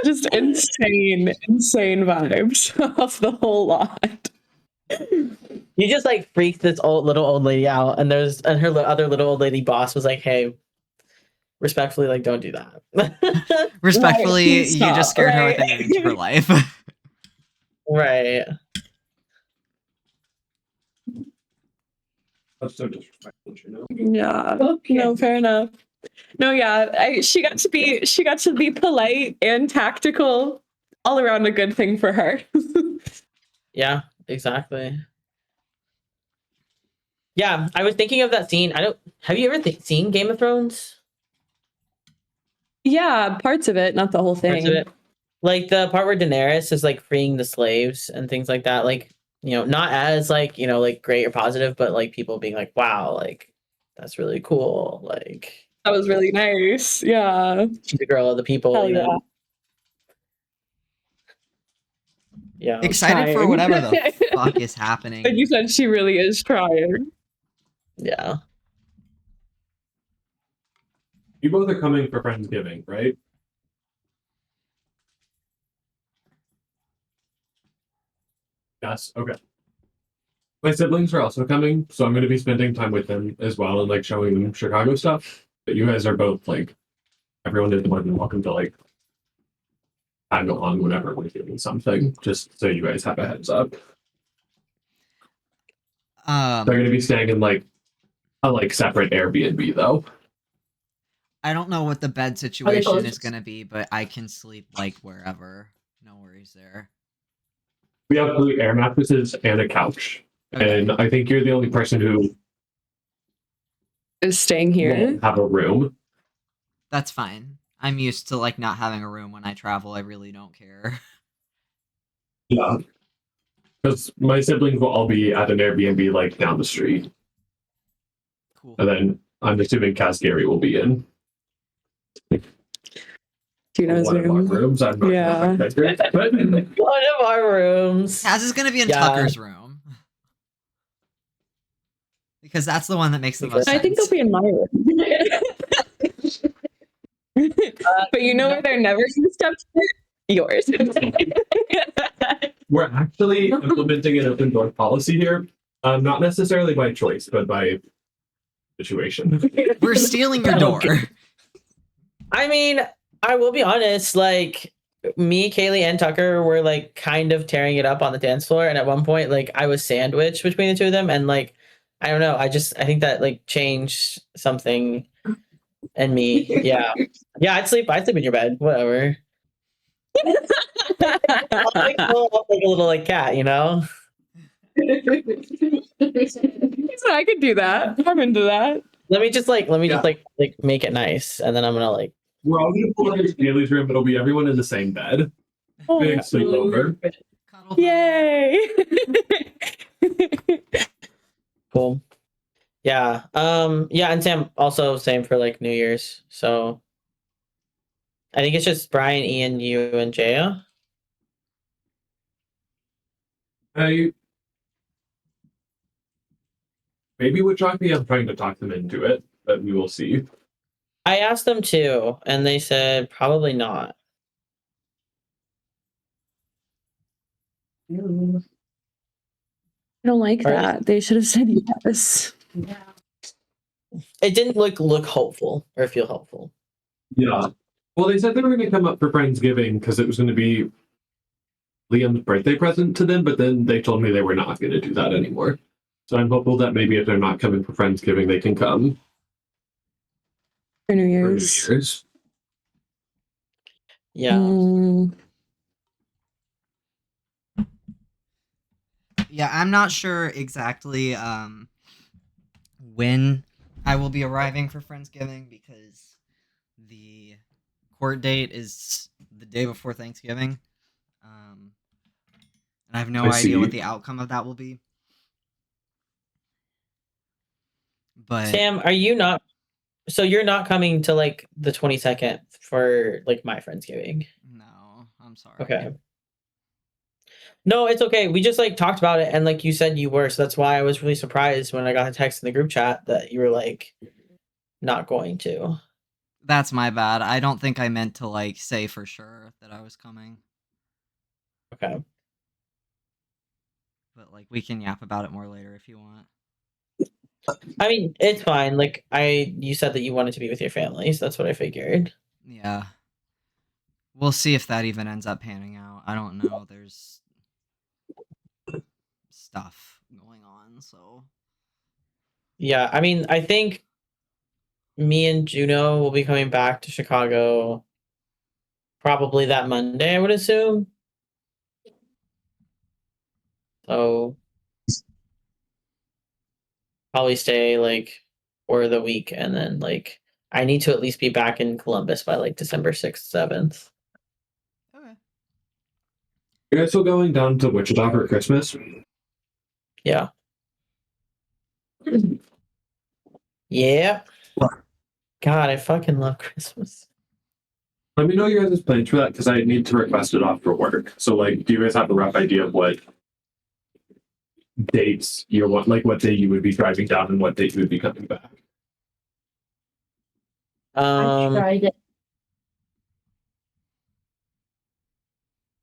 Speaker 7: Just insane vibes off the whole lot.
Speaker 2: You just like freaked this little old lady out, and her other little old lady boss was like, "Hey, respectfully, like, don't do that."
Speaker 4: respectfully,
Speaker 7: please
Speaker 4: you
Speaker 7: stop,
Speaker 4: just scared her
Speaker 7: right?
Speaker 4: with an inch of her life.
Speaker 2: Right.
Speaker 1: That's so disrespectful, you know.
Speaker 7: Yeah.
Speaker 6: Okay.
Speaker 7: No, fair enough. No, yeah. She got to be polite and tactical. All around a good thing for her.
Speaker 2: Yeah. Exactly. Yeah, I was thinking of that scene. Have you ever seen Game of Thrones?
Speaker 7: Yeah, parts of it, not the whole
Speaker 2: Parts
Speaker 7: thing.
Speaker 2: of it? Like the part where Daenerys is like freeing the slaves and things like that. Like, not as like, like great or positive, but like people being like, wow, like that's really cool. Like
Speaker 7: That was really nice. Yeah.
Speaker 2: she's a girl of the people,
Speaker 7: Hell
Speaker 2: you know?
Speaker 7: yeah.
Speaker 2: Yeah.
Speaker 4: Excited for
Speaker 7: trying.
Speaker 4: whatever the fuck is happening.
Speaker 7: Like you said, she really is trying.
Speaker 2: Yeah.
Speaker 1: You both are coming for Friendsgiving, right? Yes. Okay. My siblings are also coming, so I'm going to be spending time with them as well and like showing them Chicago stuff. But you guys are both like, everyone is more than welcome to like tag along whenever we're doing something, just so you guys have a heads up. They're going to be staying in like a like separate Airbnb though.
Speaker 4: I don't know what the bed situation
Speaker 6: close?
Speaker 4: is gonna be, but I can sleep like wherever. No worries there.
Speaker 1: We have 3 air mattresses and a couch,
Speaker 4: Okay.
Speaker 1: and I think you're the only person who
Speaker 7: Is staying here.
Speaker 1: won't have a room.
Speaker 4: That's fine. I'm used to like not having a room when I travel. I really don't care.
Speaker 1: Yeah. Because my siblings will all be at an Airbnb like down the street.
Speaker 4: Cool.
Speaker 1: And then I'm assuming Casgary will be in
Speaker 7: Gina's
Speaker 1: one of our
Speaker 7: room.
Speaker 1: rooms. I'm not
Speaker 7: Yeah.
Speaker 1: sure. But
Speaker 2: One of our rooms.
Speaker 4: Taz is gonna be in
Speaker 2: Yeah.
Speaker 4: Tucker's room. Because that's the one that makes the most sense.
Speaker 7: I think they'll be in my room. But you know where they're never gonna step to? Yours.
Speaker 1: we're actually implementing an open door policy here. Not necessarily by choice, but by situation.
Speaker 4: We're stealing your door.
Speaker 2: I mean, I will be honest, like me, Kaylee, and Tucker were like kind of tearing it up on the dance floor, and at one point, like I was sandwiched between the two of them, and like I don't know, I think that like changed something in me. Yeah. Yeah, I'd sleep in your bed, whatever. I'll like curl up like a little like cat, you know?
Speaker 7: He's I could do that. I'm into that.
Speaker 2: Let me just make it nice, and then I'm gonna like.
Speaker 1: We're all gonna pull into Haley's room. It'll be everyone in the same bed. Big sleepover.
Speaker 4: Cuddle,
Speaker 7: Yay!
Speaker 2: Cool. Yeah. Yeah, and Sam also same for like New Year's. So I think it's just Brian, Ian, you, and Jaya.
Speaker 1: Maybe with Chalky, I'm trying to talk them into it, but we will see.
Speaker 2: I asked them too, and they said probably not.
Speaker 7: I don't like that. They should have said yes.
Speaker 2: It didn't look hopeful or feel hopeful.
Speaker 1: Yeah. Well, they said they were going to come up for Friendsgiving because it was going to be Liam's birthday present to them, but then they told me they were not going to do that anymore. So I'm hopeful that maybe if they're not coming for Friendsgiving, they can come
Speaker 7: For New
Speaker 1: for New
Speaker 7: Year's.
Speaker 1: Year's.
Speaker 2: Yeah.
Speaker 4: Yeah, I'm not sure exactly when I will be arriving for Friendsgiving because the court date is the day before Thanksgiving. And I have no
Speaker 1: I
Speaker 4: idea what
Speaker 1: see.
Speaker 4: the outcome of that will be. But
Speaker 2: Sam, are you not? So you're not coming to like the 22nd for like my Friendsgiving?
Speaker 4: no, I'm sorry.
Speaker 2: Okay. No, it's okay. We just like talked about it, and like you said you were, so that's why I was really surprised when I got a text in the group chat that you were like not going to.
Speaker 4: That's my bad. I don't think I meant to like say for sure that I was coming.
Speaker 2: Okay.
Speaker 4: But like we can yap about it more later if you want.
Speaker 2: I mean, it's fine. Like you said that you wanted to be with your family, so that's what I figured.
Speaker 4: Yeah. We'll see if that even ends up panning out. I don't know. There's stuff going on, so
Speaker 2: Yeah, I mean, I think me and Juno will be coming back to Chicago probably that Monday, I would assume. So probably stay like for the week, and then like I need to at least be back in Columbus by like December 6th, 7th.
Speaker 4: okay.
Speaker 1: You guys still going down to Wichita for Christmas?
Speaker 2: Yeah. Yeah. God, I fucking love Christmas.
Speaker 1: Let me know your guys' plans for that because I need to request it off for work. So, like, do you guys have a rough idea of what dates you want, like what day you would be driving down and what date you would be coming back?
Speaker 6: I tried it.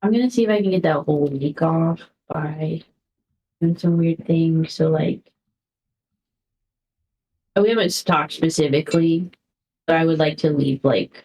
Speaker 6: I'm gonna see if I can get that whole week off by doing some weird things. So like, we haven't talked specifically, but I would like to leave like